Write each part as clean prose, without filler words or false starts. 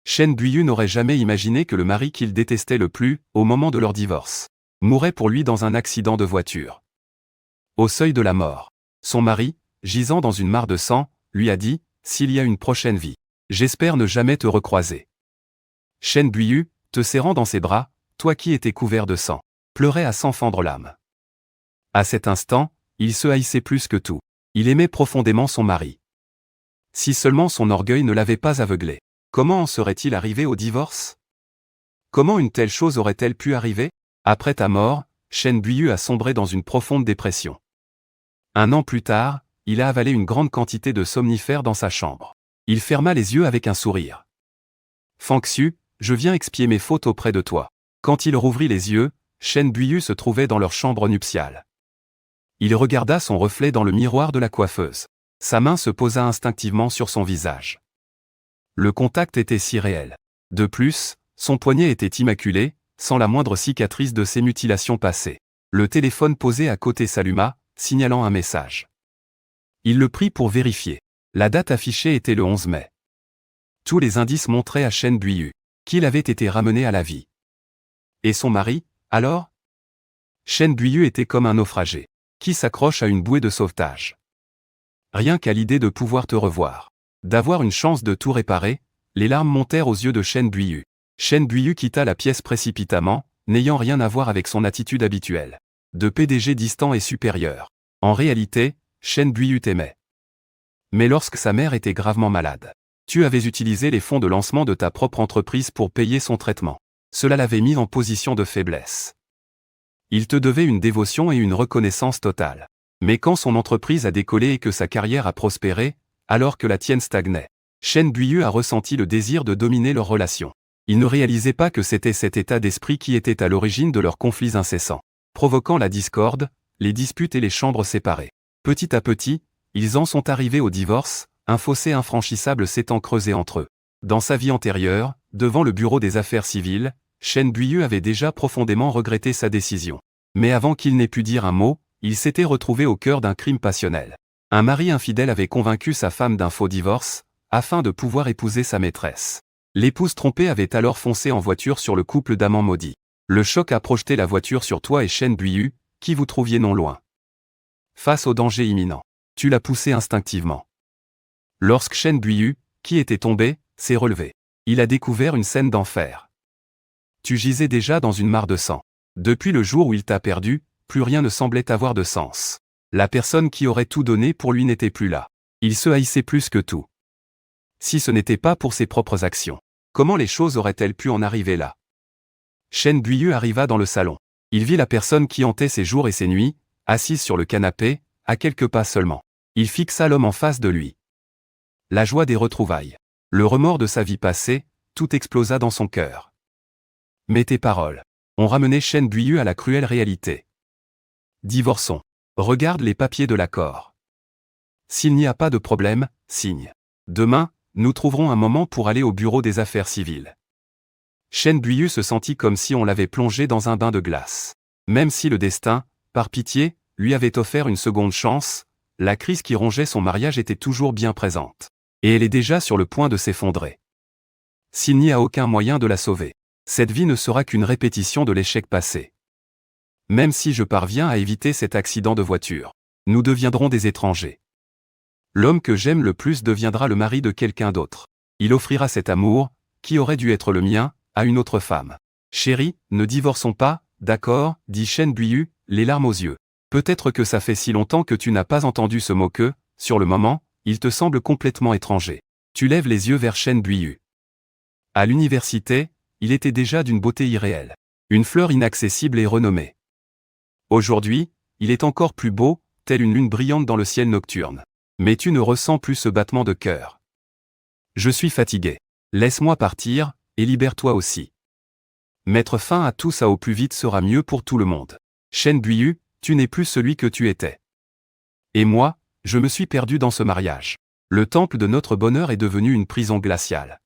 Chen Duiyu n'aurait jamais imaginé que le mari qu'il détestait le plus, au moment de leur divorce, mourrait pour lui dans un accident de voiture. Au seuil de la mort, son mari, gisant dans une mare de sang, lui a dit « S'il y a une prochaine vie, j'espère ne jamais te recroiser. » Chen Duiyu, te serrant dans ses bras, toi qui étais couvert de sang, pleurait à s'en fendre l'âme. À cet instant, il se haïssait plus que tout. Il aimait profondément son mari. Si seulement son orgueil ne l'avait pas aveuglé. Comment en serait-il arrivé au divorce? Comment une telle chose aurait-elle pu arriver? Après ta mort, Chen Duiyu a sombré dans une profonde dépression. 1 an plus tard, il a avalé une grande quantité de somnifères dans sa chambre. Il ferma les yeux avec un sourire. Fang Xu, je viens expier mes fautes auprès de toi. Quand il rouvrit les yeux, Chen Duiyu se trouvait dans leur chambre nuptiale. Il regarda son reflet dans le miroir de la coiffeuse. Sa main se posa instinctivement sur son visage. Le contact était si réel. De plus, son poignet était immaculé, sans la moindre cicatrice de ses mutilations passées. Le téléphone posé à côté s'alluma, signalant un message. Il le prit pour vérifier. La date affichée était le 11 mai. Tous les indices montraient à Chen Duiyu qu'il avait été ramené à la vie. Et son mari, alors? Chen Duiyu était comme un naufragé, qui s'accroche à une bouée de sauvetage. Rien qu'à l'idée de pouvoir te revoir, d'avoir une chance de tout réparer, les larmes montèrent aux yeux de Chen Duiyu. Chen Duiyu quitta la pièce précipitamment, n'ayant rien à voir avec son attitude habituelle. De PDG distant et supérieur. En réalité, Chen Duiyu t'aimait. Mais lorsque sa mère était gravement malade, tu avais utilisé les fonds de lancement de ta propre entreprise pour payer son traitement. Cela l'avait mis en position de faiblesse. Il te devait une dévotion et une reconnaissance totale. Mais quand son entreprise a décollé et que sa carrière a prospéré, alors que la tienne stagnait, Chen Duiyu a ressenti le désir de dominer leur relation. Il ne réalisait pas que c'était cet état d'esprit qui était à l'origine de leurs conflits incessants, provoquant la discorde, les disputes et les chambres séparées. Petit à petit, ils en sont arrivés au divorce, un fossé infranchissable s'étant creusé entre eux. Dans sa vie antérieure, devant le bureau des affaires civiles, Chen Duiyu avait déjà profondément regretté sa décision. Mais avant qu'il n'ait pu dire un mot, il s'était retrouvé au cœur d'un crime passionnel. Un mari infidèle avait convaincu sa femme d'un faux divorce, afin de pouvoir épouser sa maîtresse. L'épouse trompée avait alors foncé en voiture sur le couple d'amants maudits. Le choc a projeté la voiture sur toi et Chen Duiyu, qui vous trouviez non loin. Face au danger imminent, tu l'as poussé instinctivement. Lorsque Chen Duiyu, qui était tombé, s'est relevé, il a découvert une scène d'enfer. Tu gisais déjà dans une mare de sang. Depuis le jour où il t'a perdu, plus rien ne semblait avoir de sens. La personne qui aurait tout donné pour lui n'était plus là. Il se haïssait plus que tout. Si ce n'était pas pour ses propres actions, comment les choses auraient-elles pu en arriver là? Chen Duiyu arriva dans le salon. Il vit la personne qui hantait ses jours et ses nuits, assise sur le canapé, à quelques pas seulement. Il fixa l'homme en face de lui. La joie des retrouvailles, le remords de sa vie passée, tout explosa dans son cœur. Mais tes paroles ont ramené Chen Duiyu à la cruelle réalité. Divorçons. Regarde les papiers de l'accord. S'il n'y a pas de problème, signe. Demain, nous trouverons un moment pour aller au bureau des affaires civiles. Chen Duiyu se sentit comme si on l'avait plongé dans un bain de glace. Même si le destin, par pitié, lui avait offert une seconde chance, la crise qui rongeait son mariage était toujours bien présente. Et elle est déjà sur le point de s'effondrer. S'il n'y a aucun moyen de la sauver, cette vie ne sera qu'une répétition de l'échec passé. Même si je parviens à éviter cet accident de voiture, nous deviendrons des étrangers. L'homme que j'aime le plus deviendra le mari de quelqu'un d'autre. Il offrira cet amour, qui aurait dû être le mien, à une autre femme. Chérie, ne divorçons pas, d'accord, dit Chen Duiyu, les larmes aux yeux. Peut-être que ça fait si longtemps que tu n'as pas entendu ce mot que, sur le moment, il te semble complètement étranger. Tu lèves les yeux vers Chen Duiyu. À l'université, il était déjà d'une beauté irréelle. Une fleur inaccessible et renommée. Aujourd'hui, il est encore plus beau, telle une lune brillante dans le ciel nocturne. Mais tu ne ressens plus ce battement de cœur. Je suis fatigué. Laisse-moi partir, et libère-toi aussi. Mettre fin à tout ça au plus vite sera mieux pour tout le monde. Chen Duiyu, tu n'es plus celui que tu étais. Et moi, je me suis perdu dans ce mariage. Le temple de notre bonheur est devenu une prison glaciale.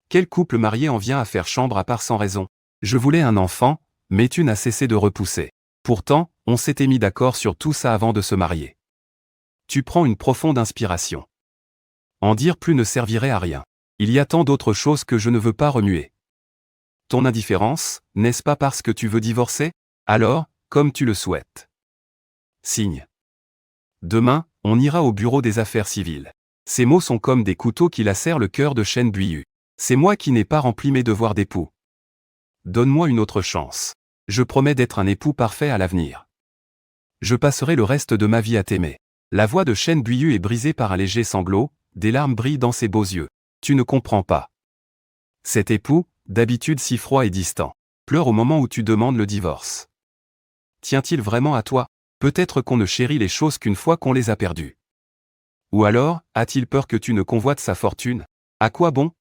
Quel couple marié en vient à faire chambre à part sans raison? Je voulais un enfant, mais tu n'as cessé de repousser. Pourtant, on s'était mis d'accord sur tout ça avant de se marier. Tu prends une profonde inspiration. En dire plus ne servirait à rien. Il y a tant d'autres choses que je ne veux pas remuer. Ton indifférence, n'est-ce pas parce que tu veux divorcer? Alors, comme tu le souhaites. Signe. Demain, on ira au bureau des affaires civiles. Ces mots sont comme des couteaux qui lacèrent le cœur de Chen Buiyu. C'est moi qui n'ai pas rempli mes devoirs d'époux. Donne-moi une autre chance. Je promets d'être un époux parfait à l'avenir. Je passerai le reste de ma vie à t'aimer. La voix de Chen Buiyu est brisée par un léger sanglot, des larmes brillent dans ses beaux yeux. Tu ne comprends pas. Cet époux, d'habitude si froid et distant, pleure au moment où tu demandes le divorce. Tient-il vraiment à toi? Peut-être qu'on ne chérit les choses qu'une fois qu'on les a perdues. Ou alors, a-t-il peur que tu ne convoites sa fortune? À quoi bon?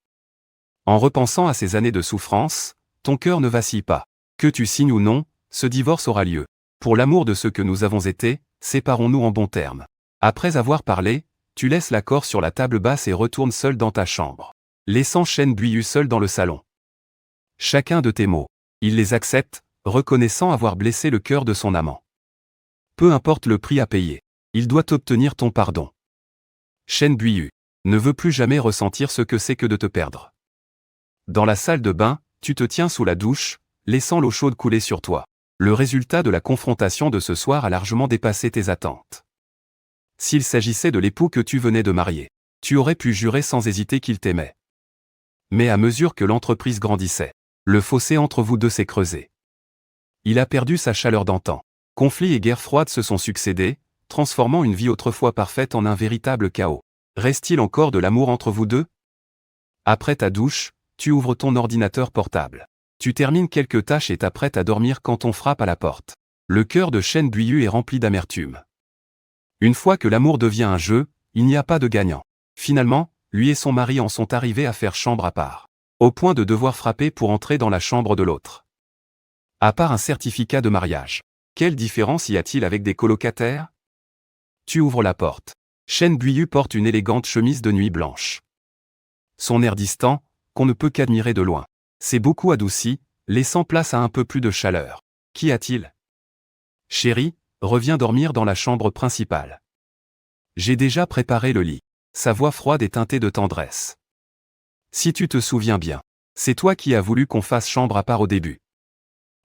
En repensant à ces années de souffrance, ton cœur ne vacille pas. Que tu signes ou non, ce divorce aura lieu. Pour l'amour de ceux que nous avons été, séparons-nous en bons termes. Après avoir parlé, tu laisses l'accord sur la table basse et retournes seul dans ta chambre, laissant Chen Buiyu seul dans le salon. Chacun de tes mots, il les accepte, reconnaissant avoir blessé le cœur de son amant. Peu importe le prix à payer, il doit obtenir ton pardon. Chen Buiyu ne veut plus jamais ressentir ce que c'est que de te perdre. Dans la salle de bain, tu te tiens sous la douche, laissant l'eau chaude couler sur toi. Le résultat de la confrontation de ce soir a largement dépassé tes attentes. S'il s'agissait de l'époux que tu venais de marier, tu aurais pu jurer sans hésiter qu'il t'aimait. Mais à mesure que l'entreprise grandissait, le fossé entre vous deux s'est creusé. Il a perdu sa chaleur d'antan. Conflits et guerres froides se sont succédés, transformant une vie autrefois parfaite en un véritable chaos. Reste-t-il encore de l'amour entre vous deux? Après ta douche, tu ouvres ton ordinateur portable. Tu termines quelques tâches et t'apprêtes à dormir quand on frappe à la porte. Le cœur de Chen Buiyu est rempli d'amertume. Une fois que l'amour devient un jeu, il n'y a pas de gagnant. Finalement, lui et son mari en sont arrivés à faire chambre à part, au point de devoir frapper pour entrer dans la chambre de l'autre. À part un certificat de mariage, quelle différence y a-t-il avec des colocataires? Tu ouvres la porte. Chen Buiyu porte une élégante chemise de nuit blanche. Son air distant, qu'on ne peut qu'admirer de loin, s'est beaucoup adouci, laissant place à un peu plus de chaleur. Qu'y a-t-il? Chérie, reviens dormir dans la chambre principale. J'ai déjà préparé le lit. Sa voix froide est teintée de tendresse. Si tu te souviens bien, c'est toi qui as voulu qu'on fasse chambre à part au début.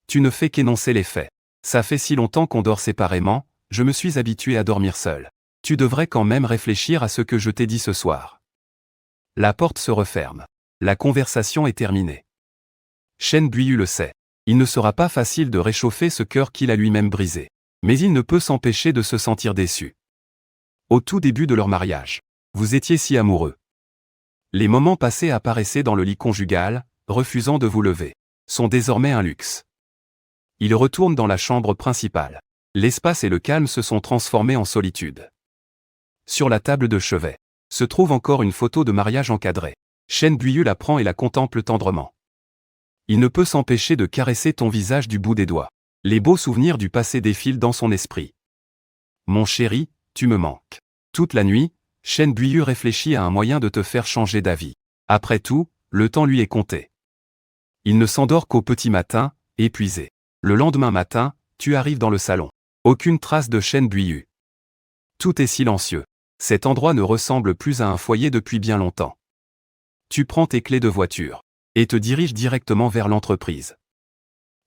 Tu ne fais qu'énoncer les faits. Ça fait si longtemps qu'on dort séparément, je me suis habitué à dormir seul. Tu devrais quand même réfléchir à ce que je t'ai dit ce soir. La porte se referme. La conversation est terminée. Chen Buiyu le sait. Il ne sera pas facile de réchauffer ce cœur qu'il a lui-même brisé. Mais il ne peut s'empêcher de se sentir déçu. Au tout début de leur mariage, vous étiez si amoureux. Les moments passés apparaissaient dans le lit conjugal, refusant de vous lever, sont désormais un luxe. Il retourne dans la chambre principale. L'espace et le calme se sont transformés en solitude. Sur la table de chevet, se trouve encore une photo de mariage encadrée. Chen Buiyu la prend et la contemple tendrement. Il ne peut s'empêcher de caresser ton visage du bout des doigts. Les beaux souvenirs du passé défilent dans son esprit. Mon chéri, tu me manques. Toute la nuit, Chen Buiyu réfléchit à un moyen de te faire changer d'avis. Après tout, le temps lui est compté. Il ne s'endort qu'au petit matin, épuisé. Le lendemain matin, tu arrives dans le salon. Aucune trace de Chen Buiyu. Tout est silencieux. Cet endroit ne ressemble plus à un foyer depuis bien longtemps. Tu prends tes clés de voiture et te diriges directement vers l'entreprise.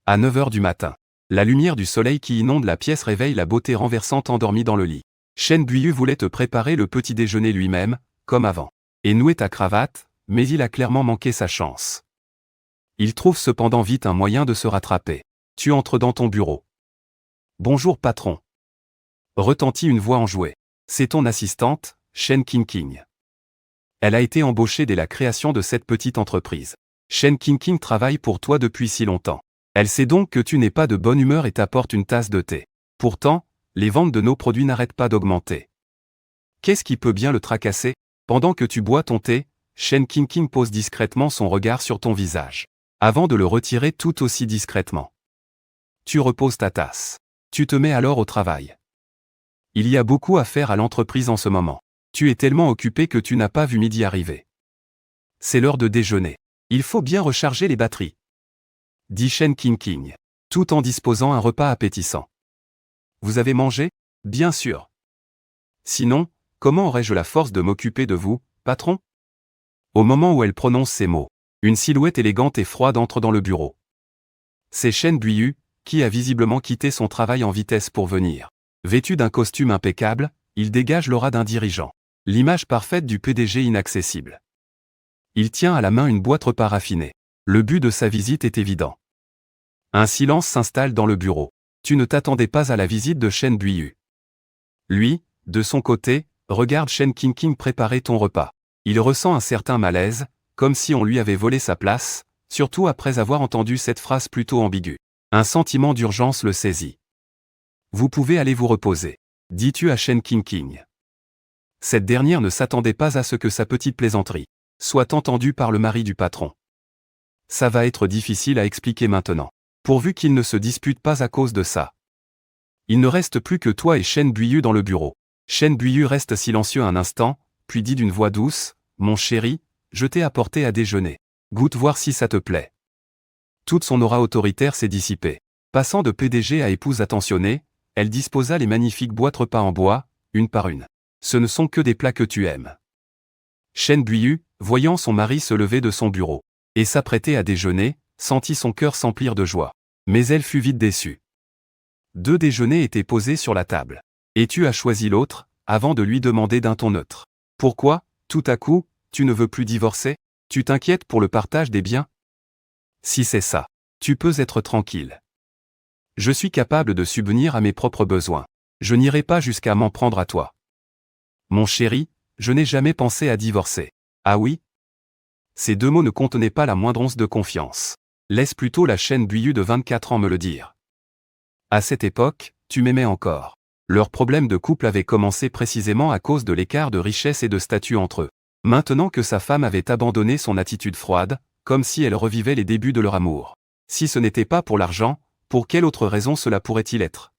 À 9 h du matin, la lumière du soleil qui inonde la pièce réveille la beauté renversante endormie dans le lit. Chen Buiyu voulait te préparer le petit déjeuner lui-même, comme avant, et nouer ta cravate, mais il a clairement manqué sa chance. Il trouve cependant vite un moyen de se rattraper. Tu entres dans ton bureau. Bonjour patron. Retentit une voix enjouée. C'est ton assistante, Chen Qingqing. Elle a été embauchée dès la création de cette petite entreprise. Chen Qingqing travaille pour toi depuis si longtemps. Elle sait donc que tu n'es pas de bonne humeur et t'apporte une tasse de thé. Pourtant, les ventes de nos produits n'arrêtent pas d'augmenter. Qu'est-ce qui peut bien le tracasser? Pendant que tu bois ton thé, Chen Qingqing pose discrètement son regard sur ton visage, avant de le retirer tout aussi discrètement. Tu reposes ta tasse. Tu te mets alors au travail. Il y a beaucoup à faire à l'entreprise en ce moment. Tu es tellement occupé que tu n'as pas vu midi arriver. C'est l'heure de déjeuner. Il faut bien recharger les batteries. Dit Chen Qingqing, tout en disposant un repas appétissant. Vous avez mangé? Bien sûr. Sinon, comment aurais-je la force de m'occuper de vous, patron? Au moment où elle prononce ces mots, une silhouette élégante et froide entre dans le bureau. C'est Chen Buiyu, qui a visiblement quitté son travail en vitesse pour venir. Vêtu d'un costume impeccable, il dégage l'aura d'un dirigeant. L'image parfaite du PDG inaccessible. Il tient à la main une boîte repas raffinée. Le but de sa visite est évident. Un silence s'installe dans le bureau. Tu ne t'attendais pas à la visite de Chen Buiyu. Lui, de son côté, regarde Shen Qingqing préparer ton repas. Il ressent un certain malaise, comme si on lui avait volé sa place, surtout après avoir entendu cette phrase plutôt ambiguë. Un sentiment d'urgence le saisit. Vous pouvez aller vous reposer, dis-tu à Shen Qingqing. Cette dernière ne s'attendait pas à ce que sa petite plaisanterie soit entendue par le mari du patron. Ça va être difficile à expliquer maintenant, pourvu qu'il ne se dispute pas à cause de ça. Il ne reste plus que toi et Chen Buiyu dans le bureau. Chen Buiyu reste silencieux un instant, puis dit d'une voix douce, « Mon chéri, je t'ai apporté à déjeuner. Goûte voir si ça te plaît. » Toute son aura autoritaire s'est dissipée. Passant de PDG à épouse attentionnée, elle disposa les magnifiques boîtes repas en bois, une par une. Ce ne sont que des plats que tu aimes. Chen Buiyu, voyant son mari se lever de son bureau et s'apprêter à déjeuner, sentit son cœur s'emplir de joie. Mais elle fut vite déçue. 2 déjeuners étaient posés sur la table. Et tu as choisi l'autre, avant de lui demander d'un ton neutre. Pourquoi, tout à coup, tu ne veux plus divorcer? Tu t'inquiètes pour le partage des biens? Si c'est ça, tu peux être tranquille. Je suis capable de subvenir à mes propres besoins. Je n'irai pas jusqu'à m'en prendre à toi. Mon chéri, je n'ai jamais pensé à divorcer. Ah oui? Ces 2 mots ne contenaient pas la moindre once de confiance. Laisse plutôt la Chen Buiyu de 24 ans me le dire. À cette époque, tu m'aimais encore. Leur problème de couple avait commencé précisément à cause de l'écart de richesse et de statut entre eux. Maintenant que sa femme avait abandonné son attitude froide, comme si elle revivait les débuts de leur amour. Si ce n'était pas pour l'argent, pour quelle autre raison cela pourrait-il être?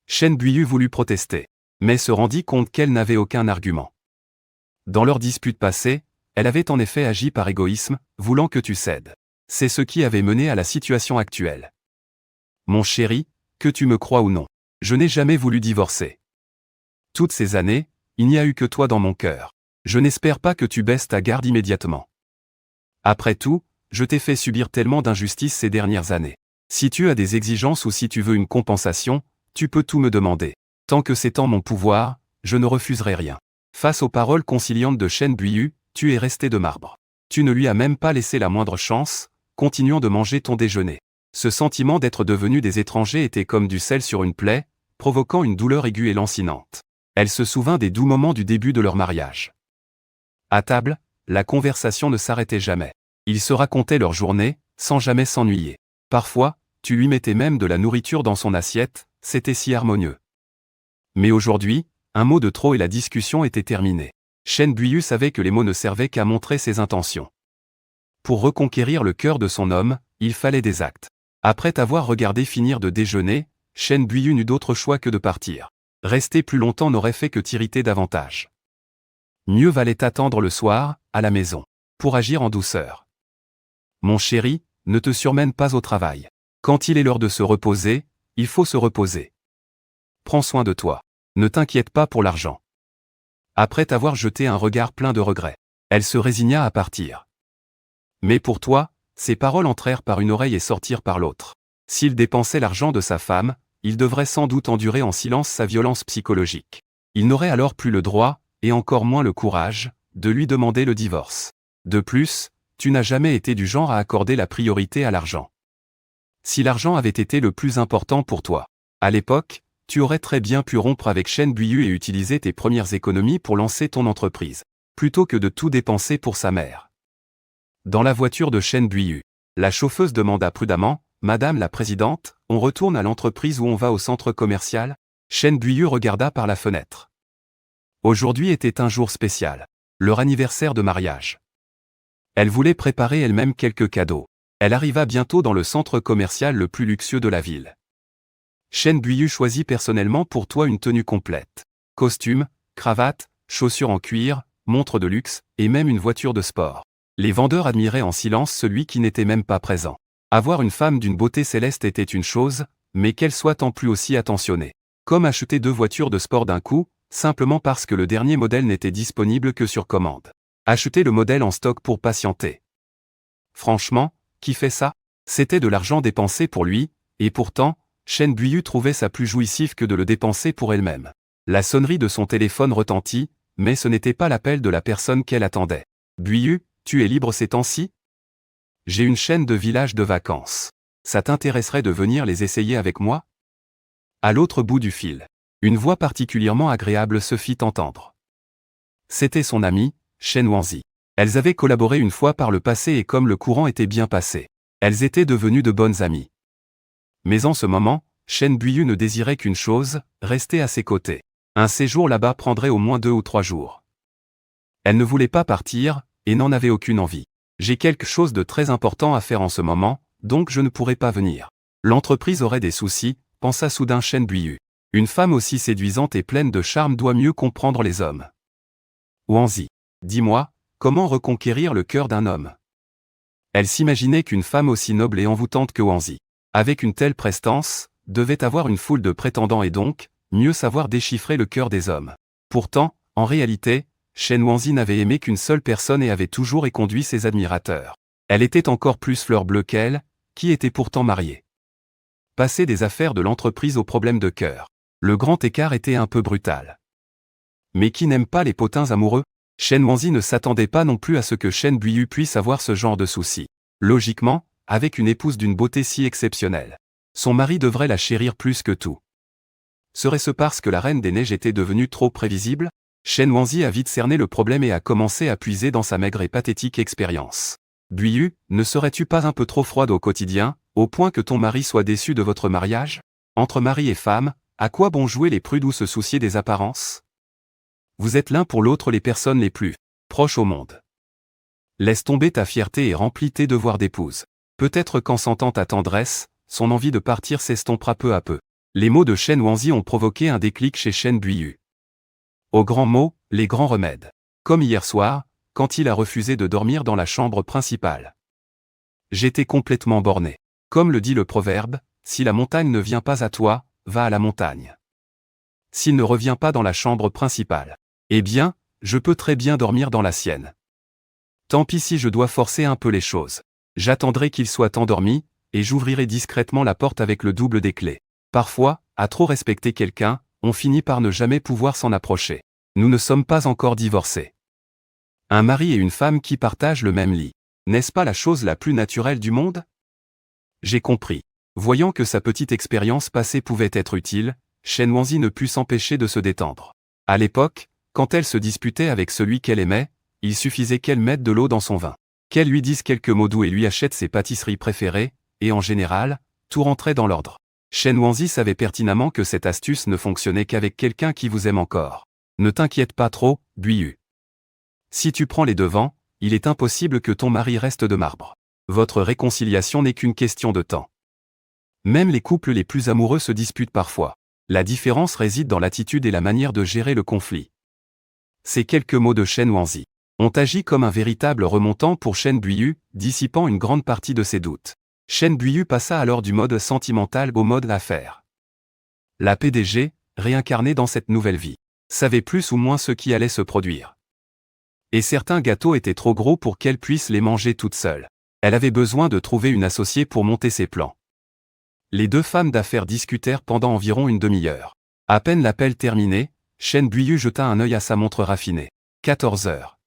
Chen Buiyu voulut protester, mais se rendit compte qu'elle n'avait aucun argument. Dans leur dispute passée, elle avait en effet agi par égoïsme, voulant que tu cèdes. C'est ce qui avait mené à la situation actuelle. Mon chéri, que tu me crois ou non, je n'ai jamais voulu divorcer. Toutes ces années, il n'y a eu que toi dans mon cœur. Je n'espère pas que tu baisses ta garde immédiatement. Après tout, je t'ai fait subir tellement d'injustices ces dernières années. Si tu as des exigences ou si tu veux une compensation, tu peux tout me demander. Tant que c'est en mon pouvoir, je ne refuserai rien. Face aux paroles conciliantes de Chen Buiyu, tu es resté de marbre. Tu ne lui as même pas laissé la moindre chance, continuant de manger ton déjeuner. Ce sentiment d'être devenus des étrangers était comme du sel sur une plaie, provoquant une douleur aiguë et lancinante. Elle se souvint des doux moments du début de leur mariage. À table, la conversation ne s'arrêtait jamais. Ils se racontaient leur journée, sans jamais s'ennuyer. Parfois, tu lui mettais même de la nourriture dans son assiette, c'était si harmonieux. Mais aujourd'hui, un mot de trop et la discussion était terminée. Chen Buiyu savait que les mots ne servaient qu'à montrer ses intentions. Pour reconquérir le cœur de son homme, il fallait des actes. Après t'avoir regardé finir de déjeuner, Chen Buiyu n'eut d'autre choix que de partir. Rester plus longtemps n'aurait fait que t'irriter davantage. Mieux valait attendre le soir, à la maison, pour agir en douceur. Mon chéri, ne te surmène pas au travail. Quand il est l'heure de se reposer, il faut se reposer. Prends soin de toi. Ne t'inquiète pas pour l'argent. Après t'avoir jeté un regard plein de regrets, elle se résigna à partir. Mais pour toi, ces paroles entrèrent par une oreille et sortirent par l'autre. S'il dépensait l'argent de sa femme, il devrait sans doute endurer en silence sa violence psychologique. Il n'aurait alors plus le droit, et encore moins le courage, de lui demander le divorce. De plus, tu n'as jamais été du genre à accorder la priorité à l'argent. Si l'argent avait été le plus important pour toi, à l'époque, tu aurais très bien pu rompre avec Chen Buiyu et utiliser tes premières économies pour lancer ton entreprise, plutôt que de tout dépenser pour sa mère. Dans la voiture de Chen Buiyu, la chauffeuse demanda prudemment, « Madame la présidente, on retourne à l'entreprise ou on va au centre commercial ?» Chen Buiyu regarda par la fenêtre. Aujourd'hui était un jour spécial, leur anniversaire de mariage. Elle voulait préparer elle-même quelques cadeaux. Elle arriva bientôt dans le centre commercial le plus luxueux de la ville. Chen Buiyu choisit personnellement pour toi une tenue complète. Costume, cravate, chaussures en cuir, montre de luxe, et même une voiture de sport. Les vendeurs admiraient en silence celui qui n'était même pas présent. Avoir une femme d'une beauté céleste était une chose, mais qu'elle soit en plus aussi attentionnée. Comme acheter 2 voitures de sport d'un coup, simplement parce que le dernier modèle n'était disponible que sur commande. Acheter le modèle en stock pour patienter. Franchement, qui fait ça? C'était de l'argent dépensé pour lui, et pourtant, Chen Buiyu trouvait ça plus jouissif que de le dépenser pour elle-même. La sonnerie de son téléphone retentit, mais ce n'était pas l'appel de la personne qu'elle attendait. Buiyu, tu es libre ces temps-ci? J'ai une chaîne de villages de vacances. Ça t'intéresserait de venir les essayer avec moi? À l'autre bout du fil, une voix particulièrement agréable se fit entendre. C'était son amie, Shen Wanzi. Elles avaient collaboré une fois par le passé et comme le courant était bien passé, elles étaient devenues de bonnes amies. Mais en ce moment, Shen Buiyu ne désirait qu'une chose, rester à ses côtés. Un séjour là-bas prendrait au moins 2 ou 3 jours. Elle ne voulait pas partir, et n'en avait aucune envie. J'ai quelque chose de très important à faire en ce moment, donc je ne pourrai pas venir. L'entreprise aurait des soucis, pensa soudain Shen Buiyu. Une femme aussi séduisante et pleine de charme doit mieux comprendre les hommes. Wanzi, dis-moi, comment reconquérir le cœur d'un homme? Elle s'imaginait qu'une femme aussi noble et envoûtante que Wanzi, avec une telle prestance, devait avoir une foule de prétendants et donc, mieux savoir déchiffrer le cœur des hommes. Pourtant, en réalité, Shen Wanzi n'avait aimé qu'une seule personne et avait toujours éconduit ses admirateurs. Elle était encore plus fleur bleue qu'elle, qui était pourtant mariée. Passer des affaires de l'entreprise aux problèmes de cœur. Le grand écart était un peu brutal. Mais qui n'aime pas les potins amoureux? Shen Wanzi ne s'attendait pas non plus à ce que Shen Buiyu puisse avoir ce genre de soucis. Logiquement, avec une épouse d'une beauté si exceptionnelle, son mari devrait la chérir plus que tout. Serait-ce parce que la Reine des Neiges était devenue trop prévisible? Shen Wanzi a vite cerné le problème et a commencé à puiser dans sa maigre et pathétique expérience. Buiyu, ne serais-tu pas un peu trop froide au quotidien, au point que ton mari soit déçu de votre mariage? Entre mari et femme, à quoi bon jouer les prudes ou se soucier des apparences? Vous êtes l'un pour l'autre les personnes les plus proches au monde. Laisse tomber ta fierté et remplis tes devoirs d'épouse. Peut-être qu'en sentant ta tendresse, son envie de partir s'estompera peu à peu. Les mots de Shen Wanzi ont provoqué un déclic chez Shen Buiyu. Aux grands mots, les grands remèdes. Comme hier soir, quand il a refusé de dormir dans la chambre principale. J'étais complètement borné. Comme le dit le proverbe, si la montagne ne vient pas à toi, va à la montagne. S'il ne revient pas dans la chambre principale, eh bien, je peux très bien dormir dans la sienne. Tant pis si je dois forcer un peu les choses. J'attendrai qu'il soit endormi, et j'ouvrirai discrètement la porte avec le double des clés. Parfois, à trop respecter quelqu'un, on finit par ne jamais pouvoir s'en approcher. Nous ne sommes pas encore divorcés. Un mari et une femme qui partagent le même lit. N'est-ce pas la chose la plus naturelle du monde? J'ai compris. Voyant que sa petite expérience passée pouvait être utile, Shen Wanzi ne put s'empêcher de se détendre. À l'époque, quand elle se disputait avec celui qu'elle aimait, il suffisait qu'elle mette de l'eau dans son vin, qu'elle lui dise quelques mots doux et lui achète ses pâtisseries préférées, et en général, tout rentrait dans l'ordre. Shen Wanzi savait pertinemment que cette astuce ne fonctionnait qu'avec quelqu'un qui vous aime encore. Ne t'inquiète pas trop, Buiyu. Si tu prends les devants, il est impossible que ton mari reste de marbre. Votre réconciliation n'est qu'une question de temps. Même les couples les plus amoureux se disputent parfois. La différence réside dans l'attitude et la manière de gérer le conflit. Ces quelques mots de Shen Wanzi ont agi comme un véritable remontant pour Shen Buiyu, dissipant une grande partie de ses doutes. Shen Buiyu passa alors du mode sentimental au mode affaires. La PDG, réincarnée dans cette nouvelle vie, savait plus ou moins ce qui allait se produire. Et certains gâteaux étaient trop gros pour qu'elle puisse les manger toute seule. Elle avait besoin de trouver une associée pour monter ses plans. Les deux femmes d'affaires discutèrent pendant environ une demi-heure. À peine l'appel terminé, Shen Buiyu jeta un œil à sa montre raffinée. 14 heures.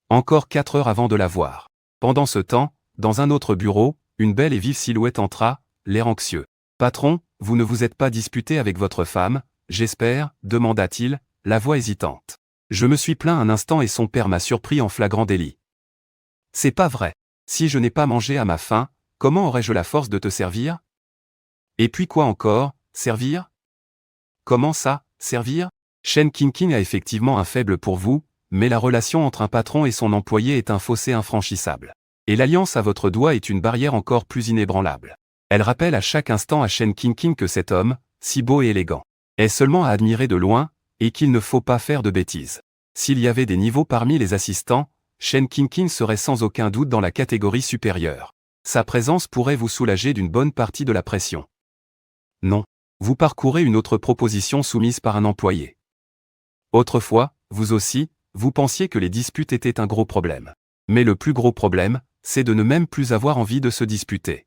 Encore 4 heures avant de la voir. Pendant ce temps, dans un autre bureau, une belle et vive silhouette entra, l'air anxieux. « Patron, vous ne vous êtes pas disputé avec votre femme, j'espère » demanda-t-il, la voix hésitante. « Je me suis plaint un instant et son père m'a surpris en flagrant délit. »« C'est pas vrai. Si je n'ai pas mangé à ma faim, comment aurais-je la force de te servir ? » ?»« Et puis quoi encore, servir ? » ?»« Comment ça, servir ? Shen Qingqing a effectivement un faible pour vous, mais la relation entre un patron et son employé est un fossé infranchissable. Et l'alliance à votre doigt est une barrière encore plus inébranlable. Elle rappelle à chaque instant à Shen Qingqing que cet homme, si beau et élégant, est seulement à admirer de loin, et qu'il ne faut pas faire de bêtises. S'il y avait des niveaux parmi les assistants, Shen Qingqing serait sans aucun doute dans la catégorie supérieure. Sa présence pourrait vous soulager d'une bonne partie de la pression. Non. Vous parcourez une autre proposition soumise par un employé. Autrefois, vous aussi, vous pensiez que les disputes étaient un gros problème. Mais le plus gros problème, c'est de ne même plus avoir envie de se disputer.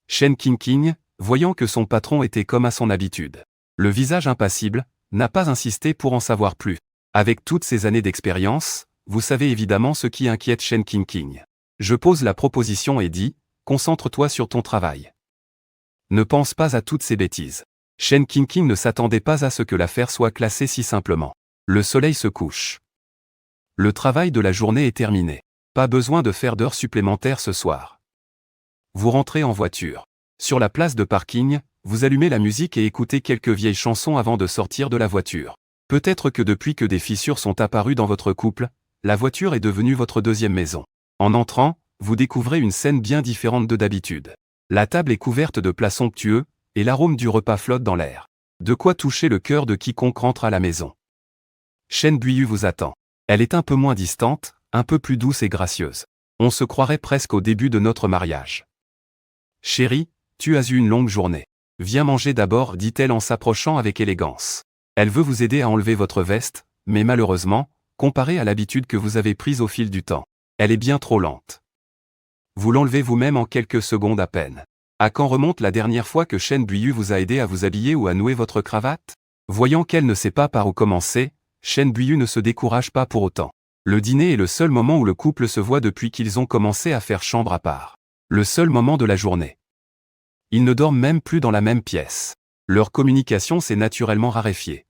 Shen Qingqing, voyant que son patron était comme à son habitude, le visage impassible, n'a pas insisté pour en savoir plus. Avec toutes ces années d'expérience, vous savez évidemment ce qui inquiète Shen Qingqing. Je pose la proposition et dis, concentre-toi sur ton travail. Ne pense pas à toutes ces bêtises. Shen Qingqing ne s'attendait pas à ce que l'affaire soit classée si simplement. Le soleil se couche. Le travail de la journée est terminé. Pas besoin de faire d'heures supplémentaires ce soir. Vous rentrez en voiture. Sur la place de parking, vous allumez la musique et écoutez quelques vieilles chansons avant de sortir de la voiture. Peut-être que depuis que des fissures sont apparues dans votre couple, la voiture est devenue votre deuxième maison. En entrant, vous découvrez une scène bien différente de d'habitude. La table est couverte de plats somptueux, et l'arôme du repas flotte dans l'air. De quoi toucher le cœur de quiconque rentre à la maison. Shen Buiyu vous attend. Elle est un peu moins distante, un peu plus douce et gracieuse. On se croirait presque au début de notre mariage. Chérie, tu as eu une longue journée. Viens manger d'abord, dit-elle en s'approchant avec élégance. Elle veut vous aider à enlever votre veste, mais malheureusement, comparée à l'habitude que vous avez prise au fil du temps, elle est bien trop lente. Vous l'enlevez vous-même en quelques secondes à peine. À quand remonte la dernière fois que Shen Buiyu vous a aidé à vous habiller ou à nouer votre cravate? Voyant qu'elle ne sait pas par où commencer, Shen Buiyu ne se décourage pas pour autant. Le dîner est le seul moment où le couple se voit depuis qu'ils ont commencé à faire chambre à part. Le seul moment de la journée. Ils ne dorment même plus dans la même pièce. Leur communication s'est naturellement raréfiée.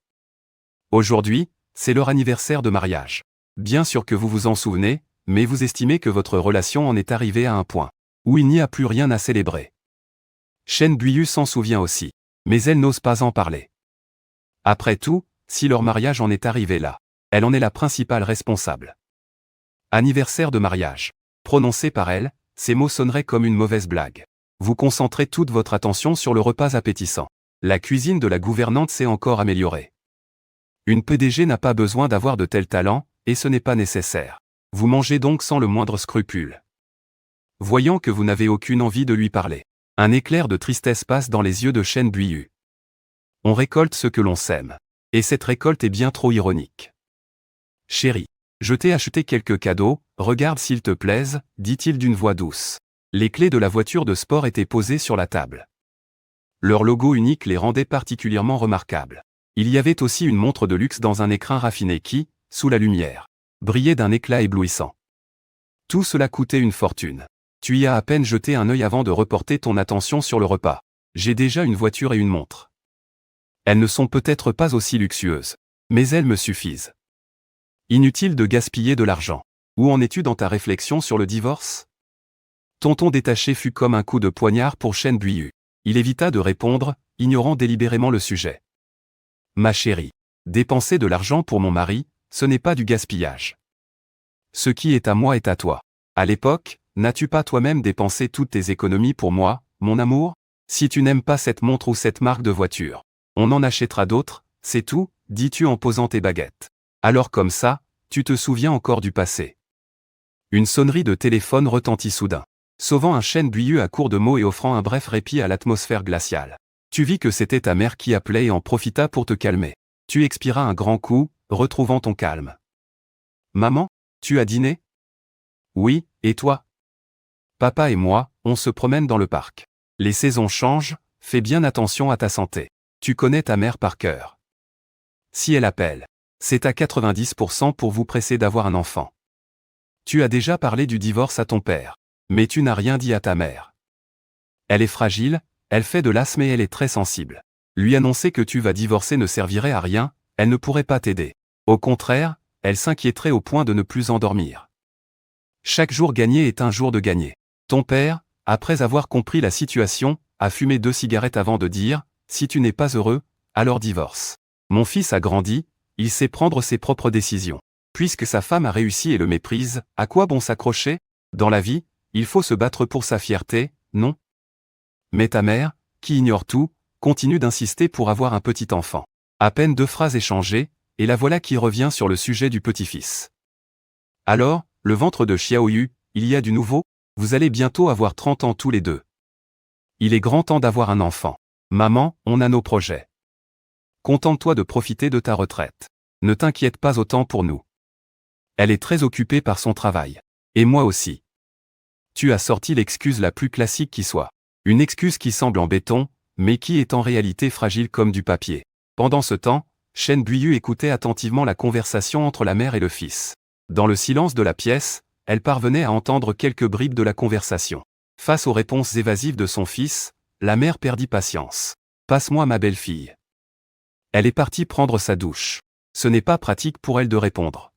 Aujourd'hui, c'est leur anniversaire de mariage. Bien sûr que vous vous en souvenez, mais vous estimez que votre relation en est arrivée à un point où il n'y a plus rien à célébrer. Shen Buiyu s'en souvient aussi, mais elle n'ose pas en parler. Après tout, si leur mariage en est arrivé là, elle en est la principale responsable. Anniversaire de mariage. Prononcé par elle, ces mots sonneraient comme une mauvaise blague. Vous concentrez toute votre attention sur le repas appétissant. La cuisine de la gouvernante s'est encore améliorée. Une PDG n'a pas besoin d'avoir de tels talents, et ce n'est pas nécessaire. Vous mangez donc sans le moindre scrupule. Voyant que vous n'avez aucune envie de lui parler, un éclair de tristesse passe dans les yeux de Shen Buiyu. On récolte ce que l'on sème. Et cette récolte est bien trop ironique. Chérie, je t'ai acheté quelques cadeaux, regarde s'ils te plaisent, dit-il d'une voix douce. Les clés de la voiture de sport étaient posées sur la table. Leur logo unique les rendait particulièrement remarquables. Il y avait aussi une montre de luxe dans un écrin raffiné qui, sous la lumière, brillait d'un éclat éblouissant. Tout cela coûtait une fortune. Tu y as à peine jeté un œil avant de reporter ton attention sur le repas. J'ai déjà une voiture et une montre. Elles ne sont peut-être pas aussi luxueuses, mais elles me suffisent. Inutile de gaspiller de l'argent. Où en es-tu dans ta réflexion sur le divorce? Tonton détaché fut comme un coup de poignard pour Shen Buiyu. Il évita de répondre, ignorant délibérément le sujet. Ma chérie, dépenser de l'argent pour mon mari, ce n'est pas du gaspillage. Ce qui est à moi est à toi. À l'époque, n'as-tu pas toi-même dépensé toutes tes économies pour moi, mon amour? Si tu n'aimes pas cette montre ou cette marque de voiture, on en achètera d'autres, c'est tout, dis-tu en posant tes baguettes. Alors comme ça, tu te souviens encore du passé. Une sonnerie de téléphone retentit soudain, sauvant un Shen Buiyu à court de mots et offrant un bref répit à l'atmosphère glaciale. Tu vis que c'était ta mère qui appelait et en profita pour te calmer. Tu expiras un grand coup, retrouvant ton calme. Maman, tu as dîné? Oui, et toi? Papa et moi, on se promène dans le parc. Les saisons changent, fais bien attention à ta santé. Tu connais ta mère par cœur. Si elle appelle, c'est à 90% pour vous presser d'avoir un enfant. Tu as déjà parlé du divorce à ton père, mais tu n'as rien dit à ta mère. Elle est fragile, elle fait de l'asthme et elle est très sensible. Lui annoncer que tu vas divorcer ne servirait à rien, elle ne pourrait pas t'aider. Au contraire, elle s'inquiéterait au point de ne plus endormir. Chaque jour gagné est un jour de gagné. Ton père, après avoir compris la situation, a fumé 2 cigarettes avant de dire « Si tu n'es pas heureux, alors divorce. » Mon fils a grandi, il sait prendre ses propres décisions. Puisque sa femme a réussi et le méprise, à quoi bon s'accrocher? Dans la vie, il faut se battre pour sa fierté, non? Mais ta mère, qui ignore tout, continue d'insister pour avoir un petit enfant. À peine 2 phrases échangées, et la voilà qui revient sur le sujet du petit-fils. Alors, le ventre de Xiaoyu, il y a du nouveau? Vous allez bientôt avoir 30 ans tous les deux. Il est grand temps d'avoir un enfant. Maman, on a nos projets. Contente-toi de profiter de ta retraite. Ne t'inquiète pas autant pour nous. Elle est très occupée par son travail. Et moi aussi. Tu as sorti l'excuse la plus classique qui soit. Une excuse qui semble en béton, mais qui est en réalité fragile comme du papier. Pendant ce temps, Chen Buiyu écoutait attentivement la conversation entre la mère et le fils. Dans le silence de la pièce, elle parvenait à entendre quelques bribes de la conversation. Face aux réponses évasives de son fils, la mère perdit patience. « Passe-moi ma belle-fille. » Elle est partie prendre sa douche. Ce n'est pas pratique pour elle de répondre.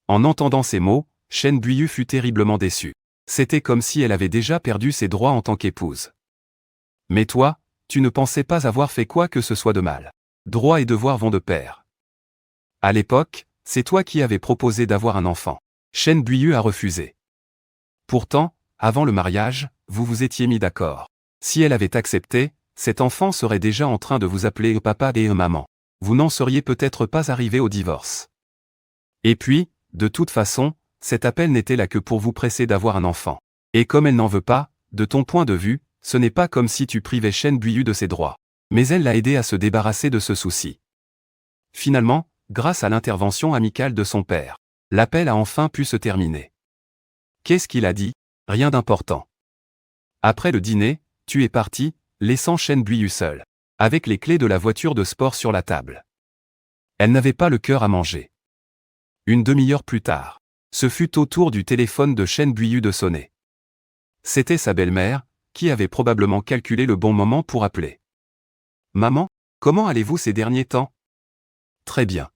En entendant ces mots, Chen Buiyu fut terriblement déçue. C'était comme si elle avait déjà perdu ses droits en tant qu'épouse. Mais toi, tu ne pensais pas avoir fait quoi que ce soit de mal. Droits et devoirs vont de pair. À l'époque, c'est toi qui avais proposé d'avoir un enfant. Chen Buiyu a refusé. Pourtant, avant le mariage, vous vous étiez mis d'accord. Si elle avait accepté, cet enfant serait déjà en train de vous appeler papa et maman. Vous n'en seriez peut-être pas arrivé au divorce. Et puis, de toute façon, cet appel n'était là que pour vous presser d'avoir un enfant. Et comme elle n'en veut pas, de ton point de vue, ce n'est pas comme si tu privais Chen Buiyu de ses droits. Mais elle l'a aidé à se débarrasser de ce souci. Finalement, grâce à l'intervention amicale de son père, l'appel a enfin pu se terminer. Qu'est-ce qu'il a dit? Rien d'important. Après le dîner, tu es parti, laissant Chen Buiyu seule, avec les clés de la voiture de sport sur la table. Elle n'avait pas le cœur à manger. Une demi-heure plus tard, ce fut au tour du téléphone de Chen Buiyu de sonner. C'était sa belle-mère, qui avait probablement calculé le bon moment pour appeler. « Maman, comment allez-vous ces derniers temps? » « Très bien. »«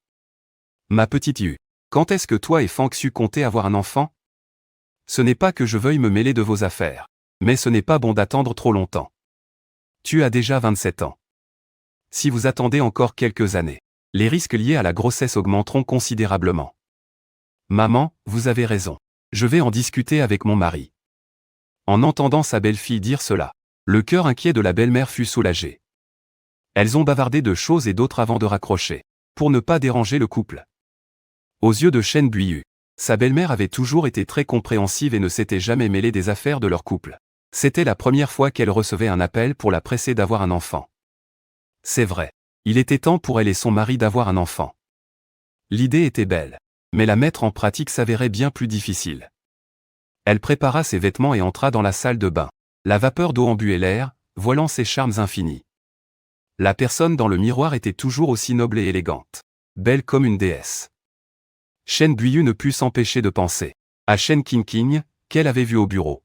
Ma petite Yu, quand est-ce que toi et Fangxu comptez avoir un enfant? » Ce n'est pas que je veuille me mêler de vos affaires, mais ce n'est pas bon d'attendre trop longtemps. Tu as déjà 27 ans. Si vous attendez encore quelques années, les risques liés à la grossesse augmenteront considérablement. Maman, vous avez raison. Je vais en discuter avec mon mari. En entendant sa belle-fille dire cela, le cœur inquiet de la belle-mère fut soulagé. Elles ont bavardé de choses et d'autres avant de raccrocher, pour ne pas déranger le couple. Aux yeux de Chen Buiyu, sa belle-mère avait toujours été très compréhensive et ne s'était jamais mêlée des affaires de leur couple. C'était la première fois qu'elle recevait un appel pour la presser d'avoir un enfant. C'est vrai. Il était temps pour elle et son mari d'avoir un enfant. L'idée était belle, mais la mettre en pratique s'avérait bien plus difficile. Elle prépara ses vêtements et entra dans la salle de bain. La vapeur d'eau embuait l'air, voilant ses charmes infinis. La personne dans le miroir était toujours aussi noble et élégante. Belle comme une déesse. Chen Buiyu ne put s'empêcher de penser à Chen Qingqing, qu'elle avait vu au bureau.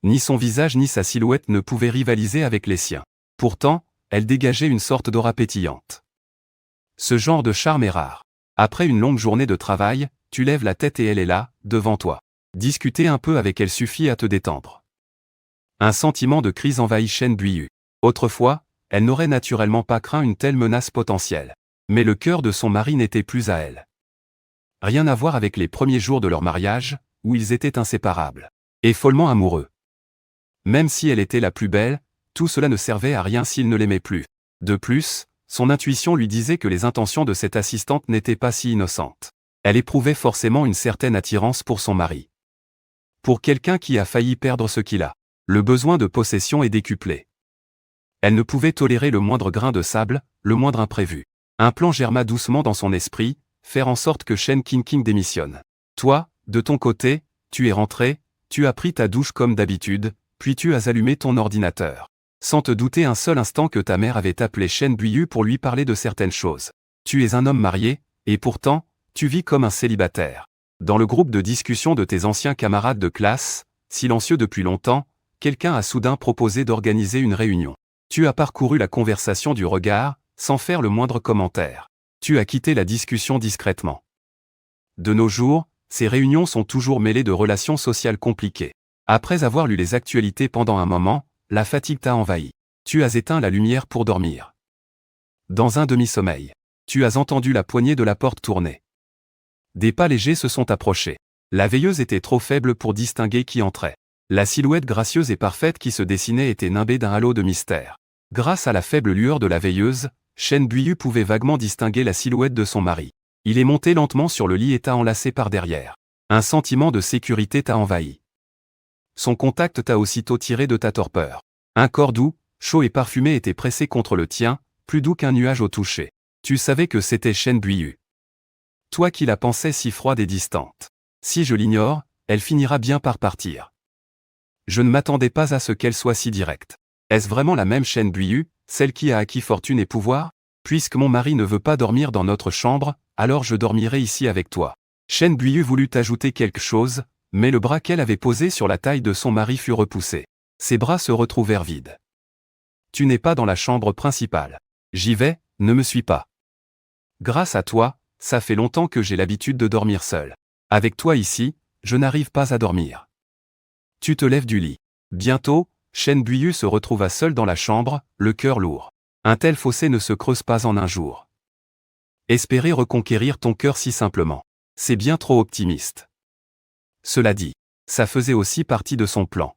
Ni son visage ni sa silhouette ne pouvaient rivaliser avec les siens. Pourtant, elle dégageait une sorte d'aura pétillante. Ce genre de charme est rare. Après une longue journée de travail, tu lèves la tête et elle est là, devant toi. Discuter un peu avec elle suffit à te détendre. Un sentiment de crise envahit Chen Buiyu. Autrefois, elle n'aurait naturellement pas craint une telle menace potentielle. Mais le cœur de son mari n'était plus à elle. Rien à voir avec les premiers jours de leur mariage, où ils étaient inséparables. Et follement amoureux. Même si elle était la plus belle, tout cela ne servait à rien s'il ne l'aimait plus. De plus, son intuition lui disait que les intentions de cette assistante n'étaient pas si innocentes. Elle éprouvait forcément une certaine attirance pour son mari. Pour quelqu'un qui a failli perdre ce qu'il a, le besoin de possession est décuplé. Elle ne pouvait tolérer le moindre grain de sable, le moindre imprévu. Un plan germa doucement dans son esprit, faire en sorte que Chen Qingqing démissionne. Toi, de ton côté, tu es rentré, tu as pris ta douche comme d'habitude, puis tu as allumé ton ordinateur. Sans te douter un seul instant que ta mère avait appelé Chen Buiyu pour lui parler de certaines choses. Tu es un homme marié, et pourtant, tu vis comme un célibataire. Dans le groupe de discussion de tes anciens camarades de classe, silencieux depuis longtemps, quelqu'un a soudain proposé d'organiser une réunion. Tu as parcouru la conversation du regard, sans faire le moindre commentaire. Tu as quitté la discussion discrètement. De nos jours, ces réunions sont toujours mêlées de relations sociales compliquées. Après avoir lu les actualités pendant un moment, la fatigue t'a envahi. Tu as éteint la lumière pour dormir. Dans un demi-sommeil, tu as entendu la poignée de la porte tourner. Des pas légers se sont approchés. La veilleuse était trop faible pour distinguer qui entrait. La silhouette gracieuse et parfaite qui se dessinait était nimbée d'un halo de mystère. Grâce à la faible lueur de la veilleuse, Chen Buiyu pouvait vaguement distinguer la silhouette de son mari. Il est monté lentement sur le lit et t'a enlacé par derrière. Un sentiment de sécurité t'a envahi. Son contact t'a aussitôt tiré de ta torpeur. Un corps doux, chaud et parfumé était pressé contre le tien, plus doux qu'un nuage au toucher. Tu savais que c'était Chen Buiyu. Toi qui la pensais si froide et distante. Si je l'ignore, elle finira bien par partir. Je ne m'attendais pas à ce qu'elle soit si directe. Est-ce vraiment la même Chen Buiyu, celle qui a acquis fortune et pouvoir? Puisque mon mari ne veut pas dormir dans notre chambre, alors je dormirai ici avec toi. Chen Buiyu voulut ajouter quelque chose, mais le bras qu'elle avait posé sur la taille de son mari fut repoussé. Ses bras se retrouvèrent vides. Tu n'es pas dans la chambre principale. J'y vais, ne me suis pas. Grâce à toi, ça fait longtemps que j'ai l'habitude de dormir seul. Avec toi ici, je n'arrive pas à dormir. Tu te lèves du lit. Bientôt, Chen Buiyu se retrouva seul dans la chambre, le cœur lourd. Un tel fossé ne se creuse pas en un jour. Espérer reconquérir ton cœur si simplement. C'est bien trop optimiste. Cela dit, ça faisait aussi partie de son plan.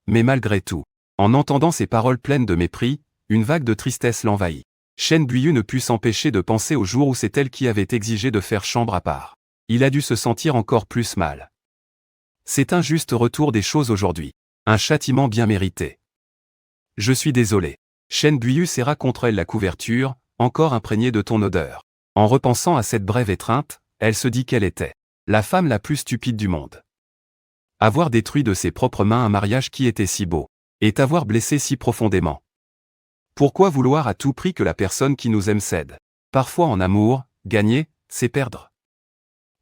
Mais malgré tout, en entendant ces paroles pleines de mépris, une vague de tristesse l'envahit. Chen Buiyu ne put s'empêcher de penser au jour où c'est elle qui avait exigé de faire chambre à part. Il a dû se sentir encore plus mal. C'est un juste retour des choses aujourd'hui. Un châtiment bien mérité. Je suis désolé. Chen Buiyu serra contre elle la couverture, encore imprégnée de ton odeur. En repensant à cette brève étreinte, elle se dit qu'elle était la femme la plus stupide du monde. Avoir détruit de ses propres mains un mariage qui était si beau, et t'avoir blessé si profondément. Pourquoi vouloir à tout prix que la personne qui nous aime cède? Parfois en amour, gagner, c'est perdre.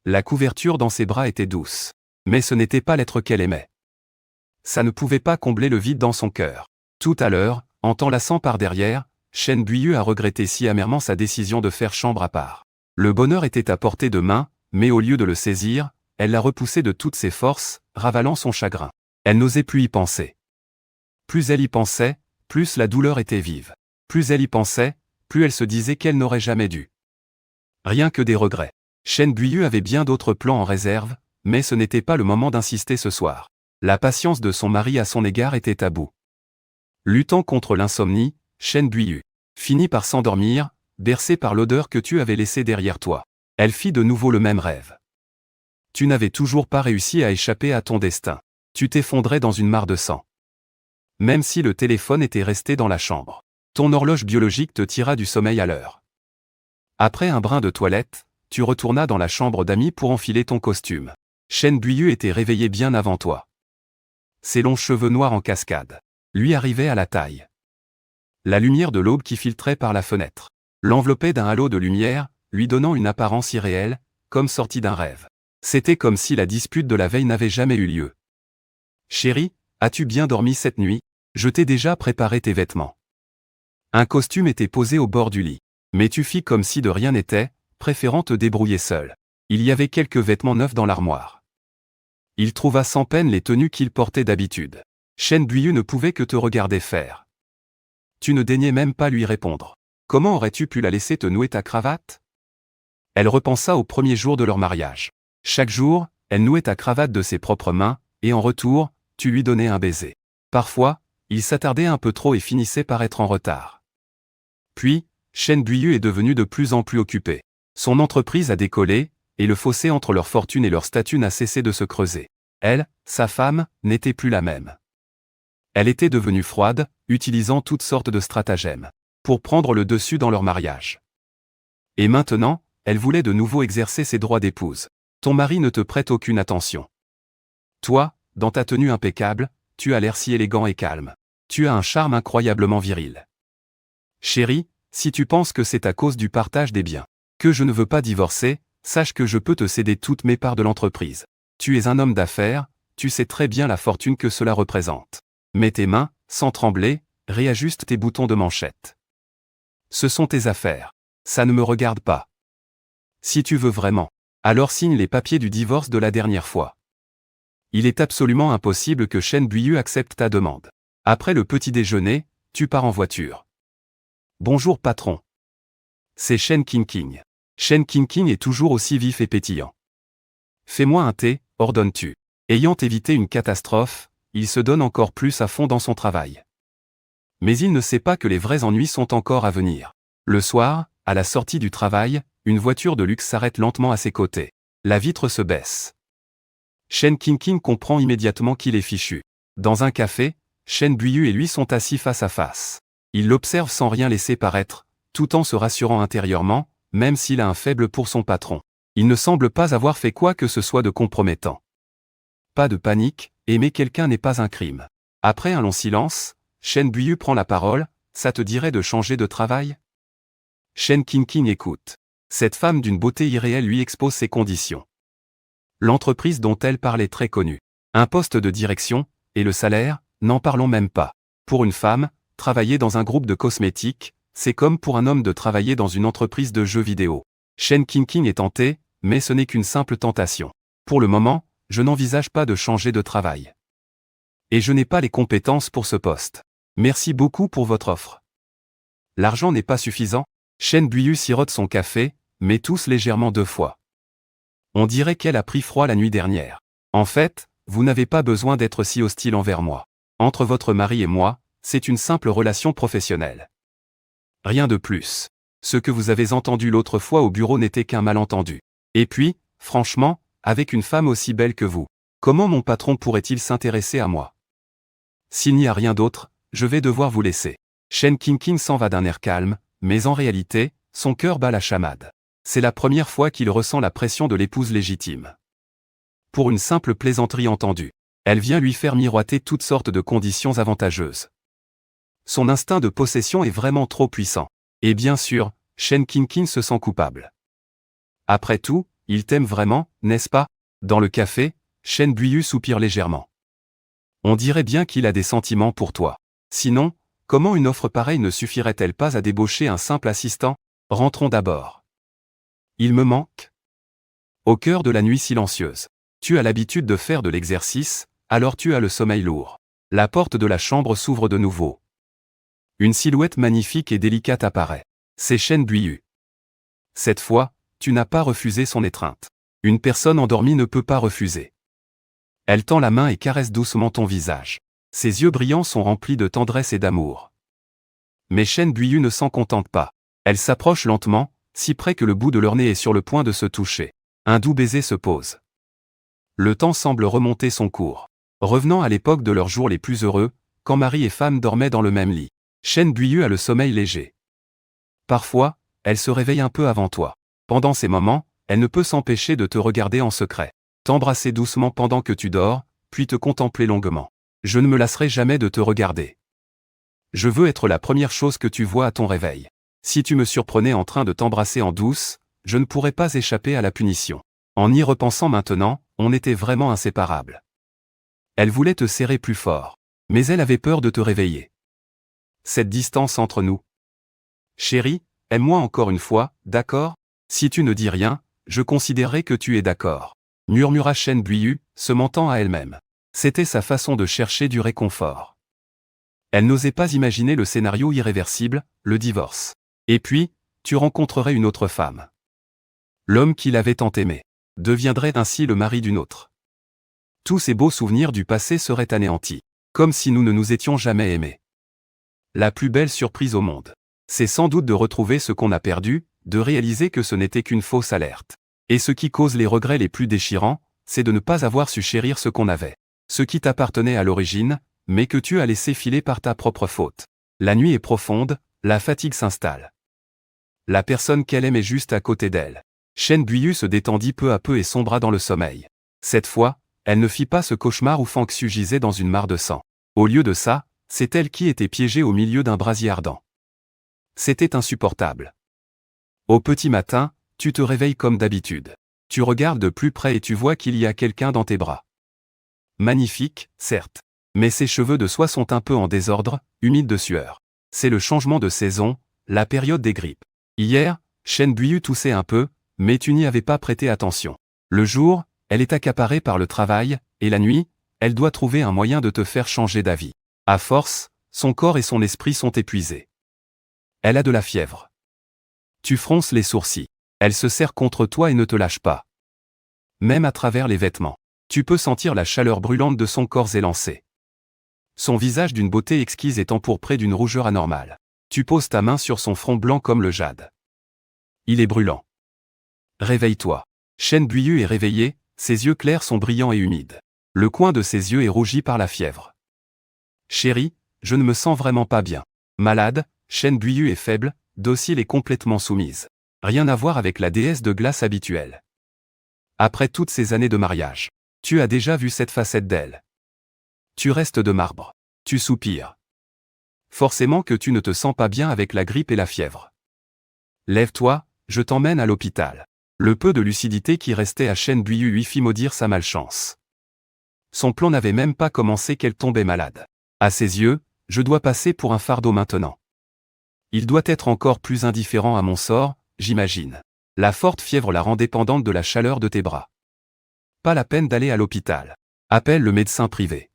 La couverture dans ses bras était douce. Mais ce n'était pas l'être qu'elle aimait. Ça ne pouvait pas combler le vide dans son cœur. Tout à l'heure, en t'enlaçant par derrière, Chen Buiyu a regretté si amèrement sa décision de faire chambre à part. Le bonheur était à portée de main, mais au lieu de le saisir, elle l'a repoussé de toutes ses forces, ravalant son chagrin. Elle n'osait plus y penser. Plus elle y pensait, plus la douleur était vive. Plus elle y pensait, plus elle se disait qu'elle n'aurait jamais dû. Rien que des regrets. Chen Buiyu avait bien d'autres plans en réserve, mais ce n'était pas le moment d'insister ce soir. La patience de son mari à son égard était à bout. Luttant contre l'insomnie, Chen Buiyu finit par s'endormir, bercée par l'odeur que tu avais laissée derrière toi. Elle fit de nouveau le même rêve. Tu n'avais toujours pas réussi à échapper à ton destin. Tu t'effondrais dans une mare de sang. Même si le téléphone était resté dans la chambre. Ton horloge biologique te tira du sommeil à l'heure. Après un brin de toilette, tu retournas dans la chambre d'amis pour enfiler ton costume. Chen Buiyu était réveillé bien avant toi. Ses longs cheveux noirs en cascade lui arrivaient à la taille. La lumière de l'aube qui filtrait par la fenêtre l'enveloppait d'un halo de lumière, lui donnant une apparence irréelle, comme sortie d'un rêve. C'était comme si la dispute de la veille n'avait jamais eu lieu. Chérie, as-tu bien dormi cette nuit? Je t'ai déjà préparé tes vêtements. Un costume était posé au bord du lit. Mais tu fis comme si de rien n'était, préférant te débrouiller seule. Il y avait quelques vêtements neufs dans l'armoire. Il trouva sans peine les tenues qu'il portait d'habitude. Chen Buiyu ne pouvait que te regarder faire. Tu ne daignais même pas lui répondre. Comment aurais-tu pu la laisser te nouer ta cravate? Elle repensa au premier jour de leur mariage. Chaque jour, elle nouait ta cravate de ses propres mains, et en retour, tu lui donnais un baiser. Parfois, il s'attardait un peu trop et finissait par être en retard. Puis, Chen Buiyu est devenu de plus en plus occupé. Son entreprise a décollé, et le fossé entre leur fortune et leur statut n'a cessé de se creuser. Elle, sa femme, n'était plus la même. Elle était devenue froide, utilisant toutes sortes de stratagèmes pour prendre le dessus dans leur mariage. Et maintenant, elle voulait de nouveau exercer ses droits d'épouse. Ton mari ne te prête aucune attention. Toi, dans ta tenue impeccable, tu as l'air si élégant et calme. Tu as un charme incroyablement viril. Chérie, si tu penses que c'est à cause du partage des biens que je ne veux pas divorcer, sache que je peux te céder toutes mes parts de l'entreprise. Tu es un homme d'affaires, tu sais très bien la fortune que cela représente. Mets tes mains, sans trembler, réajuste tes boutons de manchette. Ce sont tes affaires. Ça ne me regarde pas. Si tu veux vraiment, alors signe les papiers du divorce de la dernière fois. Il est absolument impossible que Chen Buiyu accepte ta demande. Après le petit déjeuner, tu pars en voiture. Bonjour patron. C'est Chen Qingqing. Chen Qingqing est toujours aussi vif et pétillant. Fais-moi un thé, ordonnes-tu. Ayant évité une catastrophe, il se donne encore plus à fond dans son travail. Mais il ne sait pas que les vrais ennuis sont encore à venir. Le soir, à la sortie du travail, une voiture de luxe s'arrête lentement à ses côtés. La vitre se baisse. Chen Qingqing comprend immédiatement qu'il est fichu. Dans un café, Chen Buiyu et lui sont assis face à face. Il l'observe sans rien laisser paraître, tout en se rassurant intérieurement, même s'il a un faible pour son patron. Il ne semble pas avoir fait quoi que ce soit de compromettant. Pas de panique, aimer quelqu'un n'est pas un crime. Après un long silence, Shen Buyu prend la parole, ça te dirait de changer de travail? Shen Qingqing écoute. Cette femme d'une beauté irréelle lui expose ses conditions. L'entreprise dont elle parle est très connue. Un poste de direction, et le salaire, n'en parlons même pas. Pour une femme, travailler dans un groupe de cosmétiques, c'est comme pour un homme de travailler dans une entreprise de jeux vidéo. Shen Qingqing est tenté, mais ce n'est qu'une simple tentation. Pour le moment, je n'envisage pas de changer de travail. Et je n'ai pas les compétences pour ce poste. Merci beaucoup pour votre offre. L'argent n'est pas suffisant. Shen Buyu sirote son café, mais tousse légèrement 2 fois. On dirait qu'elle a pris froid la nuit dernière. En fait, vous n'avez pas besoin d'être si hostile envers moi. Entre votre mari et moi, c'est une simple relation professionnelle. Rien de plus. Ce que vous avez entendu l'autre fois au bureau n'était qu'un malentendu. Et puis, franchement, avec une femme aussi belle que vous, comment mon patron pourrait-il s'intéresser à moi? S'il n'y a rien d'autre, je vais devoir vous laisser. Shen Qingqing s'en va d'un air calme, mais en réalité, son cœur bat la chamade. C'est la première fois qu'il ressent la pression de l'épouse légitime. Pour une simple plaisanterie entendue, elle vient lui faire miroiter toutes sortes de conditions avantageuses. Son instinct de possession est vraiment trop puissant. Et bien sûr, Shen Qingqing se sent coupable. Après tout, il t'aime vraiment, n'est-ce pas? Dans le café, Shen Buyu soupire légèrement. On dirait bien qu'il a des sentiments pour toi. Sinon, comment une offre pareille ne suffirait-elle pas à débaucher un simple assistant? Rentrons d'abord. Il me manque. Au cœur de la nuit silencieuse. Tu as l'habitude de faire de l'exercice, alors tu as le sommeil lourd. La porte de la chambre s'ouvre de nouveau. Une silhouette magnifique et délicate apparaît. C'est Shen Buyu. Cette fois, tu n'as pas refusé son étreinte. Une personne endormie ne peut pas refuser. Elle tend la main et caresse doucement ton visage. Ses yeux brillants sont remplis de tendresse et d'amour. Mais Shen Buyu ne s'en contente pas. Elle s'approche lentement, si près que le bout de leur nez est sur le point de se toucher. Un doux baiser se pose. Le temps semble remonter son cours. Revenant à l'époque de leurs jours les plus heureux, quand mari et femme dormaient dans le même lit. Shen Buyu a le sommeil léger. Parfois, elle se réveille un peu avant toi. Pendant ces moments, elle ne peut s'empêcher de te regarder en secret, t'embrasser doucement pendant que tu dors, puis te contempler longuement. Je ne me lasserai jamais de te regarder. Je veux être la première chose que tu vois à ton réveil. Si tu me surprenais en train de t'embrasser en douce, je ne pourrais pas échapper à la punition. En y repensant maintenant, on était vraiment inséparables. Elle voulait te serrer plus fort, mais elle avait peur de te réveiller. Cette distance entre nous. Chérie, aime-moi encore une fois, d'accord? Si tu ne dis rien, je considérerai que tu es d'accord. Murmura Shen Buyu, se mentant à elle-même. C'était sa façon de chercher du réconfort. Elle n'osait pas imaginer le scénario irréversible, le divorce. Et puis, tu rencontrerais une autre femme. L'homme qui l'avait tant aimé deviendrait ainsi le mari d'une autre. Tous ces beaux souvenirs du passé seraient anéantis, comme si nous ne nous étions jamais aimés. La plus belle surprise au monde, c'est sans doute de retrouver ce qu'on a perdu, de réaliser que ce n'était qu'une fausse alerte. Et ce qui cause les regrets les plus déchirants, c'est de ne pas avoir su chérir ce qu'on avait. Ce qui t'appartenait à l'origine, mais que tu as laissé filer par ta propre faute. La nuit est profonde, la fatigue s'installe. La personne qu'elle aime est juste à côté d'elle. Shen Buyu se détendit peu à peu et sombra dans le sommeil. Cette fois, elle ne fit pas ce cauchemar où Fang Xu gisait dans une mare de sang. Au lieu de ça, c'est elle qui était piégée au milieu d'un brasier ardent. C'était insupportable. Au petit matin, tu te réveilles comme d'habitude. Tu regardes de plus près et tu vois qu'il y a quelqu'un dans tes bras. Magnifique, certes. Mais ses cheveux de soie sont un peu en désordre, humides de sueur. C'est le changement de saison, la période des grippes. Hier, Shen Buyu toussait un peu, mais tu n'y avais pas prêté attention. Le jour, elle est accaparée par le travail, et la nuit, elle doit trouver un moyen de te faire changer d'avis. À force, son corps et son esprit sont épuisés. Elle a de la fièvre. Tu fronces les sourcils. Elle se serre contre toi et ne te lâche pas. Même à travers les vêtements, tu peux sentir la chaleur brûlante de son corps élancé. Son visage d'une beauté exquise est empourpré d'une rougeur anormale. Tu poses ta main sur son front blanc comme le jade. Il est brûlant. Réveille-toi. Shen Buyu est réveillé, ses yeux clairs sont brillants et humides. Le coin de ses yeux est rougi par la fièvre. Chérie, je ne me sens vraiment pas bien. Malade, Shen Buyu est faible, docile et complètement soumise. Rien à voir avec la déesse de glace habituelle. Après toutes ces années de mariage, tu as déjà vu cette facette d'elle. Tu restes de marbre. Tu soupires. Forcément que tu ne te sens pas bien avec la grippe et la fièvre. Lève-toi, je t'emmène à l'hôpital. Le peu de lucidité qui restait à Chen Buiyu lui fit maudire sa malchance. Son plan n'avait même pas commencé qu'elle tombait malade. À ses yeux, je dois passer pour un fardeau maintenant. Il doit être encore plus indifférent à mon sort, j'imagine. La forte fièvre la rend dépendante de la chaleur de tes bras. Pas la peine d'aller à l'hôpital. Appelle le médecin privé.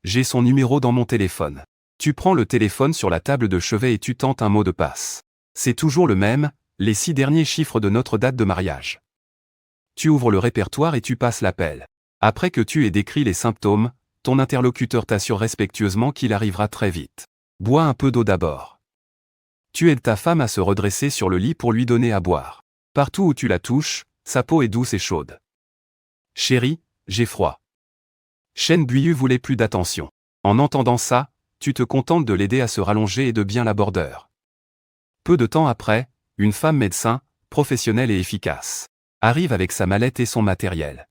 J'ai son numéro dans mon téléphone. Tu prends le téléphone sur la table de chevet et tu tentes un mot de passe. C'est toujours le même, les 6 derniers chiffres de notre date de mariage. Tu ouvres le répertoire et tu passes l'appel. Après que tu aies décrit les symptômes, ton interlocuteur t'assure respectueusement qu'il arrivera très vite. Bois un peu d'eau d'abord. Tu aides ta femme à se redresser sur le lit pour lui donner à boire. Partout où tu la touches, sa peau est douce et chaude. Chérie, j'ai froid. Chen Buiyu voulait plus d'attention. En entendant ça, tu te contentes de l'aider à se rallonger et de bien l'aborder. Peu de temps après, une femme médecin, professionnelle et efficace, arrive avec sa mallette et son matériel.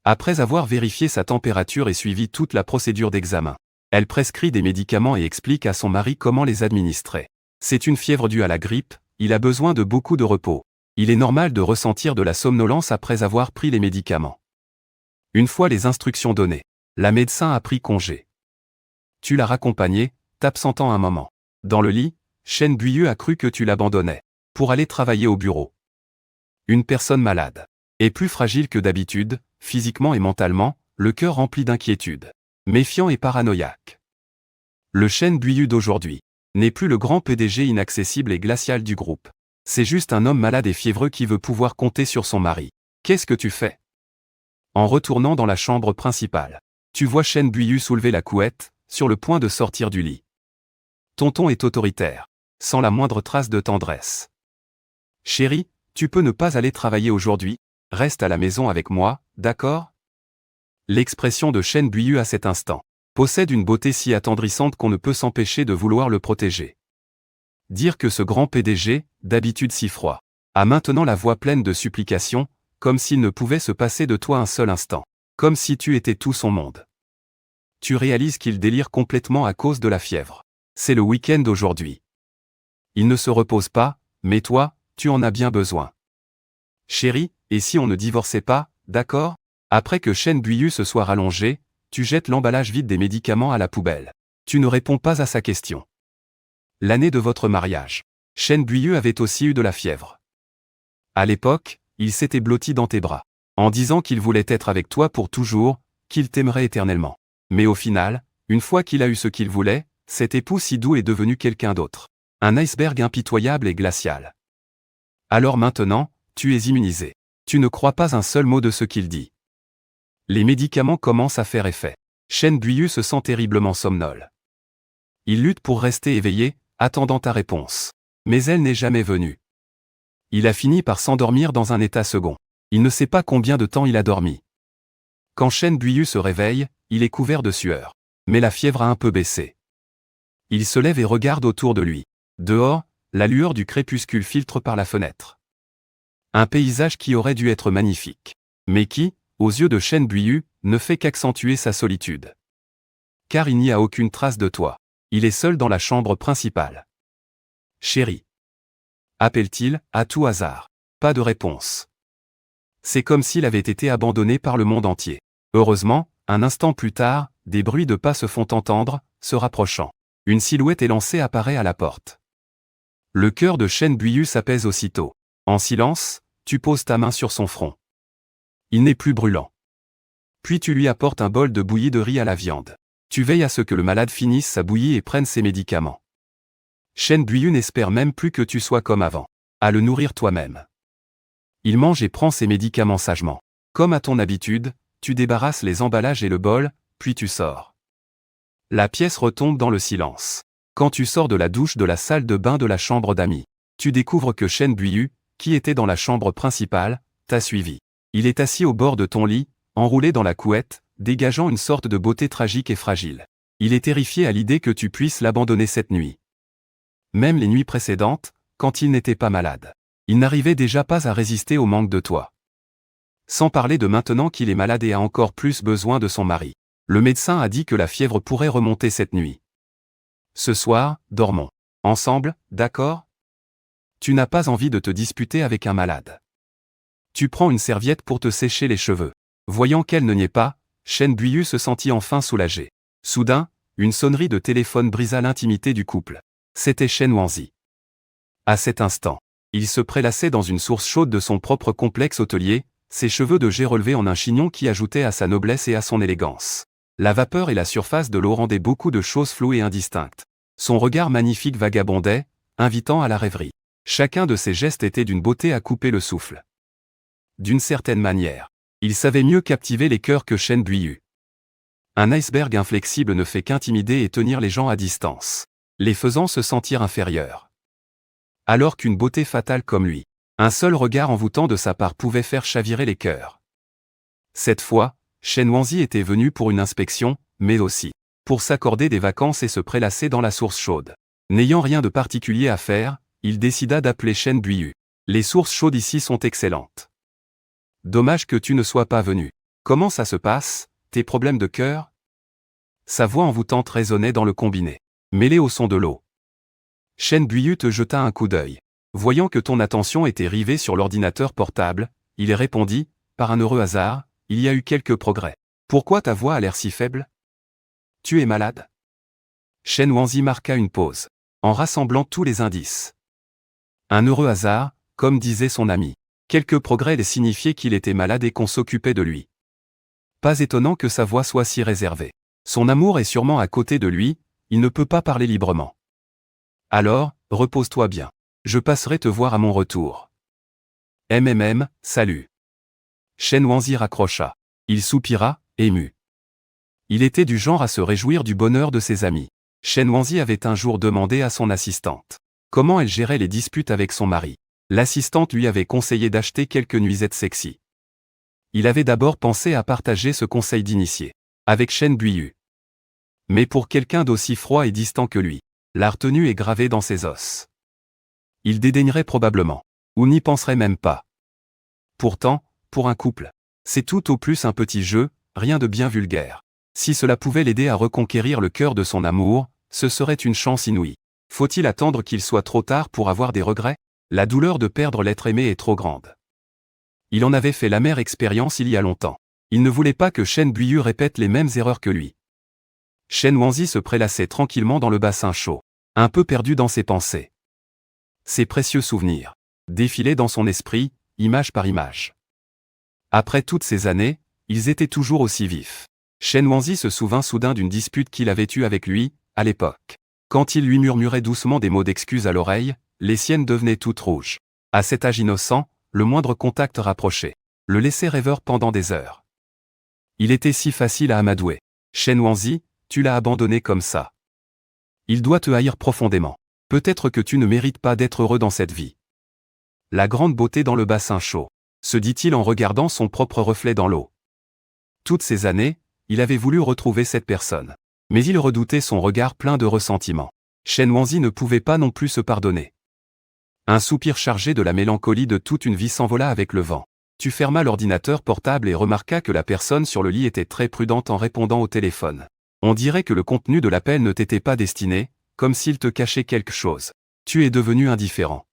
Après avoir vérifié sa température et suivi toute la procédure d'examen, elle prescrit des médicaments et explique à son mari comment les administrer. C'est une fièvre due à la grippe, il a besoin de beaucoup de repos. Il est normal de ressentir de la somnolence après avoir pris les médicaments. Une fois les instructions données, la médecin a pris congé. Tu l'as raccompagnée, t'absentant un moment. Dans le lit, Chen Buiyu a cru que tu l'abandonnais pour aller travailler au bureau. Une personne malade est plus fragile que d'habitude, physiquement et mentalement, le cœur rempli d'inquiétude, méfiant et paranoïaque. Le Chen Buiyu d'aujourd'hui n'est plus le grand PDG inaccessible et glacial du groupe. C'est juste un homme malade et fiévreux qui veut pouvoir compter sur son mari. Qu'est-ce que tu fais? En retournant dans la chambre principale, tu vois Chen Buiyu soulever la couette, sur le point de sortir du lit. Ton ton est autoritaire, sans la moindre trace de tendresse. Chérie, tu peux ne pas aller travailler aujourd'hui, reste à la maison avec moi, d'accord? L'expression de Chen Buiyu à cet instant possède une beauté si attendrissante qu'on ne peut s'empêcher de vouloir le protéger. Dire que ce grand PDG, d'habitude si froid, a maintenant la voix pleine de supplication, comme s'il ne pouvait se passer de toi un seul instant, comme si tu étais tout son monde. Tu réalises qu'il délire complètement à cause de la fièvre. C'est le week-end aujourd'hui. Il ne se repose pas, mais toi, tu en as bien besoin. Chérie, et si on ne divorçait pas, d'accord? Après que Chen Buiyu se soit rallongé, tu jettes l'emballage vide des médicaments à la poubelle. Tu ne réponds pas à sa question. L'année de votre mariage, Chen Buiyu avait aussi eu de la fièvre. À l'époque, il s'était blotti dans tes bras, en disant qu'il voulait être avec toi pour toujours, qu'il t'aimerait éternellement. Mais au final, une fois qu'il a eu ce qu'il voulait, cet époux si doux est devenu quelqu'un d'autre. Un iceberg impitoyable et glacial. Alors maintenant, tu es immunisé. Tu ne crois pas un seul mot de ce qu'il dit. Les médicaments commencent à faire effet. Chen Buiyu se sent terriblement somnole. Il lutte pour rester éveillé, attendant ta réponse. Mais elle n'est jamais venue. Il a fini par s'endormir dans un état second. Il ne sait pas combien de temps il a dormi. Quand Chen Buiyu se réveille, il est couvert de sueur. Mais la fièvre a un peu baissé. Il se lève et regarde autour de lui. Dehors, la lueur du crépuscule filtre par la fenêtre. Un paysage qui aurait dû être magnifique. Mais qui, aux yeux de Chen Buiyu, ne fait qu'accentuer sa solitude. Car il n'y a aucune trace de toi. Il est seul dans la chambre principale. Chérie. Appelle-t-il, à tout hasard. Pas de réponse. C'est comme s'il avait été abandonné par le monde entier. Heureusement, un instant plus tard, des bruits de pas se font entendre, se rapprochant. Une silhouette élancée apparaît à la porte. Le cœur de Chen Buiyu s'apaise aussitôt. En silence, tu poses ta main sur son front. Il n'est plus brûlant. Puis tu lui apportes un bol de bouillie de riz à la viande. Tu veilles à ce que le malade finisse sa bouillie et prenne ses médicaments. Chen Buiyu n'espère même plus que tu sois comme avant, à le nourrir toi-même. Il mange et prend ses médicaments sagement. Comme à ton habitude, tu débarrasses les emballages et le bol, puis tu sors. La pièce retombe dans le silence. Quand tu sors de la douche de la salle de bain de la chambre d'amis, tu découvres que Chen Buiyu, qui était dans la chambre principale, t'a suivi. Il est assis au bord de ton lit, enroulé dans la couette, dégageant une sorte de beauté tragique et fragile. Il est terrifié à l'idée que tu puisses l'abandonner cette nuit. Même les nuits précédentes, quand il n'était pas malade, il n'arrivait déjà pas à résister au manque de toi. Sans parler de maintenant qu'il est malade et a encore plus besoin de son mari. Le médecin a dit que la fièvre pourrait remonter cette nuit. Ce soir, dormons ensemble, d'accord? Tu n'as pas envie de te disputer avec un malade. Tu prends une serviette pour te sécher les cheveux. Voyant qu'elle ne niait pas, Chen Buiyu se sentit enfin soulagé. Soudain, une sonnerie de téléphone brisa l'intimité du couple. C'était Shen Wanzi. À cet instant, il se prélassait dans une source chaude de son propre complexe hôtelier, ses cheveux de jet relevés en un chignon qui ajoutait à sa noblesse et à son élégance. La vapeur et la surface de l'eau rendaient beaucoup de choses floues et indistinctes. Son regard magnifique vagabondait, invitant à la rêverie. Chacun de ses gestes était d'une beauté à couper le souffle. D'une certaine manière, il savait mieux captiver les cœurs que Chen Buiyu. Un iceberg inflexible ne fait qu'intimider et tenir les gens à distance, les faisant se sentir inférieurs. Alors qu'une beauté fatale comme lui, un seul regard envoûtant de sa part pouvait faire chavirer les cœurs. Cette fois, Shen Wanzi était venu pour une inspection, mais aussi pour s'accorder des vacances et se prélasser dans la source chaude. N'ayant rien de particulier à faire, il décida d'appeler Chen Buiyu. Les sources chaudes ici sont excellentes. Dommage que tu ne sois pas venu. Comment ça se passe, tes problèmes de cœur? Sa voix envoûtante résonnait dans le combiné, mêlée au son de l'eau. Chen Buiyu te jeta un coup d'œil. Voyant que ton attention était rivée sur l'ordinateur portable, il répondit, par un heureux hasard, il y a eu quelques progrès. Pourquoi ta voix a l'air si faible? Tu es malade? Shen Wanzi marqua une pause, en rassemblant tous les indices. Un heureux hasard, comme disait son ami. Quelques progrès signifiaient qu'il était malade et qu'on s'occupait de lui. Pas étonnant que sa voix soit si réservée. Son amour est sûrement à côté de lui, il ne peut pas parler librement. Alors, repose-toi bien. Je passerai te voir à mon retour. Salut. Shen Wanzi raccrocha. Il soupira, ému. Il était du genre à se réjouir du bonheur de ses amis. Shen Wanzi avait un jour demandé à son assistante comment elle gérait les disputes avec son mari. L'assistante lui avait conseillé d'acheter quelques nuisettes sexy. Il avait d'abord pensé à partager ce conseil d'initié avec Chen Buiyu. Mais pour quelqu'un d'aussi froid et distant que lui, la retenue est gravée dans ses os. Il dédaignerait probablement, ou n'y penserait même pas. Pourtant, pour un couple, c'est tout au plus un petit jeu, rien de bien vulgaire. Si cela pouvait l'aider à reconquérir le cœur de son amour, ce serait une chance inouïe. Faut-il attendre qu'il soit trop tard pour avoir des regrets? La douleur de perdre l'être aimé est trop grande. Il en avait fait l'amère expérience il y a longtemps. Il ne voulait pas que Chen Buiyu répète les mêmes erreurs que lui. Shen Wanzi se prélassait tranquillement dans le bassin chaud, un peu perdu dans ses pensées. Ses précieux souvenirs défilaient dans son esprit, image par image. Après toutes ces années, ils étaient toujours aussi vifs. Shen Wanzi se souvint soudain d'une dispute qu'il avait eue avec lui, à l'époque. Quand il lui murmurait doucement des mots d'excuse à l'oreille, les siennes devenaient toutes rouges. À cet âge innocent, le moindre contact rapproché le laissait rêveur pendant des heures. Il était si facile à amadouer. Shen Wanzi, tu l'as abandonné comme ça. Il doit te haïr profondément. Peut-être que tu ne mérites pas d'être heureux dans cette vie. La grande beauté dans le bassin chaud, se dit-il en regardant son propre reflet dans l'eau. Toutes ces années, il avait voulu retrouver cette personne. Mais il redoutait son regard plein de ressentiment. Shen Wanzi ne pouvait pas non plus se pardonner. Un soupir chargé de la mélancolie de toute une vie s'envola avec le vent. Tu fermas l'ordinateur portable et remarqua que la personne sur le lit était très prudente en répondant au téléphone. On dirait que le contenu de l'appel ne t'était pas destiné, comme s'il te cachait quelque chose. Tu es devenu indifférent.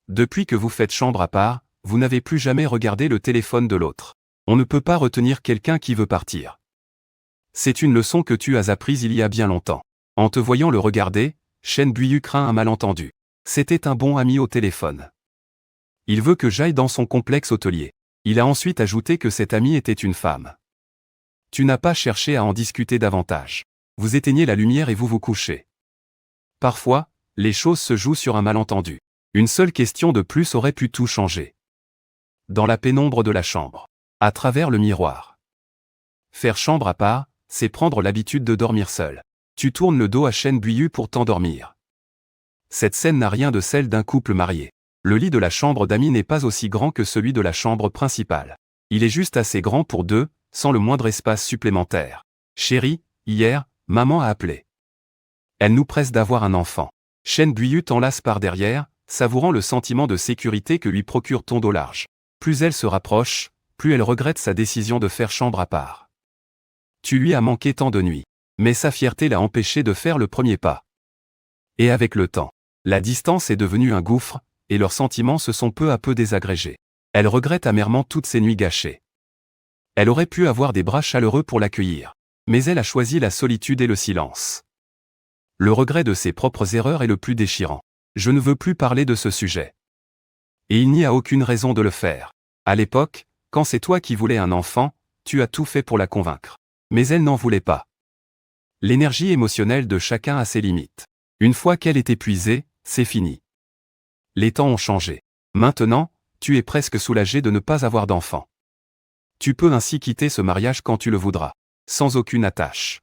Depuis que vous faites chambre à part, vous n'avez plus jamais regardé le téléphone de l'autre. On ne peut pas retenir quelqu'un qui veut partir. C'est une leçon que tu as apprise il y a bien longtemps. En te voyant le regarder, Chen Buiyu craint un malentendu. C'était un bon ami au téléphone. Il veut que j'aille dans son complexe hôtelier. Il a ensuite ajouté que cette amie était une femme. Tu n'as pas cherché à en discuter davantage. Vous éteignez la lumière et vous vous couchez. Parfois, les choses se jouent sur un malentendu. Une seule question de plus aurait pu tout changer. Dans la pénombre de la chambre, à travers le miroir. Faire chambre à part, c'est prendre l'habitude de dormir seul. Tu tournes le dos à Chen Buiyu pour t'endormir. Cette scène n'a rien de celle d'un couple marié. Le lit de la chambre d'amis n'est pas aussi grand que celui de la chambre principale. Il est juste assez grand pour deux, sans le moindre espace supplémentaire. Chérie, hier, maman a appelé. Elle nous presse d'avoir un enfant. Chen Buiyu t'enlace par derrière, savourant le sentiment de sécurité que lui procure ton dos large. Plus elle se rapproche, plus elle regrette sa décision de faire chambre à part. Tu lui as manqué tant de nuits. Mais sa fierté l'a empêché de faire le premier pas. Et avec le temps, la distance est devenue un gouffre, et leurs sentiments se sont peu à peu désagrégés. Elle regrette amèrement toutes ces nuits gâchées. Elle aurait pu avoir des bras chaleureux pour l'accueillir. Mais elle a choisi la solitude et le silence. Le regret de ses propres erreurs est le plus déchirant. Je ne veux plus parler de ce sujet. Et il n'y a aucune raison de le faire. À l'époque, quand c'est toi qui voulais un enfant, tu as tout fait pour la convaincre. Mais elle n'en voulait pas. L'énergie émotionnelle de chacun a ses limites. Une fois qu'elle est épuisée, c'est fini. Les temps ont changé. Maintenant, tu es presque soulagé de ne pas avoir d'enfant. Tu peux ainsi quitter ce mariage quand tu le voudras, sans aucune attache.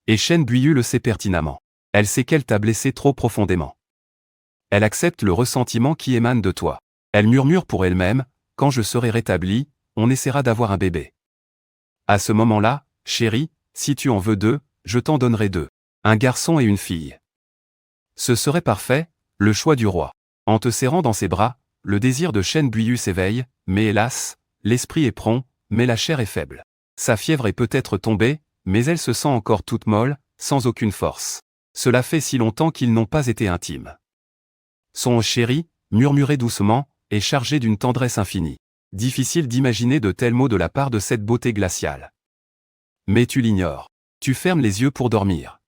Et Chen Buiyu le sait pertinemment. Elle sait qu'elle t'a blessé trop profondément. Elle accepte le ressentiment qui émane de toi. Elle murmure pour elle-même, quand je serai rétablie, on essaiera d'avoir un bébé. À ce moment-là, chérie, si tu en veux 2, je t'en donnerai 2. Un garçon et une fille. Ce serait parfait, le choix du roi. En te serrant dans ses bras, le désir de Chen Buiyu s'éveille, mais hélas, l'esprit est prompt, mais la chair est faible. Sa fièvre est peut-être tombée, mais elle se sent encore toute molle, sans aucune force. Cela fait si longtemps qu'ils n'ont pas été intimes. Son chéri, murmuré doucement, est chargé d'une tendresse infinie. Difficile d'imaginer de tels mots de la part de cette beauté glaciale. Mais tu l'ignores. Tu fermes les yeux pour dormir.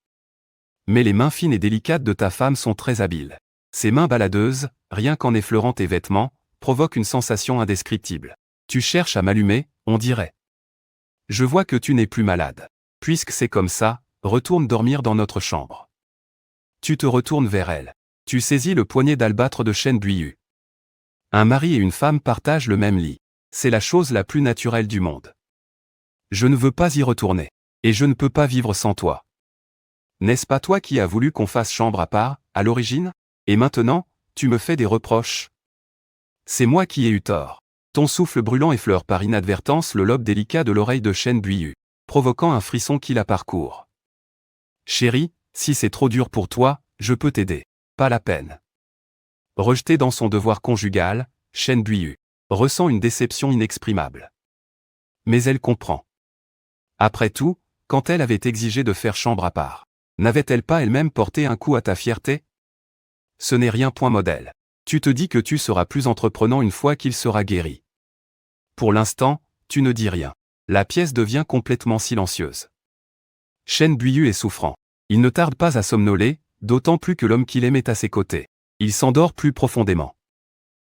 Mais les mains fines et délicates de ta femme sont très habiles. Ses mains baladeuses, rien qu'en effleurant tes vêtements, provoquent une sensation indescriptible. Tu cherches à m'allumer, on dirait. Je vois que tu n'es plus malade. Puisque c'est comme ça, retourne dormir dans notre chambre. Tu te retournes vers elle. Tu saisis le poignet d'albâtre de Chen Buiyu. Un mari et une femme partagent le même lit. C'est la chose la plus naturelle du monde. Je ne veux pas y retourner. Et je ne peux pas vivre sans toi. N'est-ce pas toi qui as voulu qu'on fasse chambre à part, à l'origine? Et maintenant, tu me fais des reproches? C'est moi qui ai eu tort. Ton souffle brûlant effleure par inadvertance le lobe délicat de l'oreille de Chen Buiyu, provoquant un frisson qui la parcourt. Chérie, si c'est trop dur pour toi, je peux t'aider. Pas la peine. Rejeté dans son devoir conjugal, Chen Buiyu ressent une déception inexprimable. Mais elle comprend. Après tout, quand elle avait exigé de faire chambre à part, n'avait-elle pas elle-même porté un coup à ta fierté? Ce n'est rien point modèle. Tu te dis que tu seras plus entreprenant une fois qu'il sera guéri. Pour l'instant, tu ne dis rien. La pièce devient complètement silencieuse. Chen Buiyu est souffrant. Il ne tarde pas à somnoler, d'autant plus que l'homme qu'il aime est à ses côtés. Il s'endort plus profondément.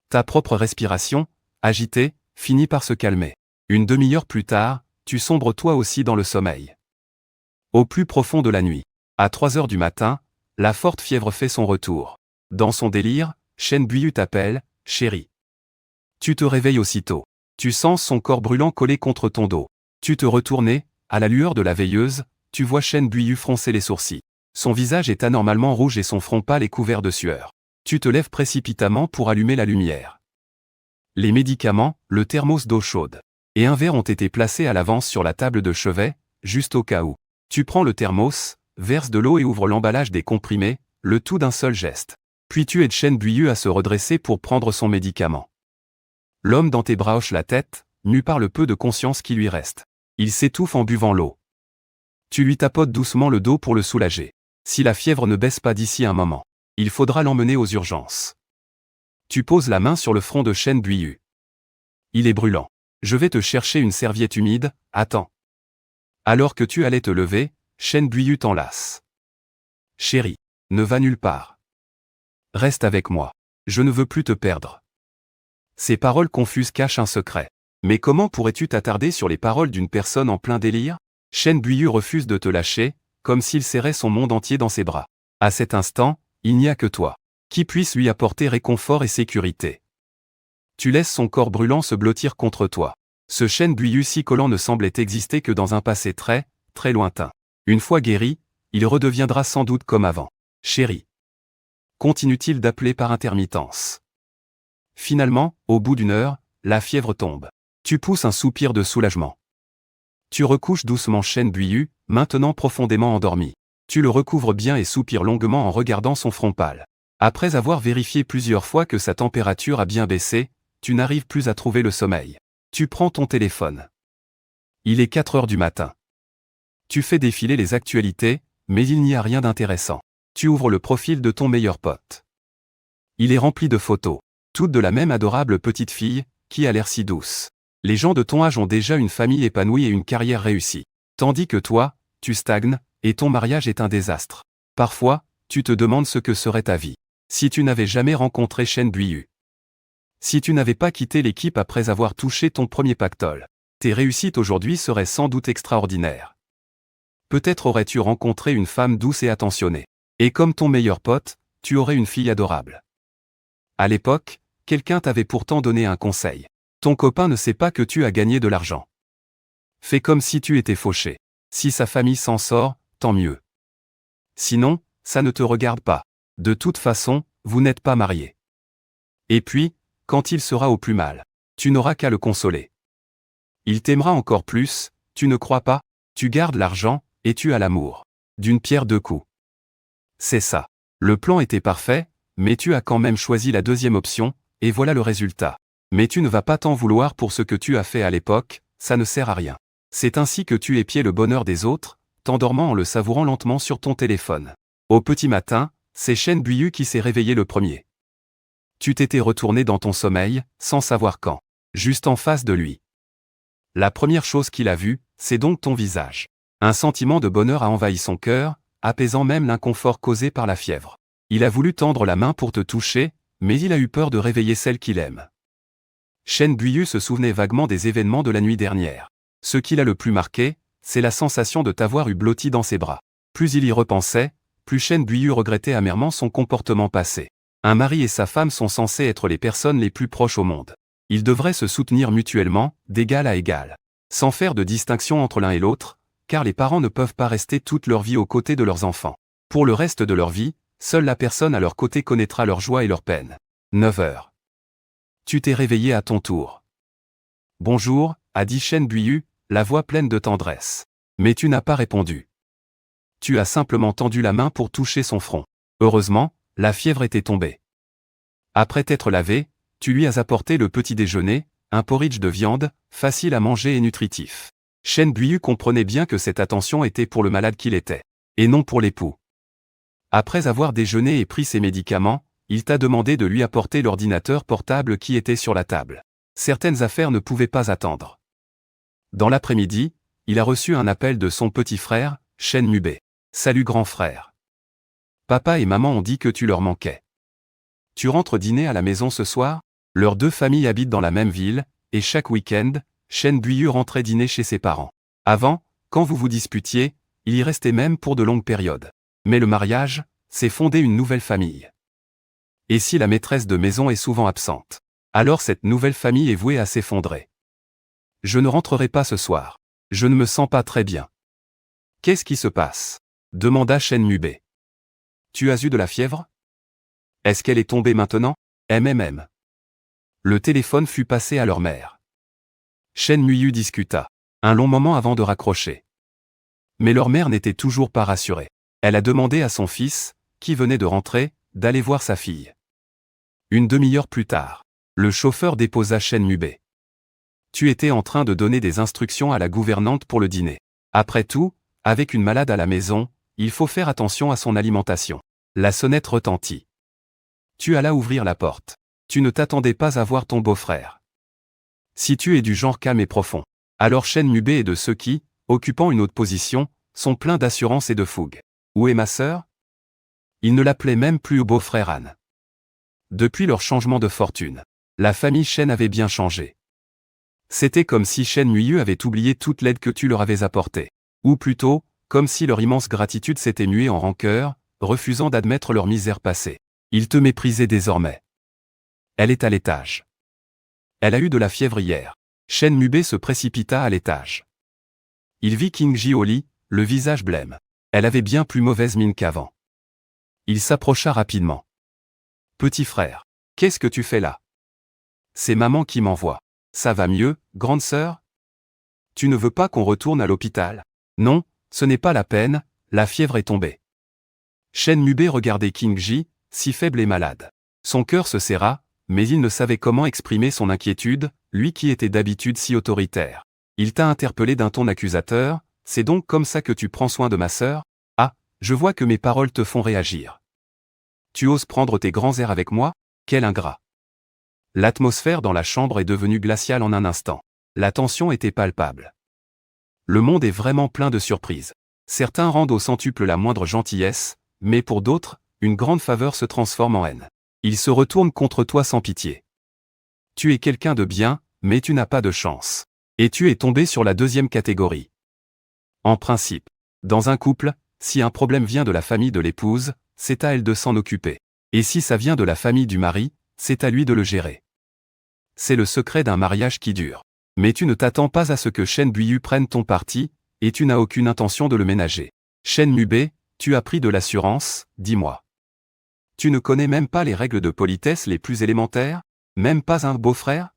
Ta propre respiration, agitée, finit par se calmer. Une demi-heure plus tard, tu sombres toi aussi dans le sommeil. Au plus profond de la nuit, à 3 heures du matin, la forte fièvre fait son retour. Dans son délire, Chen Buiyu t'appelle, chérie. Tu te réveilles aussitôt. Tu sens son corps brûlant collé contre ton dos. Tu te retournes et, à la lueur de la veilleuse, tu vois Chen Buiyu froncer les sourcils. Son visage est anormalement rouge et son front pâle est couvert de sueur. Tu te lèves précipitamment pour allumer la lumière. Les médicaments, le thermos d'eau chaude et un verre ont été placés à l'avance sur la table de chevet, juste au cas où. Tu prends le thermos, verses de l'eau et ouvres l'emballage des comprimés, le tout d'un seul geste. Puis tu aides Chen Buiyu à se redresser pour prendre son médicament. L'homme dans tes bras hoche la tête, mu par le peu de conscience qui lui reste. Il s'étouffe en buvant l'eau. Tu lui tapotes doucement le dos pour le soulager. Si la fièvre ne baisse pas d'ici un moment, il faudra l'emmener aux urgences. Tu poses la main sur le front de Chen Buiyu. Il est brûlant. Je vais te chercher une serviette humide, attends. Alors que tu allais te lever, Chen Buiyu t'enlace. Chérie, ne va nulle part. Reste avec moi. Je ne veux plus te perdre. Ces paroles confuses cachent un secret. Mais comment pourrais-tu t'attarder sur les paroles d'une personne en plein délire? Chen Buiyu refuse de te lâcher, comme s'il serrait son monde entier dans ses bras. À cet instant, il n'y a que toi, qui puisse lui apporter réconfort et sécurité. Tu laisses son corps brûlant se blottir contre toi. Ce Chen Buiyu si collant ne semblait exister que dans un passé très, très lointain. Une fois guéri, il redeviendra sans doute comme avant. Chérie. Continue-t-il d'appeler par intermittence. Finalement, au bout d'une heure, la fièvre tombe. Tu pousses un soupir de soulagement. Tu recouches doucement Chen Buiyu, maintenant profondément endormi. Tu le recouvres bien et soupires longuement en regardant son front pâle. Après avoir vérifié plusieurs fois que sa température a bien baissé, tu n'arrives plus à trouver le sommeil. Tu prends ton téléphone. Il est 4 heures du matin. Tu fais défiler les actualités, mais il n'y a rien d'intéressant. Tu ouvres le profil de ton meilleur pote. Il est rempli de photos, toutes de la même adorable petite fille, qui a l'air si douce. Les gens de ton âge ont déjà une famille épanouie et une carrière réussie. Tandis que toi, tu stagnes, et ton mariage est un désastre. Parfois, tu te demandes ce que serait ta vie si tu n'avais jamais rencontré Shen Buiyu. Si tu n'avais pas quitté l'équipe après avoir touché ton premier pactole, tes réussites aujourd'hui seraient sans doute extraordinaires. Peut-être aurais-tu rencontré une femme douce et attentionnée. Et comme ton meilleur pote, tu aurais une fille adorable. À l'époque, quelqu'un t'avait pourtant donné un conseil. Ton copain ne sait pas que tu as gagné de l'argent. Fais comme si tu étais fauché. Si sa famille s'en sort, tant mieux. Sinon, ça ne te regarde pas. De toute façon, vous n'êtes pas mariés. Et puis, quand il sera au plus mal, tu n'auras qu'à le consoler. Il t'aimera encore plus, tu ne crois pas? Tu gardes l'argent, et tu as l'amour. D'une pierre deux coups. C'est ça. Le plan était parfait, mais tu as quand même choisi la deuxième option, et voilà le résultat. Mais tu ne vas pas t'en vouloir pour ce que tu as fait à l'époque, ça ne sert à rien. C'est ainsi que tu épiais le bonheur des autres, t'endormant en le savourant lentement sur ton téléphone. Au petit matin, c'est Shen Buiyu qui s'est réveillé le premier. Tu t'étais retourné dans ton sommeil, sans savoir quand. Juste en face de lui. La première chose qu'il a vue, c'est donc ton visage. Un sentiment de bonheur a envahi son cœur, apaisant même l'inconfort causé par la fièvre. Il a voulu tendre la main pour te toucher, mais il a eu peur de réveiller celle qu'il aime. Shen Buiyu se souvenait vaguement des événements de la nuit dernière. Ce qui l'a le plus marqué, c'est la sensation de t'avoir eu blotti dans ses bras. Plus il y repensait, plus Shen Buiyu regrettait amèrement son comportement passé. Un mari et sa femme sont censés être les personnes les plus proches au monde. Ils devraient se soutenir mutuellement, d'égal à égal. Sans faire de distinction entre l'un et l'autre, car les parents ne peuvent pas rester toute leur vie aux côtés de leurs enfants. Pour le reste de leur vie, seule la personne à leur côté connaîtra leur joie et leur peine. 9 heures. Tu t'es réveillé à ton tour. Bonjour, a dit Shen Buiyu, la voix pleine de tendresse. Mais tu n'as pas répondu. Tu as simplement tendu la main pour toucher son front. Heureusement, la fièvre était tombée. Après t'être lavé, tu lui as apporté le petit déjeuner, un porridge de viande, facile à manger et nutritif. Shen Buiyu comprenait bien que cette attention était pour le malade qu'il était, et non pour l'époux. Après avoir déjeuné et pris ses médicaments, il t'a demandé de lui apporter l'ordinateur portable qui était sur la table. Certaines affaires ne pouvaient pas attendre. Dans l'après-midi, il a reçu un appel de son petit frère, Shen Mubei. Salut grand frère. Papa et maman ont dit que tu leur manquais. Tu rentres dîner à la maison ce soir? Leurs deux familles habitent dans la même ville, et chaque week-end, Shen Buiyu rentrait dîner chez ses parents. Avant, quand vous vous disputiez, il y restait même pour de longues périodes. Mais le mariage, c'est fonder une nouvelle famille. Et si la maîtresse de maison est souvent absente, alors cette nouvelle famille est vouée à s'effondrer. Je ne rentrerai pas ce soir. Je ne me sens pas très bien. Qu'est-ce qui se passe? Demanda Shen Mubei. Tu as eu de la fièvre? Est-ce qu'elle est tombée maintenant? Le téléphone fut passé à leur mère. Shen Buiyu discuta un long moment avant de raccrocher. Mais leur mère n'était toujours pas rassurée. Elle a demandé à son fils, qui venait de rentrer, d'aller voir sa fille. Une demi-heure plus tard, le chauffeur déposa Shen Mubei. Tu étais en train de donner des instructions à la gouvernante pour le dîner. Après tout, avec une malade à la maison, il faut faire attention à son alimentation. La sonnette retentit. Tu allas ouvrir la porte. Tu ne t'attendais pas à voir ton beau-frère. Si tu es du genre calme et profond, alors Shen Mubei est de ceux qui, occupant une autre position, sont pleins d'assurance et de fougue. Où est ma sœur? Il ne l'appelait même plus beau-frère Anne. Depuis leur changement de fortune, la famille Shen avait bien changé. C'était comme si Shen Buiyu avait oublié toute l'aide que tu leur avais apportée. Ou plutôt, comme si leur immense gratitude s'était muée en rancœur, refusant d'admettre leur misère passée. Ils te méprisaient désormais. Elle est à l'étage. Elle a eu de la fièvre hier. Shen Mubei se précipita à l'étage. Il vit Qingji au lit, le visage blême. Elle avait bien plus mauvaise mine qu'avant. Il s'approcha rapidement. Petit frère, qu'est-ce que tu fais là? C'est maman qui m'envoie. Ça va mieux, grande sœur? Tu ne veux pas qu'on retourne à l'hôpital? Non, ce n'est pas la peine, la fièvre est tombée. Shen Mubei regardait Qingji, si faible et malade. Son cœur se serra, mais il ne savait comment exprimer son inquiétude, lui qui était d'habitude si autoritaire. Il t'a interpellé d'un ton accusateur, c'est donc comme ça que tu prends soin de ma sœur? Ah, je vois que mes paroles te font réagir. Tu oses prendre tes grands airs avec moi? Quel ingrat! L'atmosphère dans la chambre est devenue glaciale en un instant. La tension était palpable. Le monde est vraiment plein de surprises. Certains rendent au centuple la moindre gentillesse, mais pour d'autres, une grande faveur se transforme en haine. Ils se retournent contre toi sans pitié. Tu es quelqu'un de bien, mais tu n'as pas de chance. Et tu es tombé sur la deuxième catégorie. En principe, dans un couple, si un problème vient de la famille de l'épouse, c'est à elle de s'en occuper. Et si ça vient de la famille du mari, c'est à lui de le gérer. C'est le secret d'un mariage qui dure. Mais tu ne t'attends pas à ce que Shen Buyu prenne ton parti, et tu n'as aucune intention de le ménager. Shen Mubei, tu as pris de l'assurance, dis-moi. Tu ne connais même pas les règles de politesse les plus élémentaires? Même pas un beau-frère?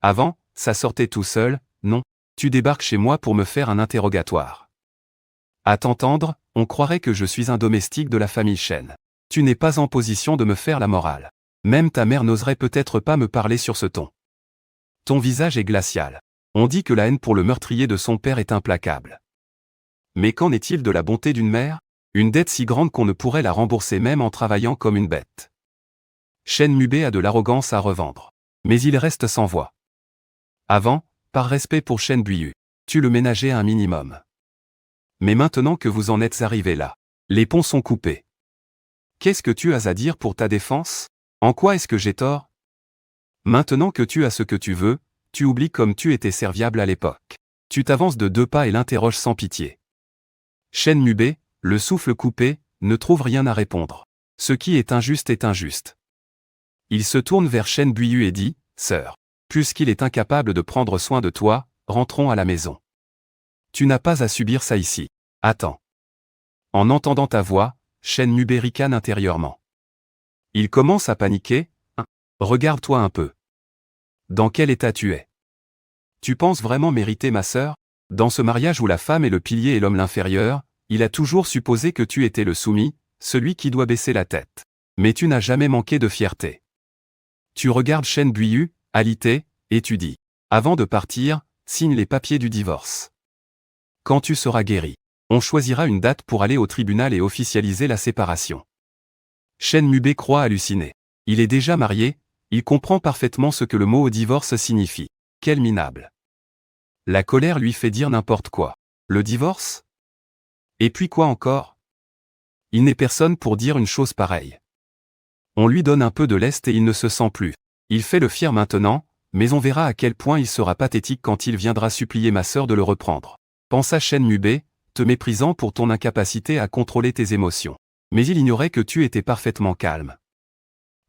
Avant, ça sortait tout seul, non, tu débarques chez moi pour me faire un interrogatoire. À t'entendre, on croirait que je suis un domestique de la famille Shen. Tu n'es pas en position de me faire la morale. Même ta mère n'oserait peut-être pas me parler sur ce ton. Ton visage est glacial. On dit que la haine pour le meurtrier de son père est implacable. Mais qu'en est-il de la bonté d'une mère? Une dette si grande qu'on ne pourrait la rembourser même en travaillant comme une bête. Shen Mubei a de l'arrogance à revendre. Mais il reste sans voix. Avant, par respect pour Shen Buyu, tu le ménageais un minimum. Mais maintenant que vous en êtes arrivé là, les ponts sont coupés. Qu'est-ce que tu as à dire pour ta défense? En quoi est-ce que j'ai tort? Maintenant que tu as ce que tu veux, tu oublies comme tu étais serviable à l'époque. Tu t'avances de 2 pas et l'interroges sans pitié. Shen Mubei, le souffle coupé, ne trouve rien à répondre. Ce qui est injuste est injuste. Il se tourne vers Shen Buyu et dit, « Sœur, puisqu'il est incapable de prendre soin de toi, rentrons à la maison. Tu n'as pas à subir ça ici. Attends. » En entendant ta voix, Shen Mubei ricane intérieurement. Il commence à paniquer. Regarde-toi un peu. Dans quel état tu es? Tu penses vraiment mériter ma sœur? Dans ce mariage où la femme est le pilier et l'homme l'inférieur, il a toujours supposé que tu étais le soumis, celui qui doit baisser la tête. Mais tu n'as jamais manqué de fierté. Tu regardes Shen Buyu, alité, et tu dis, avant de partir, signe les papiers du divorce. Quand tu seras guéri, on choisira une date pour aller au tribunal et officialiser la séparation. Shen Mubei croit halluciner. Il est déjà marié, il comprend parfaitement ce que le mot divorce signifie. Quel minable. La colère lui fait dire n'importe quoi. Le divorce? Et puis quoi encore? Il n'est personne pour dire une chose pareille. On lui donne un peu de lest et il ne se sent plus. Il fait le fier maintenant, mais on verra à quel point il sera pathétique quand il viendra supplier ma sœur de le reprendre. Pensa Shen Mubei, te méprisant pour ton incapacité à contrôler tes émotions. Mais il ignorait que tu étais parfaitement calme.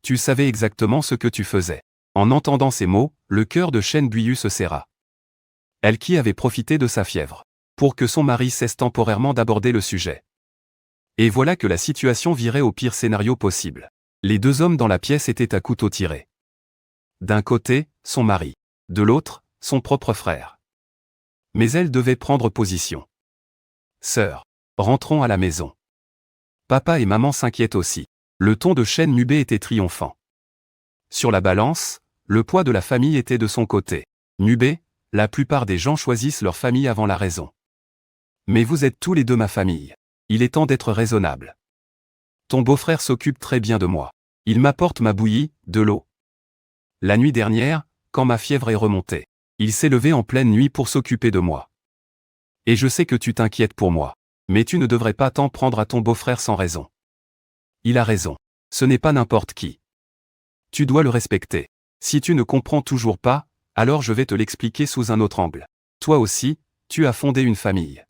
Tu savais exactement ce que tu faisais. En entendant ces mots, le cœur de Shen Buyu se serra. Elle qui avait profité de sa fièvre pour que son mari cesse temporairement d'aborder le sujet. Et voilà que la situation virait au pire scénario possible. Les 2 hommes dans la pièce étaient à couteau tiré. D'un côté, son mari. De l'autre, son propre frère. Mais elle devait prendre position. Sœur, rentrons à la maison. Papa et maman s'inquiètent aussi. Le ton de Shen Mubei était triomphant. Sur la balance, le poids de la famille était de son côté. Mubei, la plupart des gens choisissent leur famille avant la raison. Mais vous êtes tous les 2 ma famille. Il est temps d'être raisonnable. Ton beau-frère s'occupe très bien de moi. Il m'apporte ma bouillie, de l'eau. La nuit dernière, quand ma fièvre est remontée, il s'est levé en pleine nuit pour s'occuper de moi. Et je sais que tu t'inquiètes pour moi. Mais tu ne devrais pas t'en prendre à ton beau-frère sans raison. Il a raison. Ce n'est pas n'importe qui. Tu dois le respecter. Si tu ne comprends toujours pas, alors je vais te l'expliquer sous un autre angle. Toi aussi, tu as fondé une famille.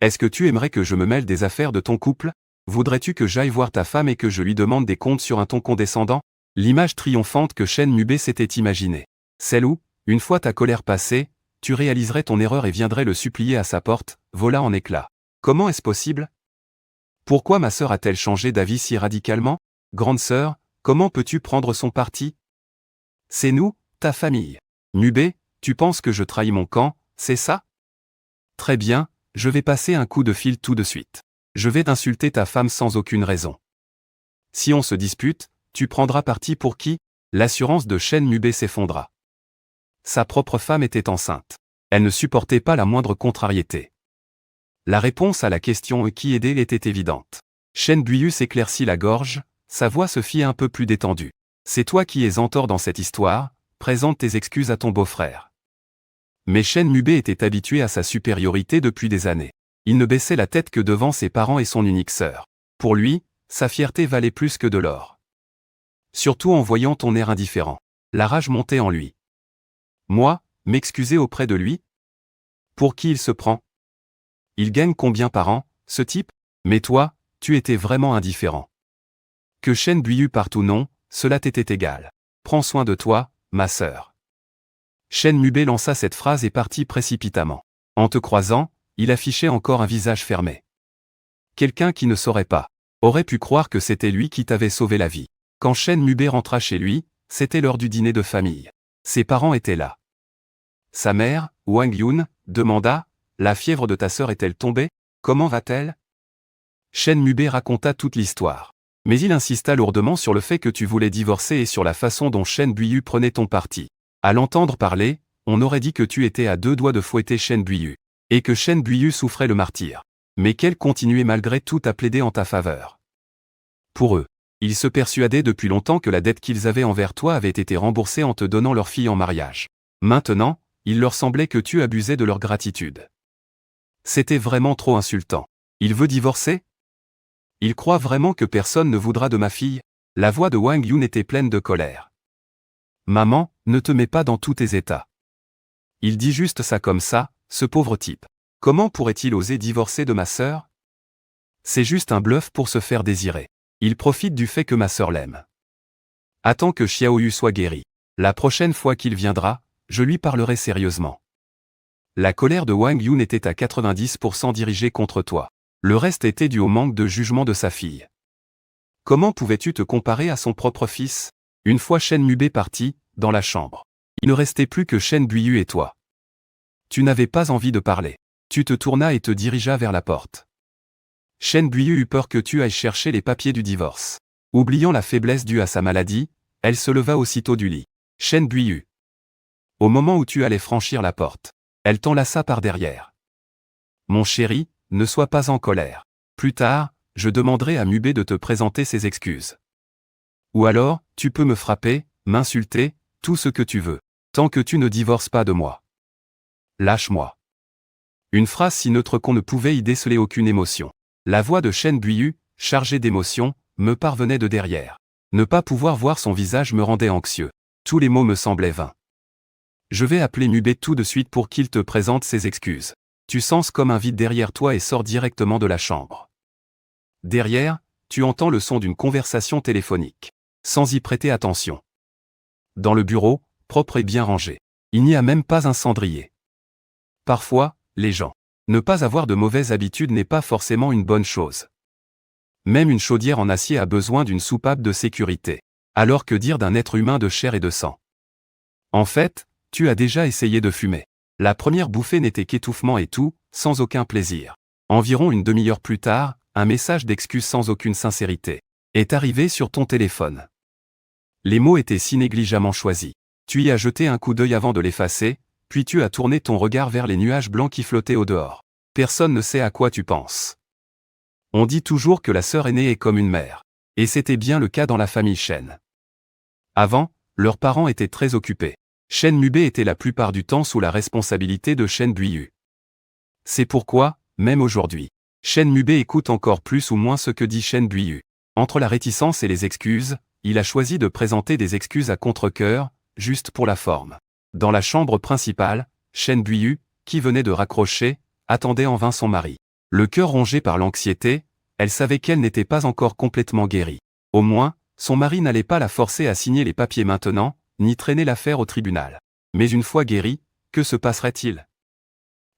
Est-ce que tu aimerais que je me mêle des affaires de ton couple? Voudrais-tu que j'aille voir ta femme et que je lui demande des comptes sur un ton condescendant? L'image triomphante que Shen Mubei s'était imaginée. Celle où, une fois ta colère passée, tu réaliserais ton erreur et viendrais le supplier à sa porte, vola en éclats. Comment est-ce possible? Pourquoi ma sœur a-t-elle changé d'avis si radicalement? Grande sœur, comment peux-tu prendre son parti? C'est nous, ta famille. Mubei, tu penses que je trahis mon camp, c'est ça? Très bien, je vais passer un coup de fil tout de suite. Je vais t'insulter ta femme sans aucune raison. Si on se dispute, tu prendras parti pour qui? L'assurance de Chen Mubé s'effondra. Sa propre femme était enceinte. Elle ne supportait pas la moindre contrariété. La réponse à la question qui aider était évidente. Chen Buiyu s'éclaircit la gorge, sa voix se fit un peu plus détendue. C'est toi qui es en tort dans cette histoire, présente tes excuses à ton beau-frère. Mais Chen Mubé était habitué à sa supériorité depuis des années. Il ne baissait la tête que devant ses parents et son unique sœur. Pour lui, sa fierté valait plus que de l'or. Surtout en voyant ton air indifférent. La rage montait en lui. Moi, m'excuser auprès de lui? Pour qui il se prend? Il gagne combien par an, ce type? Mais toi, tu étais vraiment indifférent. Que Chen Buiyu parte ou non, cela t'était égal. Prends soin de toi, ma sœur. Chen Mubé lança cette phrase et partit précipitamment. En te croisant, il affichait encore un visage fermé. Quelqu'un qui ne saurait pas, aurait pu croire que c'était lui qui t'avait sauvé la vie. Quand Chen Mubé rentra chez lui, c'était l'heure du dîner de famille. Ses parents étaient là. Sa mère, Wang Yun, demanda « La fièvre de ta sœur est-elle tombée? Comment va-t-elle » Chen Mubé raconta toute l'histoire. Mais il insista lourdement sur le fait que tu voulais divorcer et sur la façon dont Chen Buiyu prenait ton parti. À l'entendre parler, on aurait dit que tu étais à deux doigts de fouetter Chen Buiyu. Et que Chen Buiyu souffrait le martyre. Mais qu'elle continuait malgré tout à plaider en ta faveur. Pour eux, ils se persuadaient depuis longtemps que la dette qu'ils avaient envers toi avait été remboursée en te donnant leur fille en mariage. Maintenant, il leur semblait que tu abusais de leur gratitude. C'était vraiment trop insultant. Il veut divorcer? Il croit vraiment que personne ne voudra de ma fille? La voix de Wang Yun était pleine de colère. Maman, ne te mets pas dans tous tes états. Il dit juste ça comme ça, ce pauvre type. Comment pourrait-il oser divorcer de ma sœur? C'est juste un bluff pour se faire désirer. Il profite du fait que ma sœur l'aime. Attends que Xiaoyu soit guéri. La prochaine fois qu'il viendra, je lui parlerai sérieusement. La colère de Wang Yun était à 90% dirigée contre toi. Le reste était dû au manque de jugement de sa fille. Comment pouvais-tu te comparer à son propre fils? Une fois Chen Mubé parti, dans la chambre. Il ne restait plus que Chen Buiyu et toi. Tu n'avais pas envie de parler. Tu te tournas et te dirigea vers la porte. Chen Buiyu eut peur que tu ailles chercher les papiers du divorce. Oubliant la faiblesse due à sa maladie, elle se leva aussitôt du lit. Chen Buiyu. Au moment où tu allais franchir la porte, elle t'enlaça par derrière. Mon chéri, ne sois pas en colère. Plus tard, je demanderai à Mubé de te présenter ses excuses. Ou alors, tu peux me frapper, m'insulter, tout ce que tu veux. Tant que tu ne divorces pas de moi. Lâche-moi. Une phrase si neutre qu'on ne pouvait y déceler aucune émotion. La voix de Chen Buiyu, chargée d'émotion, me parvenait de derrière. Ne pas pouvoir voir son visage me rendait anxieux. Tous les mots me semblaient vains. Je vais appeler Mubé tout de suite pour qu'il te présente ses excuses. Tu sens comme un vide derrière toi et sors directement de la chambre. Derrière, tu entends le son d'une conversation téléphonique. Sans y prêter attention. Dans le bureau, propre et bien rangé. Il n'y a même pas un cendrier. Parfois, les gens. Ne pas avoir de mauvaises habitudes n'est pas forcément une bonne chose. Même une chaudière en acier a besoin d'une soupape de sécurité. Alors que dire d'un être humain de chair et de sang? En fait, tu as déjà essayé de fumer. La première bouffée n'était qu'étouffement et tout, sans aucun plaisir. Environ une demi-heure plus tard, un message d'excuse sans aucune sincérité est arrivé sur ton téléphone. Les mots étaient si négligemment choisis. Tu y as jeté un coup d'œil avant de l'effacer, puis tu as tourné ton regard vers les nuages blancs qui flottaient au dehors. Personne ne sait à quoi tu penses. On dit toujours que la sœur aînée est comme une mère. Et c'était bien le cas dans la famille Chen. Avant, leurs parents étaient très occupés. Chen Mubé était la plupart du temps sous la responsabilité de Chen Buiyu. C'est pourquoi, même aujourd'hui, Chen Mubé écoute encore plus ou moins ce que dit Chen Buiyu. Entre la réticence et les excuses, il a choisi de présenter des excuses à contre-cœur, juste pour la forme. Dans la chambre principale, Chen Buiyu, qui venait de raccrocher, attendait en vain son mari. Le cœur rongé par l'anxiété, elle savait qu'elle n'était pas encore complètement guérie. Au moins, son mari n'allait pas la forcer à signer les papiers maintenant, ni traîner l'affaire au tribunal. Mais une fois guéri, que se passerait-il?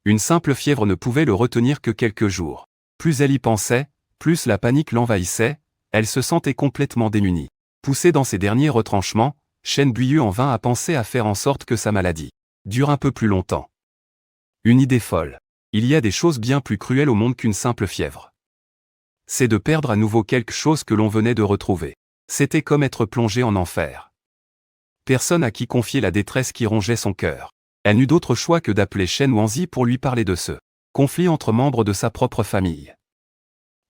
Une simple fièvre ne pouvait le retenir que quelques jours. Plus elle y pensait, plus la panique l'envahissait, elle se sentait complètement démunie. Poussée dans ses derniers retranchements, Chen Buiyu en vint à penser à faire en sorte que sa maladie dure un peu plus longtemps. Une idée folle. Il y a des choses bien plus cruelles au monde qu'une simple fièvre. C'est de perdre à nouveau quelque chose que l'on venait de retrouver. C'était comme être plongé en enfer. personne à qui confier la détresse qui rongeait son cœur. Elle n'eut d'autre choix que d'appeler Chen Wanzi pour lui parler de ce conflit entre membres de sa propre famille.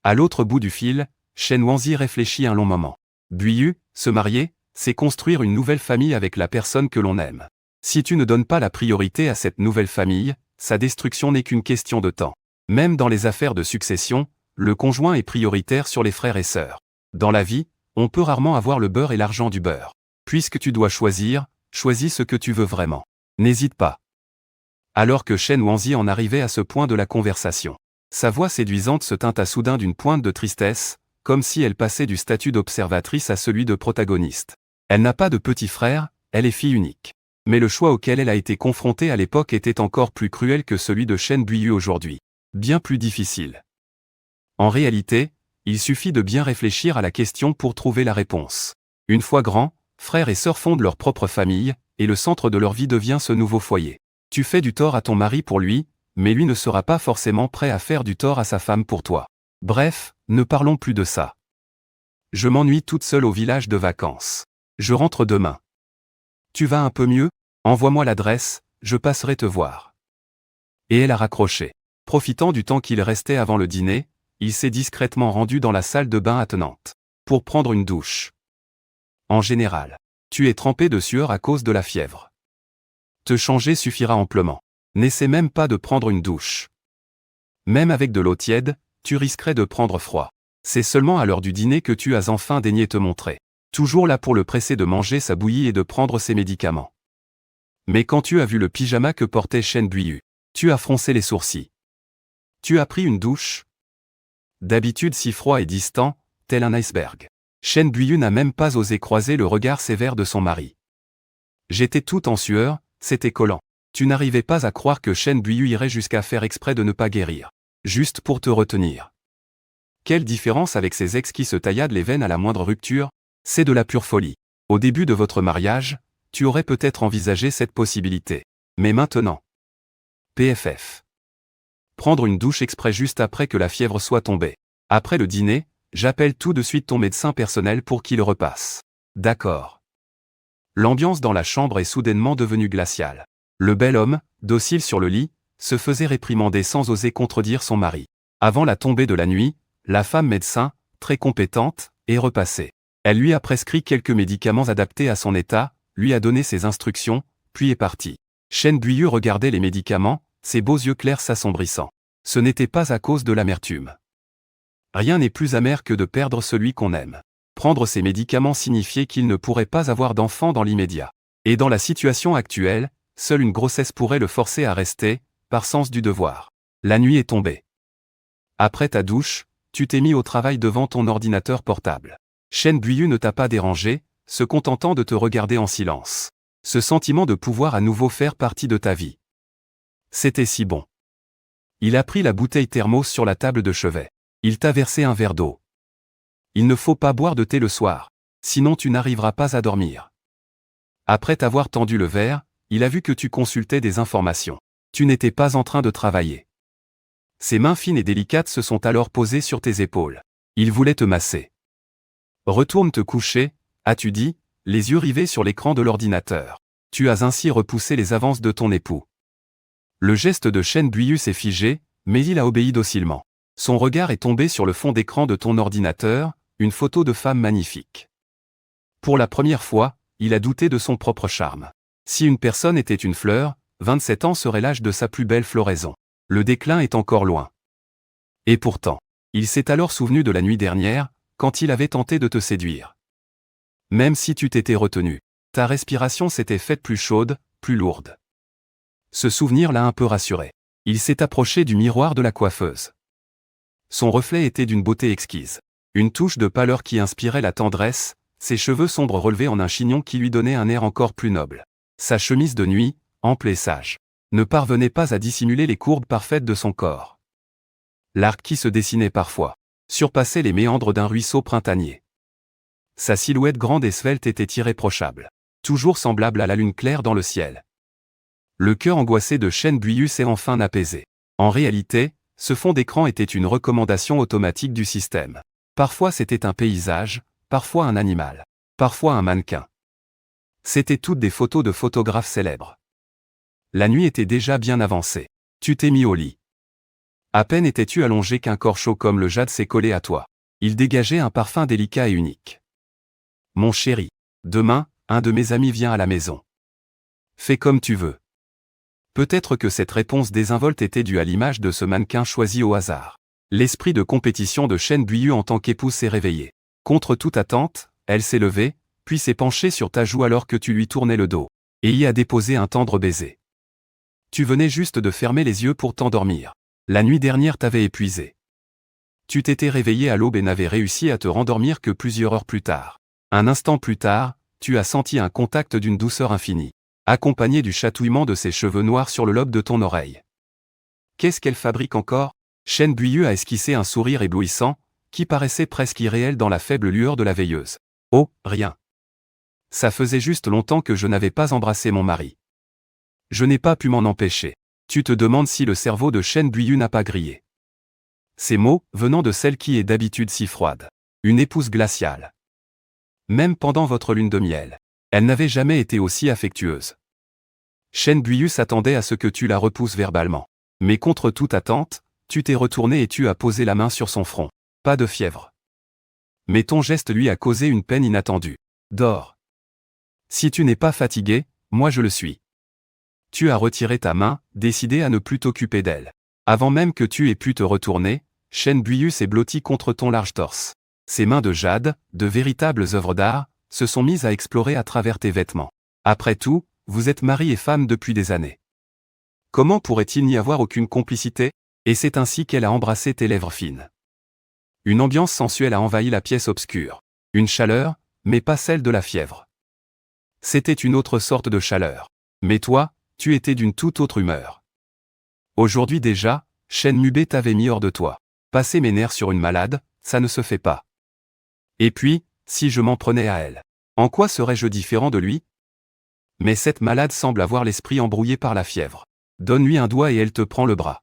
À l'autre bout du fil, Chen Wanzi réfléchit un long moment. Buiyu, se marier, c'est construire une nouvelle famille avec la personne que l'on aime. Si tu ne donnes pas la priorité à cette nouvelle famille, sa destruction n'est qu'une question de temps. Même dans les affaires de succession, le conjoint est prioritaire sur les frères et sœurs. Dans la vie, on peut rarement avoir le beurre et l'argent du beurre. Puisque tu dois choisir, choisis ce que tu veux vraiment. N'hésite pas. Alors que Chen Wanzi en arrivait à ce point de la conversation, sa voix séduisante se teinta soudain d'une pointe de tristesse, comme si elle passait du statut d'observatrice à celui de protagoniste. Elle n'a pas de petit frère, elle est fille unique. Mais le choix auquel elle a été confrontée à l'époque était encore plus cruel que celui de Chen Buiyu aujourd'hui. Bien plus difficile. En réalité, il suffit de bien réfléchir à la question pour trouver la réponse. Une fois grands, frères et sœurs fondent leur propre famille, et le centre de leur vie devient ce nouveau foyer. Tu fais du tort à ton mari pour lui, mais lui ne sera pas forcément prêt à faire du tort à sa femme pour toi. Bref, ne parlons plus de ça. Je m'ennuie toute seule au village de vacances. Je rentre demain. Tu vas un peu mieux? Envoie-moi l'adresse, je passerai te voir. Et elle a raccroché. Profitant du temps qu'il restait avant le dîner, il s'est discrètement rendu dans la salle de bain attenante. Pour prendre une douche. En général, tu es trempé de sueur à cause de la fièvre. Te changer suffira amplement. N'essaie même pas de prendre une douche. Même avec de l'eau tiède, tu risquerais de prendre froid. C'est seulement à l'heure du dîner que tu as enfin daigné te montrer. Toujours là pour le presser de manger sa bouillie et de prendre ses médicaments. Mais quand tu as vu le pyjama que portait Chen Buiyu, tu as froncé les sourcils. Tu as pris une douche? D'habitude si froid et distant, tel un iceberg. Chen Buiyu n'a même pas osé croiser le regard sévère de son mari. J'étais tout en sueur, c'était collant. Tu n'arrivais pas à croire que Chen Buiyu irait jusqu'à faire exprès de ne pas guérir. Juste pour te retenir. Quelle différence avec ces ex qui se tailladent les veines à la moindre rupture? C'est de la pure folie. Au début de votre mariage, tu aurais peut-être envisagé cette possibilité. Mais maintenant. PFF. Prendre une douche exprès juste après que la fièvre soit tombée. Après le dîner, j'appelle tout de suite ton médecin personnel pour qu'il repasse. D'accord. L'ambiance dans la chambre est soudainement devenue glaciale. Le bel homme, docile sur le lit, se faisait réprimander sans oser contredire son mari. Avant la tombée de la nuit, la femme médecin, très compétente, est repassée. Elle lui a prescrit quelques médicaments adaptés à son état, lui a donné ses instructions, puis est partie. Chen Buiyu regardait les médicaments, ses beaux yeux clairs s'assombrissant. Ce n'était pas à cause de l'amertume. Rien n'est plus amer que de perdre celui qu'on aime. Prendre ces médicaments signifiait qu'il ne pourrait pas avoir d'enfant dans l'immédiat. Et dans la situation actuelle, seule une grossesse pourrait le forcer à rester, par sens du devoir. La nuit est tombée. Après ta douche, tu t'es mis au travail devant ton ordinateur portable. Chen Buiyu ne t'a pas dérangé, se contentant de te regarder en silence. Ce sentiment de pouvoir à nouveau faire partie de ta vie. C'était si bon. Il a pris la bouteille thermos sur la table de chevet. Il t'a versé un verre d'eau. Il ne faut pas boire de thé le soir, sinon tu n'arriveras pas à dormir. Après t'avoir tendu le verre, il a vu que tu consultais des informations. Tu n'étais pas en train de travailler. Ses mains fines et délicates se sont alors posées sur tes épaules. Il voulait te masser. Retourne te coucher, as-tu dit, les yeux rivés sur l'écran de l'ordinateur. Tu as ainsi repoussé les avances de ton époux. Le geste de Chen Buiyu s'est figé, mais il a obéi docilement. Son regard est tombé sur le fond d'écran de ton ordinateur, une photo de femme magnifique. Pour la première fois, il a douté de son propre charme. Si une personne était une fleur, 27 ans serait l'âge de sa plus belle floraison. Le déclin est encore loin. Et pourtant, il s'est alors souvenu de la nuit dernière, quand il avait tenté de te séduire. Même si tu t'étais retenu, ta respiration s'était faite plus chaude, plus lourde. Ce souvenir l'a un peu rassuré. Il s'est approché du miroir de la coiffeuse. Son reflet était d'une beauté exquise. Une touche de pâleur qui inspirait la tendresse, ses cheveux sombres relevés en un chignon qui lui donnait un air encore plus noble. Sa chemise de nuit, ample et sage, ne parvenait pas à dissimuler les courbes parfaites de son corps. L'arc qui se dessinait parfois surpassait les méandres d'un ruisseau printanier. Sa silhouette grande et svelte était irréprochable, toujours semblable à la lune claire dans le ciel. Le cœur angoissé de Chen Buiyu s'est enfin apaisé. En réalité, ce fond d'écran était une recommandation automatique du système. Parfois c'était un paysage, parfois un animal, parfois un mannequin. C'étaient toutes des photos de photographes célèbres. La nuit était déjà bien avancée. Tu t'es mis au lit. À peine étais-tu allongé qu'un corps chaud comme le jade s'est collé à toi. Il dégageait un parfum délicat et unique. Mon chéri, demain, un de mes amis vient à la maison. Fais comme tu veux. Peut-être que cette réponse désinvolte était due à l'image de ce mannequin choisi au hasard. L'esprit de compétition de Chen Buiyu en tant qu'épouse s'est réveillé. Contre toute attente, elle s'est levée, puis s'est penchée sur ta joue alors que tu lui tournais le dos, et y a déposé un tendre baiser. Tu venais juste de fermer les yeux pour t'endormir. La nuit dernière t'avait épuisé. Tu t'étais réveillé à l'aube et n'avais réussi à te rendormir que plusieurs heures plus tard. Un instant plus tard, tu as senti un contact d'une douceur infinie, accompagné du chatouillement de ses cheveux noirs sur le lobe de ton oreille. Qu'est-ce qu'elle fabrique encore? Chen Buiyu a esquissé un sourire éblouissant, qui paraissait presque irréel dans la faible lueur de la veilleuse. Oh, rien. Ça faisait juste longtemps que je n'avais pas embrassé mon mari. Je n'ai pas pu m'en empêcher. Tu te demandes si le cerveau de Chen Buiyu n'a pas grillé. Ces mots, venant de celle qui est d'habitude si froide. Une épouse glaciale. Même pendant votre lune de miel, elle n'avait jamais été aussi affectueuse. Chen Buiyu s'attendait à ce que tu la repousses verbalement. Mais contre toute attente, tu t'es retourné et tu as posé la main sur son front. Pas de fièvre. Mais ton geste lui a causé une peine inattendue. Dors. Si tu n'es pas fatigué, moi je le suis. Tu as retiré ta main, décidé à ne plus t'occuper d'elle. Avant même que tu aies pu te retourner, Chen Buiyu s'est blotti contre ton large torse. Ses mains de jade, de véritables œuvres d'art, se sont mises à explorer à travers tes vêtements. Après tout, vous êtes mari et femme depuis des années. Comment pourrait-il n'y avoir aucune complicité? Et c'est ainsi qu'elle a embrassé tes lèvres fines. Une ambiance sensuelle a envahi la pièce obscure. Une chaleur, mais pas celle de la fièvre. C'était une autre sorte de chaleur. Mais toi, tu étais d'une toute autre humeur. Aujourd'hui déjà, Chen Mubé t'avait mis hors de toi. Passer mes nerfs sur une malade, ça ne se fait pas. Et puis, si je m'en prenais à elle, en quoi serais-je différent de lui? Mais cette malade semble avoir l'esprit embrouillé par la fièvre. Donne-lui un doigt et elle te prend le bras.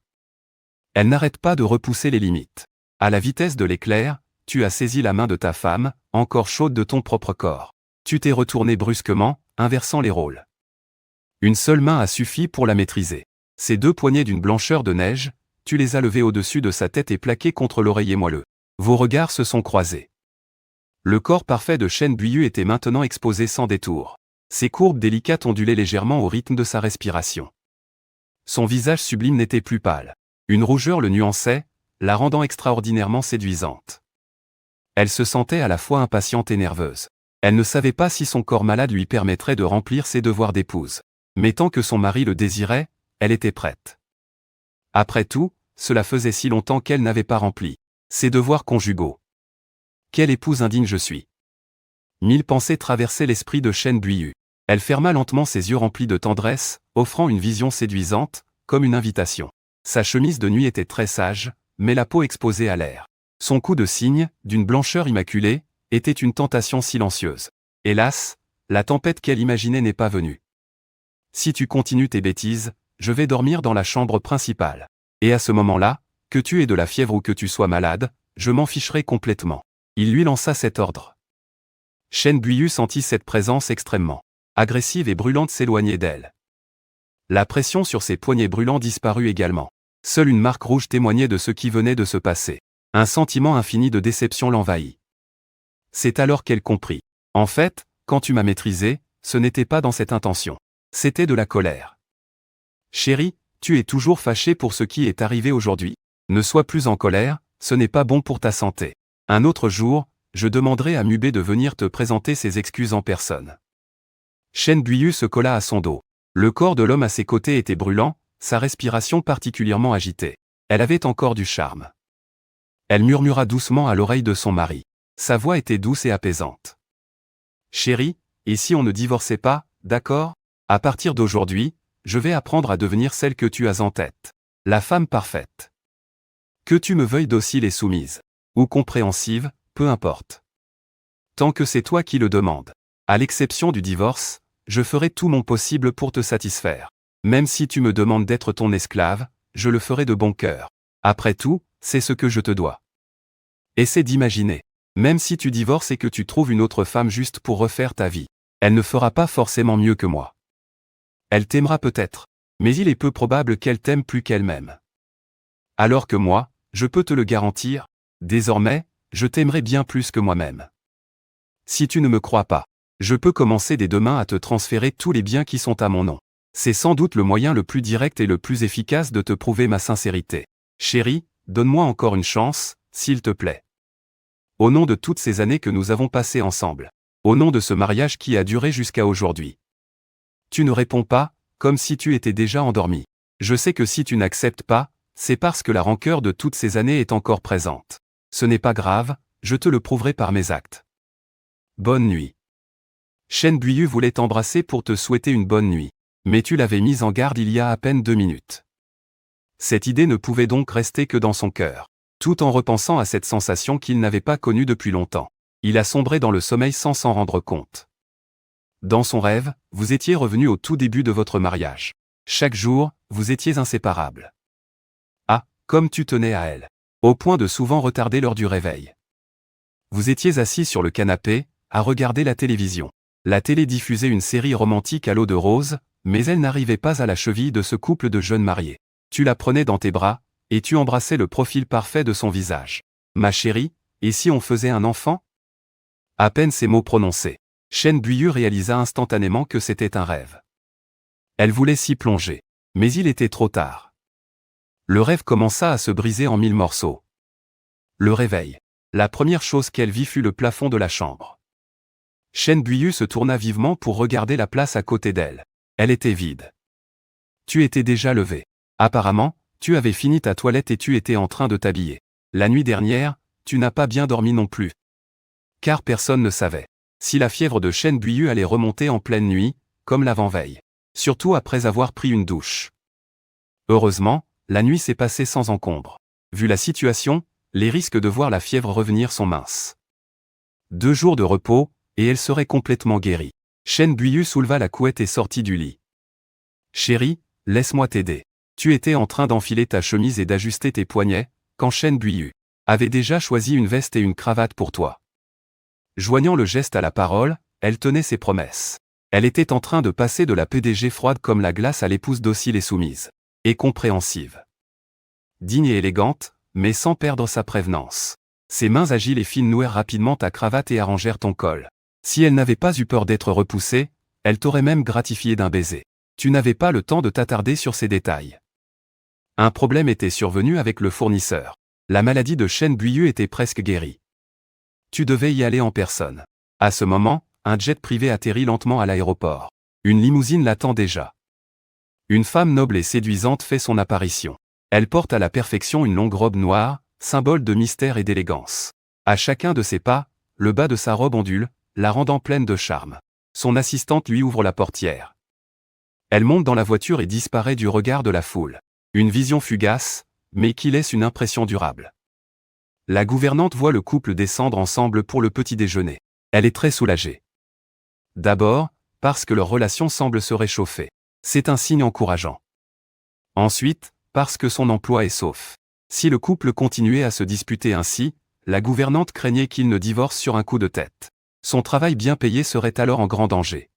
Elle n'arrête pas de repousser les limites. À la vitesse de l'éclair, tu as saisi la main de ta femme, encore chaude de ton propre corps. Tu t'es retourné brusquement, inversant les rôles. Une seule main a suffi pour la maîtriser. Ses deux poignets d'une blancheur de neige, tu les as levés au-dessus de sa tête et plaqués contre l'oreiller moelleux. Vos regards se sont croisés. Le corps parfait de Chen Buiyu était maintenant exposé sans détour. Ses courbes délicates ondulaient légèrement au rythme de sa respiration. Son visage sublime n'était plus pâle. Une rougeur le nuançait, la rendant extraordinairement séduisante. Elle se sentait à la fois impatiente et nerveuse. Elle ne savait pas si son corps malade lui permettrait de remplir ses devoirs d'épouse. Mais tant que son mari le désirait, elle était prête. Après tout, cela faisait si longtemps qu'elle n'avait pas rempli ses devoirs conjugaux. Quelle épouse indigne je suis! 1000 pensées traversaient l'esprit de Chen Buiyu. Elle ferma lentement ses yeux remplis de tendresse, offrant une vision séduisante, comme une invitation. Sa chemise de nuit était très sage, mais la peau exposée à l'air. Son cou de cygne, d'une blancheur immaculée, était une tentation silencieuse. Hélas, la tempête qu'elle imaginait n'est pas venue. Si tu continues tes bêtises, je vais dormir dans la chambre principale. Et à ce moment-là, que tu aies de la fièvre ou que tu sois malade, je m'en ficherai complètement. Il lui lança cet ordre. Chen Buiyu sentit cette présence extrêmement agressive et brûlante s'éloigner d'elle. La pression sur ses poignets brûlants disparut également. Seule une marque rouge témoignait de ce qui venait de se passer. Un sentiment infini de déception l'envahit. C'est alors qu'elle comprit. En fait, quand tu m'as maîtrisé, ce n'était pas dans cette intention. C'était de la colère. Chérie, tu es toujours fâchée pour ce qui est arrivé aujourd'hui. Ne sois plus en colère, ce n'est pas bon pour ta santé. Un autre jour, je demanderai à Mubé de venir te présenter ses excuses en personne. Chen Buiyu se colla à son dos. Le corps de l'homme à ses côtés était brûlant, sa respiration particulièrement agitée. Elle avait encore du charme. Elle murmura doucement à l'oreille de son mari. Sa voix était douce et apaisante. Chérie, et si on ne divorçait pas, d'accord? À partir d'aujourd'hui, je vais apprendre à devenir celle que tu as en tête. La femme parfaite. Que tu me veuilles docile et soumise, ou compréhensive, peu importe. Tant que c'est toi qui le demandes. À l'exception du divorce, je ferai tout mon possible pour te satisfaire. Même si tu me demandes d'être ton esclave, je le ferai de bon cœur. Après tout, c'est ce que je te dois. Essaie d'imaginer. Même si tu divorces et que tu trouves une autre femme juste pour refaire ta vie. Elle ne fera pas forcément mieux que moi. Elle t'aimera peut-être, mais il est peu probable qu'elle t'aime plus qu'elle m'aime. Alors que moi, je peux te le garantir, désormais, je t'aimerai bien plus que moi-même. Si tu ne me crois pas, je peux commencer dès demain à te transférer tous les biens qui sont à mon nom. C'est sans doute le moyen le plus direct et le plus efficace de te prouver ma sincérité. Chérie, donne-moi encore une chance, s'il te plaît. Au nom de toutes ces années que nous avons passées ensemble. Au nom de ce mariage qui a duré jusqu'à aujourd'hui. Tu ne réponds pas, comme si tu étais déjà endormi. Je sais que si tu n'acceptes pas, c'est parce que la rancœur de toutes ces années est encore présente. Ce n'est pas grave, je te le prouverai par mes actes. Bonne nuit. Chen Buiyu voulait t'embrasser pour te souhaiter une bonne nuit. Mais tu l'avais mise en garde il y a à peine 2 minutes. Cette idée ne pouvait donc rester que dans son cœur. Tout en repensant à cette sensation qu'il n'avait pas connue depuis longtemps. Il a sombré dans le sommeil sans s'en rendre compte. Dans son rêve, vous étiez revenus au tout début de votre mariage. Chaque jour, vous étiez inséparables. Ah, comme tu tenais à elle. Au point de souvent retarder l'heure du réveil. Vous étiez assis sur le canapé, à regarder la télévision. La télé diffusait une série romantique à l'eau de rose, mais elle n'arrivait pas à la cheville de ce couple de jeunes mariés. Tu la prenais dans tes bras, et tu embrassais le profil parfait de son visage. Ma chérie, et si on faisait un enfant? À peine ces mots prononcés, Chen Buiyu réalisa instantanément que c'était un rêve. Elle voulait s'y plonger. Mais il était trop tard. Le rêve commença à se briser en 1000 morceaux. Le réveil. La première chose qu'elle vit fut le plafond de la chambre. Chen Buiyu se tourna vivement pour regarder la place à côté d'elle. Elle était vide. Tu étais déjà levé. Apparemment, tu avais fini ta toilette et tu étais en train de t'habiller. La nuit dernière, tu n'as pas bien dormi non plus. Car personne ne savait si la fièvre de Chen Buiyu allait remonter en pleine nuit, comme l'avant-veille. Surtout après avoir pris une douche. Heureusement, la nuit s'est passée sans encombre. Vu la situation, les risques de voir la fièvre revenir sont minces. 2 jours de repos, et elle serait complètement guérie. Chen Buiyu souleva la couette et sortit du lit. Chérie, laisse-moi t'aider. Tu étais en train d'enfiler ta chemise et d'ajuster tes poignets, quand Chen Buiyu avait déjà choisi une veste et une cravate pour toi. Joignant le geste à la parole, elle tenait ses promesses. Elle était en train de passer de la PDG froide comme la glace à l'épouse docile et soumise. Et compréhensive. Digne et élégante, mais sans perdre sa prévenance. Ses mains agiles et fines nouèrent rapidement ta cravate et arrangèrent ton col. Si elle n'avait pas eu peur d'être repoussée, elle t'aurait même gratifié d'un baiser. Tu n'avais pas le temps de t'attarder sur ces détails. Un problème était survenu avec le fournisseur. La maladie de Chen Buiyu était presque guérie. Tu devais y aller en personne. À ce moment, un jet privé atterrit lentement à l'aéroport. Une limousine l'attend déjà. Une femme noble et séduisante fait son apparition. Elle porte à la perfection une longue robe noire, symbole de mystère et d'élégance. À chacun de ses pas, le bas de sa robe ondule, la rendant pleine de charme. Son assistante lui ouvre la portière. Elle monte dans la voiture et disparaît du regard de la foule. Une vision fugace, mais qui laisse une impression durable. La gouvernante voit le couple descendre ensemble pour le petit déjeuner. Elle est très soulagée. D'abord, parce que leur relation semble se réchauffer. C'est un signe encourageant. Ensuite, parce que son emploi est sauf. Si le couple continuait à se disputer ainsi, la gouvernante craignait qu'il ne divorce sur un coup de tête. Son travail bien payé serait alors en grand danger.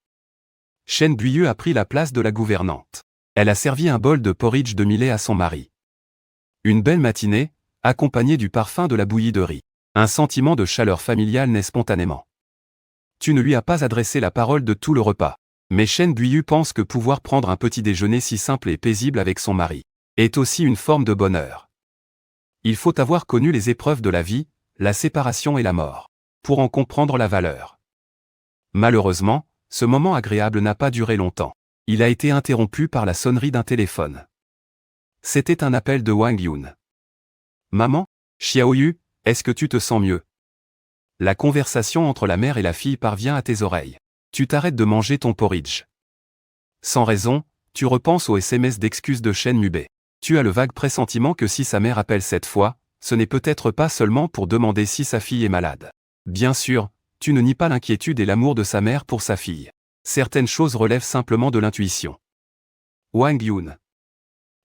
Chen Buiyu a pris la place de la gouvernante. Elle a servi un bol de porridge de millet à son mari. Une belle matinée, accompagnée du parfum de la bouillie de riz. Un sentiment de chaleur familiale naît spontanément. Tu ne lui as pas adressé la parole de tout le repas. Mais Chen Buiyu pense que pouvoir prendre un petit déjeuner si simple et paisible avec son mari est aussi une forme de bonheur. Il faut avoir connu les épreuves de la vie, la séparation et la mort, pour en comprendre la valeur. Malheureusement, ce moment agréable n'a pas duré longtemps. Il a été interrompu par la sonnerie d'un téléphone. C'était un appel de Wang Yun. Maman, Xiaoyu, est-ce que tu te sens mieux? La conversation entre la mère et la fille parvient à tes oreilles. Tu t'arrêtes de manger ton porridge. Sans raison, tu repenses au SMS d'excuses de Chen Mubei. Tu as le vague pressentiment que si sa mère appelle cette fois, ce n'est peut-être pas seulement pour demander si sa fille est malade. Bien sûr, tu ne nies pas l'inquiétude et l'amour de sa mère pour sa fille. Certaines choses relèvent simplement de l'intuition. Wang Yun.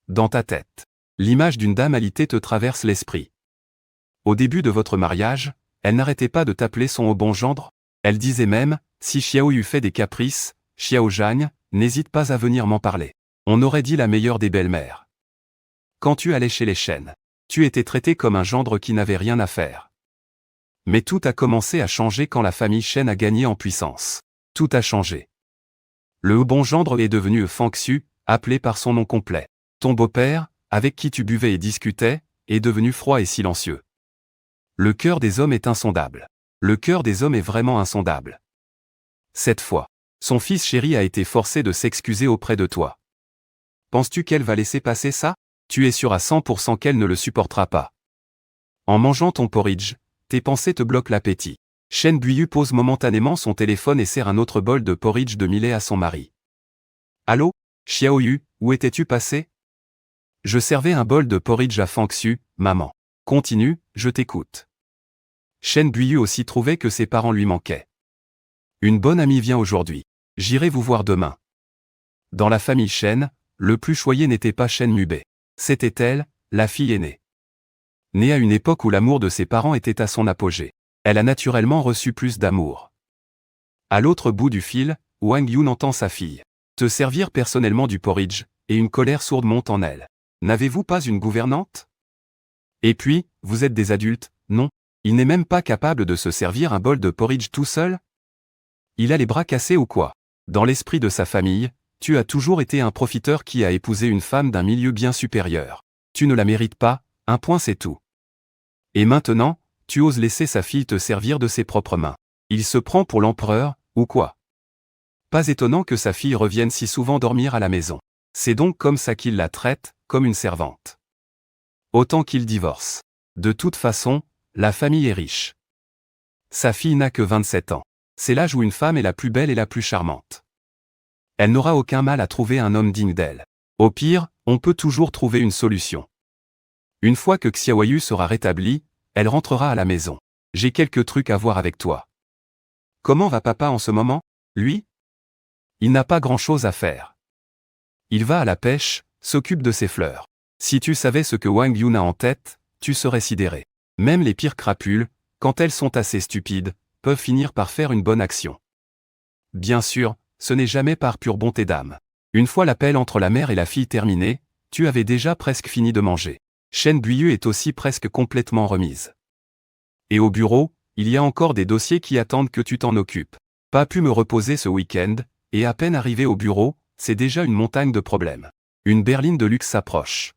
Dans ta tête, l'image d'une dame alitée te traverse l'esprit. Au début de votre mariage, elle n'arrêtait pas de t'appeler son au bon gendre. Elle disait même, Si Xiaoyu fait des caprices, Xiao Zhang, n'hésite pas à venir m'en parler. On aurait dit la meilleure des belles-mères. Quand tu allais chez les Shen, tu étais traité comme un gendre qui n'avait rien à faire. Mais tout a commencé à changer quand la famille Shen a gagné en puissance. Tout a changé. Le bon gendre est devenu Fang Xu, appelé par son nom complet. Ton beau-père, avec qui tu buvais et discutais, est devenu froid et silencieux. Le cœur des hommes est insondable. Le cœur des hommes est vraiment insondable. Cette fois, son fils chéri a été forcé de s'excuser auprès de toi. Penses-tu qu'elle va laisser passer ça? Tu es sûr à 100% qu'elle ne le supportera pas. En mangeant ton porridge, tes pensées te bloquent l'appétit. Shen Buiyu pose momentanément son téléphone et sert un autre bol de porridge de millet à son mari. Allô, Xiaoyu, où étais-tu passé? Je servais un bol de porridge à Fang Xu, maman. Continue, je t'écoute. Shen Buiyu aussi trouvait que ses parents lui manquaient. Une bonne amie vient aujourd'hui. J'irai vous voir demain. Dans la famille Shen, le plus choyé n'était pas Shen Mubei. C'était elle, la fille aînée. Née à une époque où l'amour de ses parents était à son apogée, elle a naturellement reçu plus d'amour. À l'autre bout du fil, Wang Yun entend sa fille te servir personnellement du porridge, et une colère sourde monte en elle. N'avez-vous pas une gouvernante? Et puis, vous êtes des adultes, non? Il n'est même pas capable de se servir un bol de porridge tout seul? Il a les bras cassés ou quoi? Dans l'esprit de sa famille, tu as toujours été un profiteur qui a épousé une femme d'un milieu bien supérieur. Tu ne la mérites pas, un point c'est tout. Et maintenant, tu oses laisser sa fille te servir de ses propres mains. Il se prend pour l'empereur, ou quoi? Pas étonnant que sa fille revienne si souvent dormir à la maison. C'est donc comme ça qu'il la traite, comme une servante. Autant qu'il divorce. De toute façon, la famille est riche. Sa fille n'a que 27 ans. C'est l'âge où une femme est la plus belle et la plus charmante. Elle n'aura aucun mal à trouver un homme digne d'elle. Au pire, on peut toujours trouver une solution. Une fois que Xiaoyu sera rétablie, elle rentrera à la maison. J'ai quelques trucs à voir avec toi. Comment va papa en ce moment, lui? Il n'a pas grand-chose à faire. Il va à la pêche, s'occupe de ses fleurs. Si tu savais ce que Wang Yun a en tête, tu serais sidéré. Même les pires crapules, quand elles sont assez stupides, peuvent finir par faire une bonne action. Bien sûr, ce n'est jamais par pure bonté d'âme. Une fois l'appel entre la mère et la fille terminé, tu avais déjà presque fini de manger. Shen Buiyu est aussi presque complètement remise. Et au bureau, il y a encore des dossiers qui attendent que tu t'en occupes. Pas pu me reposer ce week-end, et à peine arrivé au bureau, c'est déjà une montagne de problèmes. Une berline de luxe s'approche.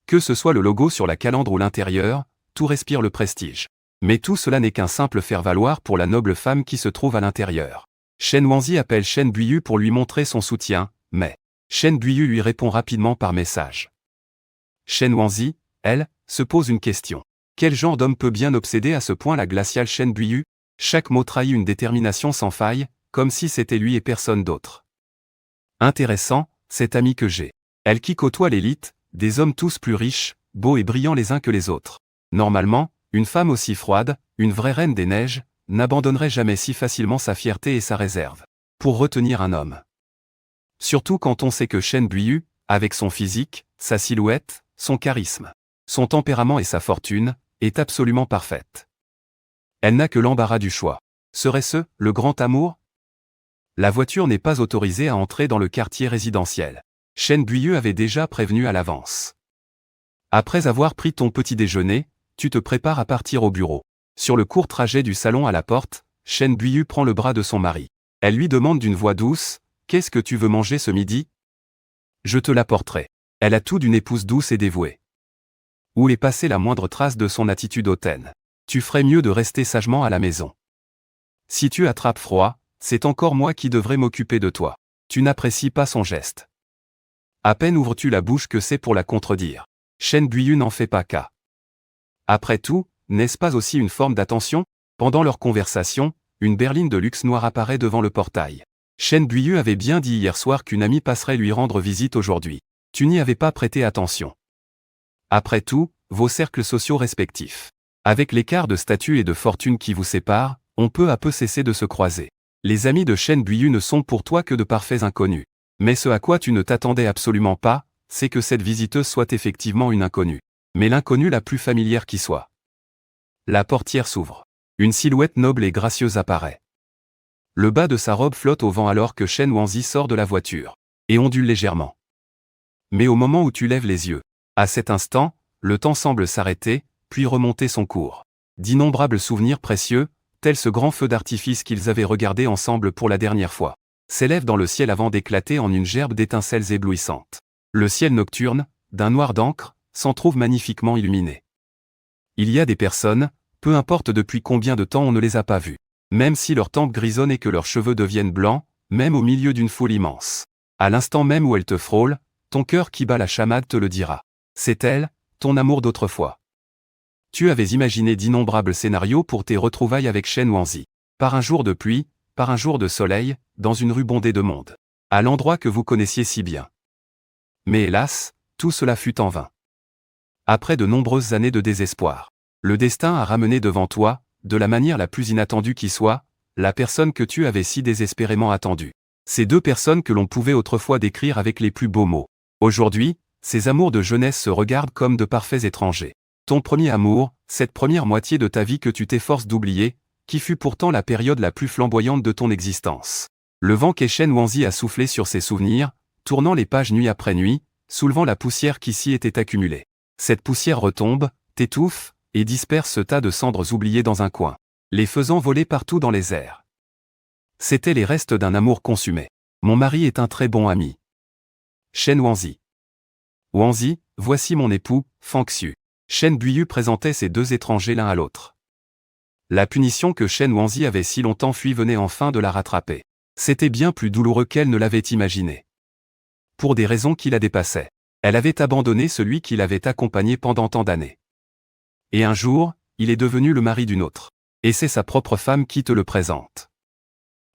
Que ce soit le logo sur la calandre ou l'intérieur, tout respire le prestige. Mais tout cela n'est qu'un simple faire-valoir pour la noble femme qui se trouve à l'intérieur. Shen Wanzi appelle Shen Buiyu pour lui montrer son soutien, mais Shen Buiyu lui répond rapidement par message. Shen Wanzi, elle, se pose une question. Quel genre d'homme peut bien obséder à ce point la glaciale Shen Buiyu? Chaque mot trahit une détermination sans faille, comme si c'était lui et personne d'autre. Intéressant, cette amie que j'ai. Elle qui côtoie l'élite, des hommes tous plus riches, beaux et brillants les uns que les autres. Normalement, une femme aussi froide, une vraie reine des neiges, n'abandonnerait jamais si facilement sa fierté et sa réserve pour retenir un homme. Surtout quand on sait que Shen Buiyu, avec son physique, sa silhouette, son charisme, son tempérament et sa fortune, est absolument parfaite. Elle n'a que l'embarras du choix. Serait-ce le grand amour? La voiture n'est pas autorisée à entrer dans le quartier résidentiel. Shen Buiyu avait déjà prévenu à l'avance. Après avoir pris ton petit déjeuner, tu te prépares à partir au bureau. Sur le court trajet du salon à la porte, Shen Buiyu prend le bras de son mari. Elle lui demande d'une voix douce, « Qu'est-ce que tu veux manger ce midi? Je te l'apporterai. » Elle a tout d'une épouse douce et dévouée. Où est passée la moindre trace de son attitude hautaine? Tu ferais mieux de rester sagement à la maison. Si tu attrapes froid, c'est encore moi qui devrais m'occuper de toi. Tu n'apprécies pas son geste. À peine ouvres-tu la bouche que c'est pour la contredire. Shen Buiyu n'en fait pas cas. Après tout, n'est-ce pas aussi une forme d'attention? Pendant leur conversation, une berline de luxe noire apparaît devant le portail. Shen Buiyu avait bien dit hier soir qu'une amie passerait lui rendre visite aujourd'hui. Tu n'y avais pas prêté attention. Après tout, vos cercles sociaux respectifs. Avec l'écart de statut et de fortune qui vous séparent, on peut à peu cesser de se croiser. Les amis de Shen Buiyu ne sont pour toi que de parfaits inconnus. Mais ce à quoi tu ne t'attendais absolument pas, c'est que cette visiteuse soit effectivement une inconnue. Mais l'inconnue la plus familière qui soit. La portière s'ouvre. Une silhouette noble et gracieuse apparaît. Le bas de sa robe flotte au vent alors que Shen Wanzi sort de la voiture et ondule légèrement. Mais au moment où tu lèves les yeux, à cet instant, le temps semble s'arrêter, puis remonter son cours. D'innombrables souvenirs précieux, tels ce grand feu d'artifice qu'ils avaient regardé ensemble pour la dernière fois, s'élèvent dans le ciel avant d'éclater en une gerbe d'étincelles éblouissantes. Le ciel nocturne, d'un noir d'encre, s'en trouve magnifiquement illuminé. Il y a des personnes, peu importe depuis combien de temps on ne les a pas vues, même si leur tempe grisonne et que leurs cheveux deviennent blancs, même au milieu d'une foule immense. À l'instant même où elle te frôle, ton cœur qui bat la chamade te le dira. C'est elle, ton amour d'autrefois. Tu avais imaginé d'innombrables scénarios pour tes retrouvailles avec Shen Wanzi. Par un jour de pluie, par un jour de soleil, dans une rue bondée de monde. À l'endroit que vous connaissiez si bien. Mais hélas, tout cela fut en vain. Après de nombreuses années de désespoir, le destin a ramené devant toi, de la manière la plus inattendue qui soit, la personne que tu avais si désespérément attendue. Ces deux personnes que l'on pouvait autrefois décrire avec les plus beaux mots. Aujourd'hui, ces amours de jeunesse se regardent comme de parfaits étrangers. Ton premier amour, cette première moitié de ta vie que tu t'efforces d'oublier, qui fut pourtant la période la plus flamboyante de ton existence. Le vent qu'Shen Wanzi a soufflé sur ses souvenirs, tournant les pages nuit après nuit, soulevant la poussière qui s'y était accumulée. Cette poussière retombe, t'étouffe, et disperse ce tas de cendres oubliées dans un coin, les faisant voler partout dans les airs. C'étaient les restes d'un amour consumé. Mon mari est un très bon ami. Shen Wanzi. Wanzi, voici mon époux, Fang Xiu. Shen Buiyu présentait ces deux étrangers l'un à l'autre. La punition que Shen Wanzi avait si longtemps fui venait enfin de la rattraper. C'était bien plus douloureux qu'elle ne l'avait imaginé. Pour des raisons qui la dépassaient. Elle avait abandonné celui qui l'avait accompagné pendant tant d'années. Et un jour, il est devenu le mari d'une autre. Et c'est sa propre femme qui te le présente.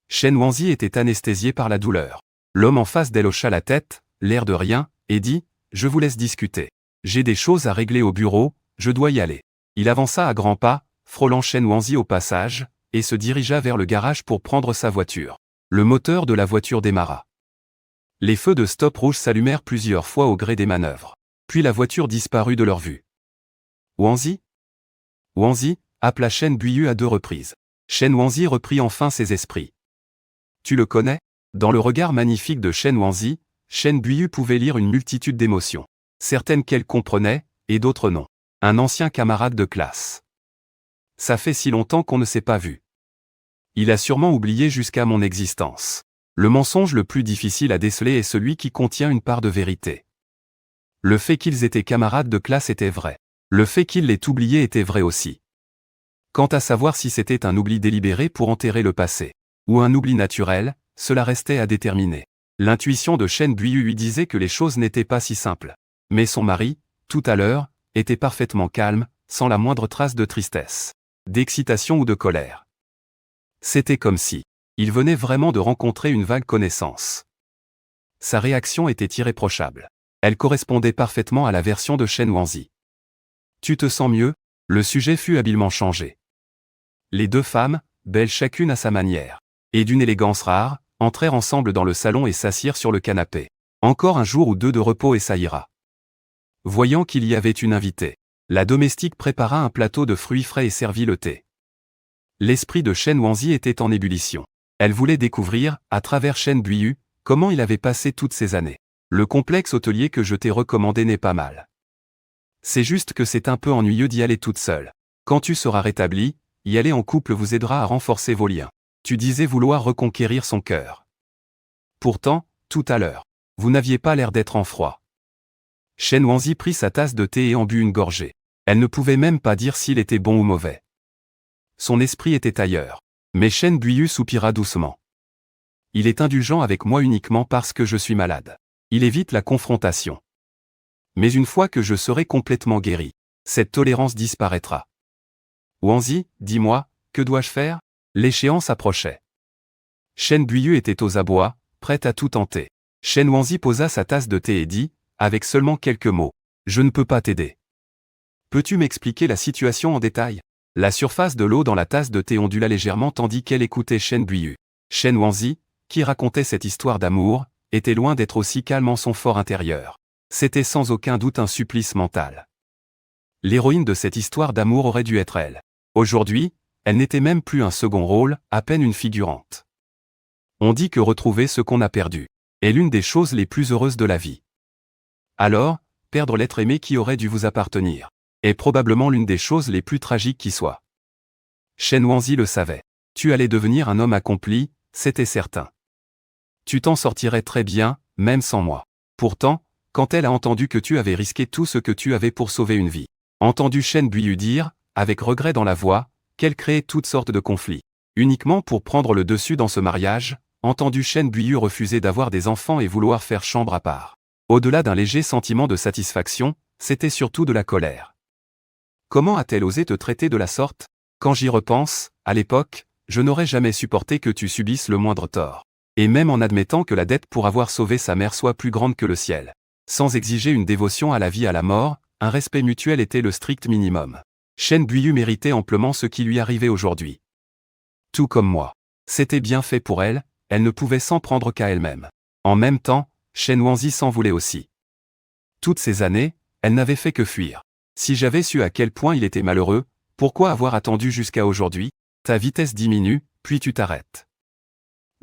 Shen Wanzi était anesthésié par la douleur. L'homme en face d'elle hocha la tête, l'air de rien, et dit « Je vous laisse discuter. J'ai des choses à régler au bureau, je dois y aller. » Il avança à grands pas, frôlant Shen Wanzi au passage, et se dirigea vers le garage pour prendre sa voiture. Le moteur de la voiture démarra. Les feux de stop rouge s'allumèrent plusieurs fois au gré des manœuvres. Puis la voiture disparut de leur vue. « Wanzi ? Wanzi » appela Shen Buiyu à 2 reprises. Shen Wanzi reprit enfin ses esprits. « Tu le connais ?» Dans le regard magnifique de Shen Wanzi, Shen Buiyu pouvait lire une multitude d'émotions. Certaines qu'elle comprenait, et d'autres non. Un ancien camarade de classe. Ça fait si longtemps qu'on ne s'est pas vu. Il a sûrement oublié jusqu'à mon existence. Le mensonge le plus difficile à déceler est celui qui contient une part de vérité. Le fait qu'ils étaient camarades de classe était vrai. Le fait qu'il l'ait oublié était vrai aussi. Quant à savoir si c'était un oubli délibéré pour enterrer le passé, ou un oubli naturel, cela restait à déterminer. L'intuition de Shen Buiyu lui disait que les choses n'étaient pas si simples. Mais son mari, tout à l'heure, était parfaitement calme, sans la moindre trace de tristesse, d'excitation ou de colère. C'était comme si il venait vraiment de rencontrer une vague connaissance. Sa réaction était irréprochable. Elle correspondait parfaitement à la version de Shen Wanzi. Tu te sens mieux ? Le sujet fut habilement changé. Les deux femmes, belles chacune à sa manière, et d'une élégance rare, entrèrent ensemble dans le salon et s'assirent sur le canapé. Encore un jour ou deux de repos et ça ira. Voyant qu'il y avait une invitée, la domestique prépara un plateau de fruits frais et servit le thé. L'esprit de Shen Wanzi était en ébullition. Elle voulait découvrir, à travers Shen Buiyu, comment il avait passé toutes ces années. Le complexe hôtelier que je t'ai recommandé n'est pas mal. C'est juste que c'est un peu ennuyeux d'y aller toute seule. Quand tu seras rétablie, y aller en couple vous aidera à renforcer vos liens. Tu disais vouloir reconquérir son cœur. Pourtant, tout à l'heure, vous n'aviez pas l'air d'être en froid. Shen Wanzi prit sa tasse de thé et en but une gorgée. Elle ne pouvait même pas dire s'il était bon ou mauvais. Son esprit était ailleurs. Mais Shen Buiyu soupira doucement. Il est indulgent avec moi uniquement parce que je suis malade. Il évite la confrontation. Mais une fois que je serai complètement guéri, cette tolérance disparaîtra. Wanzi, dis-moi, que dois-je faire ? L'échéance approchait. Shen Buiyu était aux abois, prête à tout tenter. Shen Wanzi posa sa tasse de thé et dit, avec seulement quelques mots, « Je ne peux pas t'aider. Peux-tu m'expliquer la situation en détail ?» La surface de l'eau dans la tasse de thé ondula légèrement tandis qu'elle écoutait Shen Buiyu. Shen Wanzi, qui racontait cette histoire d'amour, était loin d'être aussi calme en son fort intérieur. C'était sans aucun doute un supplice mental. L'héroïne de cette histoire d'amour aurait dû être elle. Aujourd'hui, elle n'était même plus un second rôle, à peine une figurante. On dit que retrouver ce qu'on a perdu est l'une des choses les plus heureuses de la vie. Alors, perdre l'être aimé qui aurait dû vous appartenir est probablement l'une des choses les plus tragiques qui soient. Shen Wanzi le savait. Tu allais devenir un homme accompli, c'était certain. Tu t'en sortirais très bien, même sans moi. Pourtant, quand elle a entendu que tu avais risqué tout ce que tu avais pour sauver une vie, entendu Shen Buyu dire, avec regret dans la voix, qu'elle créait toutes sortes de conflits, uniquement pour prendre le dessus dans ce mariage, entendu Shen Buyu refuser d'avoir des enfants et vouloir faire chambre à part. Au-delà d'un léger sentiment de satisfaction, c'était surtout de la colère. Comment a-t-elle osé te traiter de la sorte? Quand j'y repense, à l'époque, je n'aurais jamais supporté que tu subisses le moindre tort. Et même en admettant que la dette pour avoir sauvé sa mère soit plus grande que le ciel. Sans exiger une dévotion à la vie à la mort, un respect mutuel était le strict minimum. Shen Buyu méritait amplement ce qui lui arrivait aujourd'hui. Tout comme moi. C'était bien fait pour elle, elle ne pouvait s'en prendre qu'à elle-même. En même temps, Shen Wanzi s'en voulait aussi. Toutes ces années, elle n'avait fait que fuir. Si j'avais su à quel point il était malheureux, pourquoi avoir attendu jusqu'à aujourd'hui? Ta vitesse diminue, puis tu t'arrêtes.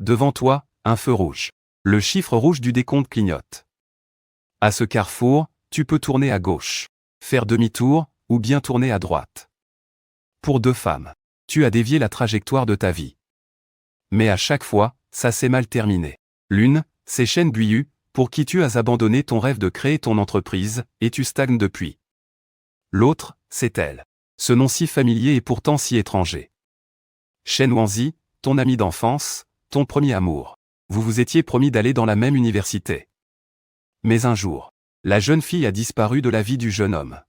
Devant toi, un feu rouge. Le chiffre rouge du décompte clignote. À ce carrefour, tu peux tourner à gauche, faire demi-tour, ou bien tourner à droite. Pour deux femmes, tu as dévié la trajectoire de ta vie. Mais à chaque fois, ça s'est mal terminé. L'une, c'est Shen Buyu, pour qui tu as abandonné ton rêve de créer ton entreprise, et tu stagnes depuis. L'autre, c'est elle. Ce nom si familier et pourtant si étranger. Shen Wanzi, ton ami d'enfance, ton premier amour. Vous vous étiez promis d'aller dans la même université. Mais un jour, la jeune fille a disparu de la vie du jeune homme.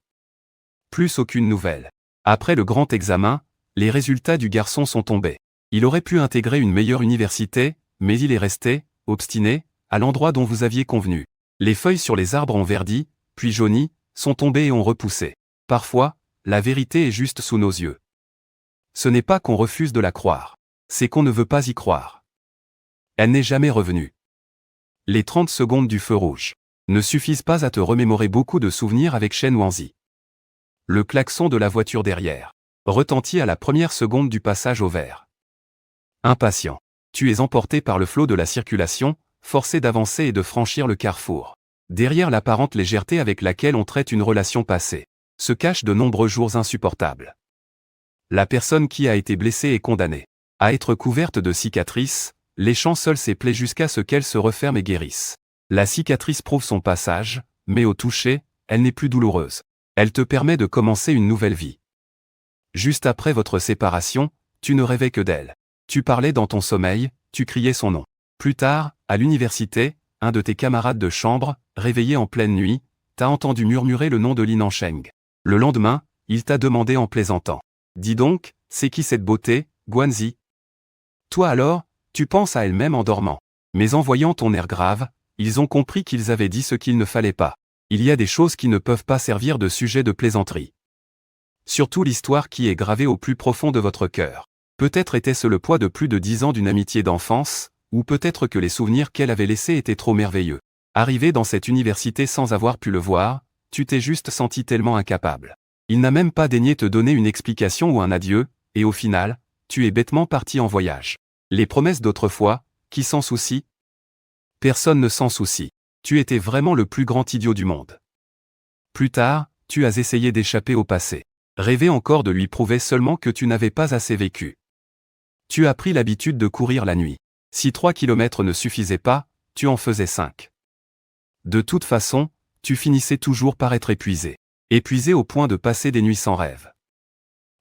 Plus aucune nouvelle. Après le grand examen, les résultats du garçon sont tombés. Il aurait pu intégrer une meilleure université, mais il est resté, obstiné, à l'endroit dont vous aviez convenu. Les feuilles sur les arbres ont verdi, puis jauni, sont tombées et ont repoussé. Parfois, la vérité est juste sous nos yeux. Ce n'est pas qu'on refuse de la croire. C'est qu'on ne veut pas y croire. Elle n'est jamais revenue. Les 30 secondes du feu rouge ne suffisent pas à te remémorer beaucoup de souvenirs avec Shen Wanzi. Le klaxon de la voiture derrière retentit à la première seconde du passage au vert. Impatient, tu es emporté par le flot de la circulation, forcé d'avancer et de franchir le carrefour. Derrière l'apparente légèreté avec laquelle on traite une relation passée, se cachent de nombreux jours insupportables. La personne qui a été blessée est condamnée à être couverte de cicatrices, léchant seule ses plaies jusqu'à ce qu'elles se referment et guérissent. La cicatrice prouve son passage, mais au toucher, elle n'est plus douloureuse. Elle te permet de commencer une nouvelle vie. Juste après votre séparation, tu ne rêvais que d'elle. Tu parlais dans ton sommeil, tu criais son nom. Plus tard, à l'université, un de tes camarades de chambre, réveillé en pleine nuit, t'a entendu murmurer le nom de Lin Ansheng. Le lendemain, il t'a demandé en plaisantant. Dis donc, c'est qui cette beauté, Guanzi? Toi alors, tu penses à elle-même en dormant. Mais en voyant ton air grave, ils ont compris qu'ils avaient dit ce qu'il ne fallait pas. Il y a des choses qui ne peuvent pas servir de sujet de plaisanterie. Surtout l'histoire qui est gravée au plus profond de votre cœur. Peut-être était-ce le poids de plus de 10 ans d'une amitié d'enfance, ou peut-être que les souvenirs qu'elle avait laissés étaient trop merveilleux. Arrivé dans cette université sans avoir pu le voir, tu t'es juste senti tellement incapable. Il n'a même pas daigné te donner une explication ou un adieu, et au final, tu es bêtement parti en voyage. Les promesses d'autrefois, qui s'en soucient? Personne ne s'en soucie. Tu étais vraiment le plus grand idiot du monde. Plus tard, tu as essayé d'échapper au passé. Rêver encore de lui prouver seulement que tu n'avais pas assez vécu. Tu as pris l'habitude de courir la nuit. Si 3 kilomètres ne suffisaient pas, tu en faisais 5. De toute façon, tu finissais toujours par être épuisé. Épuisé au point de passer des nuits sans rêve.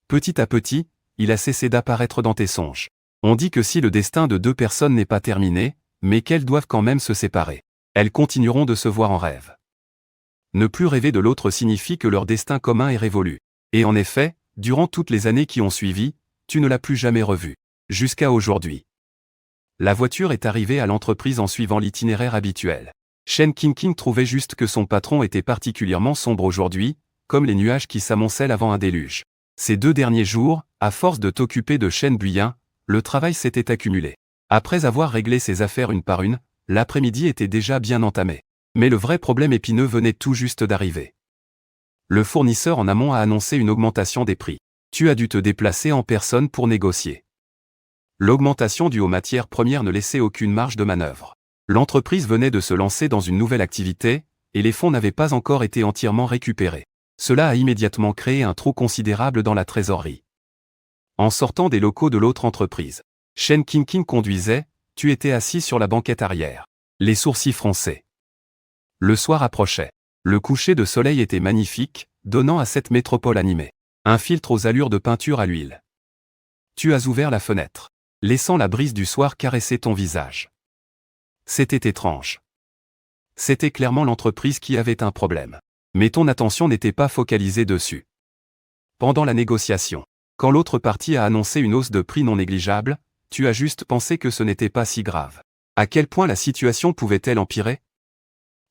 Petit à petit, il a cessé d'apparaître dans tes songes. On dit que si le destin de deux personnes n'est pas terminé, mais qu'elles doivent quand même se séparer, elles continueront de se voir en rêve. Ne plus rêver de l'autre signifie que leur destin commun est révolu. Et en effet, durant toutes les années qui ont suivi, tu ne l'as plus jamais revu. Jusqu'à aujourd'hui. La voiture est arrivée à l'entreprise en suivant l'itinéraire habituel. Shen Qingqing trouvait juste que son patron était particulièrement sombre aujourd'hui, comme les nuages qui s'amoncellent avant un déluge. Ces 2 derniers jours, à force de t'occuper de Shen Buyin, le travail s'était accumulé. Après avoir réglé ses affaires une par une, l'après-midi était déjà bien entamé. Mais le vrai problème épineux venait tout juste d'arriver. Le fournisseur en amont a annoncé une augmentation des prix. Tu as dû te déplacer en personne pour négocier. L'augmentation due aux matières premières ne laissait aucune marge de manœuvre. L'entreprise venait de se lancer dans une nouvelle activité, et les fonds n'avaient pas encore été entièrement récupérés. Cela a immédiatement créé un trou considérable dans la trésorerie. En sortant des locaux de l'autre entreprise, Shen Qingqing conduisait, tu étais assis sur la banquette arrière, les sourcils froncés. Le soir approchait. Le coucher de soleil était magnifique, donnant à cette métropole animée un filtre aux allures de peinture à l'huile. Tu as ouvert la fenêtre, laissant la brise du soir caresser ton visage. C'était étrange. C'était clairement l'entreprise qui avait un problème. Mais ton attention n'était pas focalisée dessus. Pendant la négociation, quand l'autre partie a annoncé une hausse de prix non négligeable, tu as juste pensé que ce n'était pas si grave. À quel point la situation pouvait-elle empirer?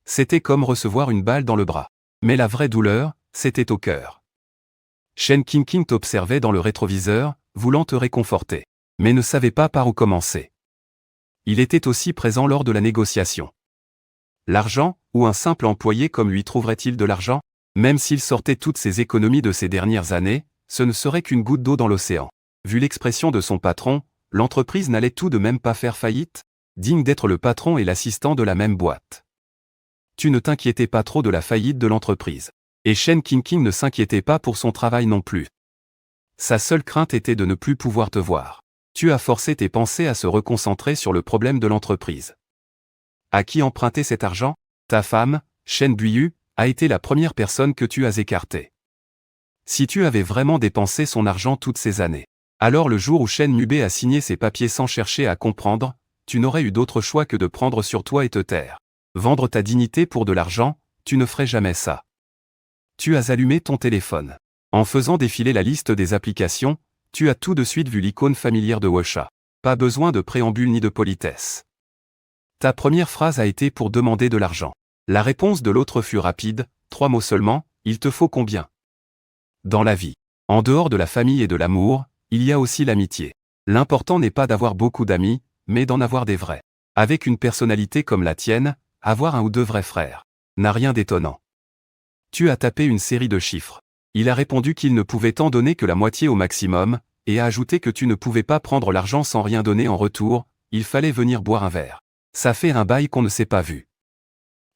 C'était comme recevoir une balle dans le bras. Mais la vraie douleur, c'était au cœur. Shen Qingqing t'observait dans le rétroviseur, voulant te réconforter, mais ne savait pas par où commencer. Il était aussi présent lors de la négociation. L'argent, ou un simple employé comme lui trouverait-il de l'argent? Même s'il sortait toutes ses économies de ces dernières années, ce ne serait qu'une goutte d'eau dans l'océan. Vu l'expression de son patron, l'entreprise n'allait tout de même pas faire faillite, digne d'être le patron et l'assistant de la même boîte. Tu ne t'inquiétais pas trop de la faillite de l'entreprise. Et Shen Qingqing ne s'inquiétait pas pour son travail non plus. Sa seule crainte était de ne plus pouvoir te voir. Tu as forcé tes pensées à se reconcentrer sur le problème de l'entreprise. À qui emprunter cet argent? Ta femme, Shen Buiyu, a été la première personne que tu as écartée. Si tu avais vraiment dépensé son argent toutes ces années, alors le jour où Shen Mubei a signé ses papiers sans chercher à comprendre, tu n'aurais eu d'autre choix que de prendre sur toi et te taire. Vendre ta dignité pour de l'argent, tu ne ferais jamais ça. Tu as allumé ton téléphone. En faisant défiler la liste des applications, tu as tout de suite vu l'icône familière de Washa. Pas besoin de préambule ni de politesse. Ta première phrase a été pour demander de l'argent. La réponse de l'autre fut rapide, 3 mots seulement, il te faut combien? Dans la vie, en dehors de la famille et de l'amour, il y a aussi l'amitié. L'important n'est pas d'avoir beaucoup d'amis, mais d'en avoir des vrais. Avec une personnalité comme la tienne, avoir un ou deux vrais frères n'a rien d'étonnant. Tu as tapé une série de chiffres. Il a répondu qu'il ne pouvait t'en donner que la moitié au maximum, et a ajouté que tu ne pouvais pas prendre l'argent sans rien donner en retour, il fallait venir boire un verre. Ça fait un bail qu'on ne s'est pas vu.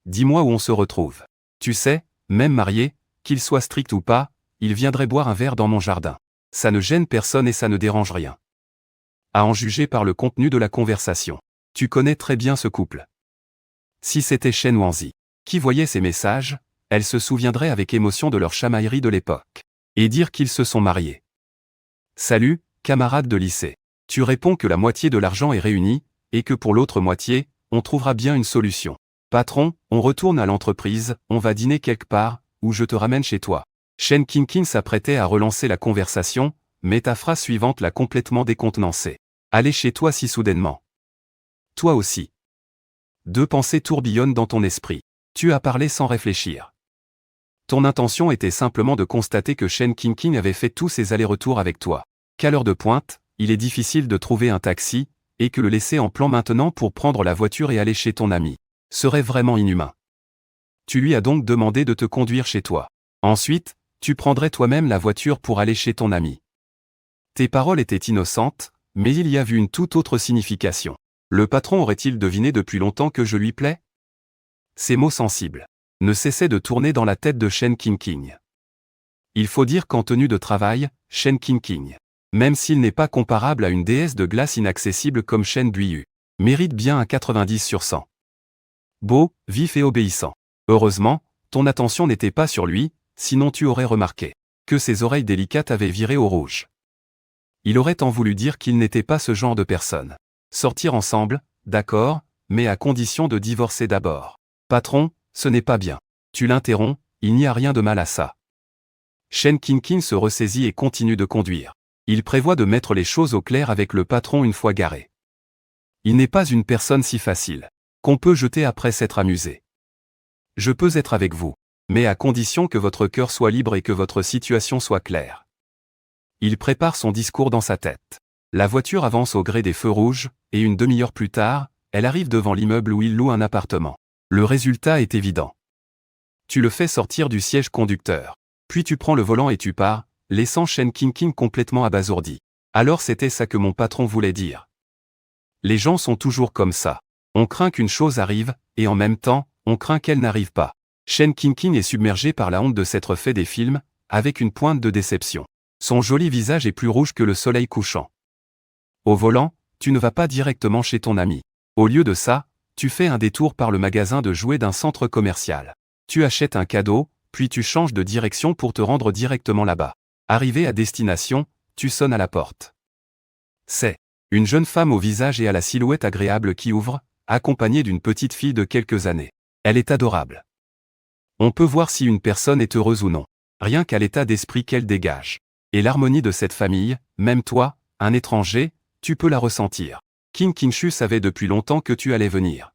Dis-moi où on se retrouve. Tu sais, même marié, qu'il soit strict ou pas, il viendrait boire un verre dans mon jardin. Ça ne gêne personne et ça ne dérange rien. À en juger par le contenu de la conversation. Tu connais très bien ce couple. Si c'était Shen Wanzi qui voyait ces messages, elle se souviendrait avec émotion de leur chamaillerie de l'époque. Et dire qu'ils se sont mariés. Salut, camarade de lycée. Tu réponds que la moitié de l'argent est réunie, et que pour l'autre moitié, on trouvera bien une solution. Patron, on retourne à l'entreprise, on va dîner quelque part, ou je te ramène chez toi. Shen Qingqing s'apprêtait à relancer la conversation, mais ta phrase suivante l'a complètement décontenancé. Aller chez toi si soudainement. Toi aussi. Deux pensées tourbillonnent dans ton esprit. Tu as parlé sans réfléchir. Ton intention était simplement de constater que Shen Qingqing avait fait tous ses allers-retours avec toi. Qu'à l'heure de pointe, il est difficile de trouver un taxi, et que le laisser en plan maintenant pour prendre la voiture et aller chez ton ami serait vraiment inhumain. Tu lui as donc demandé de te conduire chez toi. Ensuite, tu prendrais toi-même la voiture pour aller chez ton ami. Tes paroles étaient innocentes, mais il y a vu une toute autre signification. Le patron aurait-il deviné depuis longtemps que je lui plais? Ces mots sensibles ne cessaient de tourner dans la tête de Shen Qingqing. Il faut dire qu'en tenue de travail, Shen Qingqing, même s'il n'est pas comparable à une déesse de glace inaccessible comme Shen Buiyu, mérite bien un 90 sur 100. Beau, vif et obéissant. Heureusement, ton attention n'était pas sur lui, sinon tu aurais remarqué que ses oreilles délicates avaient viré au rouge. Il aurait tant voulu dire qu'il n'était pas ce genre de personne. Sortir ensemble, d'accord, mais à condition de divorcer d'abord. Patron, ce n'est pas bien. Tu l'interromps, il n'y a rien de mal à ça. Shen Qingqing se ressaisit et continue de conduire. Il prévoit de mettre les choses au clair avec le patron une fois garé. Il n'est pas une personne si facile qu'on peut jeter après s'être amusé. Je peux être avec vous, mais à condition que votre cœur soit libre et que votre situation soit claire. Il prépare son discours dans sa tête. La voiture avance au gré des feux rouges, et une demi-heure plus tard, elle arrive devant l'immeuble où il loue un appartement. Le résultat est évident. Tu le fais sortir du siège conducteur. Puis tu prends le volant et tu pars, laissant Shen Qingqing complètement abasourdi. Alors c'était ça que mon patron voulait dire. Les gens sont toujours comme ça. On craint qu'une chose arrive, et en même temps, on craint qu'elle n'arrive pas. Shen Qingqing est submergé par la honte de s'être fait des films, avec une pointe de déception. Son joli visage est plus rouge que le soleil couchant. Au volant, tu ne vas pas directement chez ton ami. Au lieu de ça, tu fais un détour par le magasin de jouets d'un centre commercial. Tu achètes un cadeau, puis tu changes de direction pour te rendre directement là-bas. Arrivé à destination, tu sonnes à la porte. C'est une jeune femme au visage et à la silhouette agréable qui ouvre, accompagnée d'une petite fille de quelques années. Elle est adorable. On peut voir si une personne est heureuse ou non, rien qu'à l'état d'esprit qu'elle dégage. Et l'harmonie de cette famille, même toi, un étranger, tu peux la ressentir. Qing Qingshu savait depuis longtemps que tu allais venir.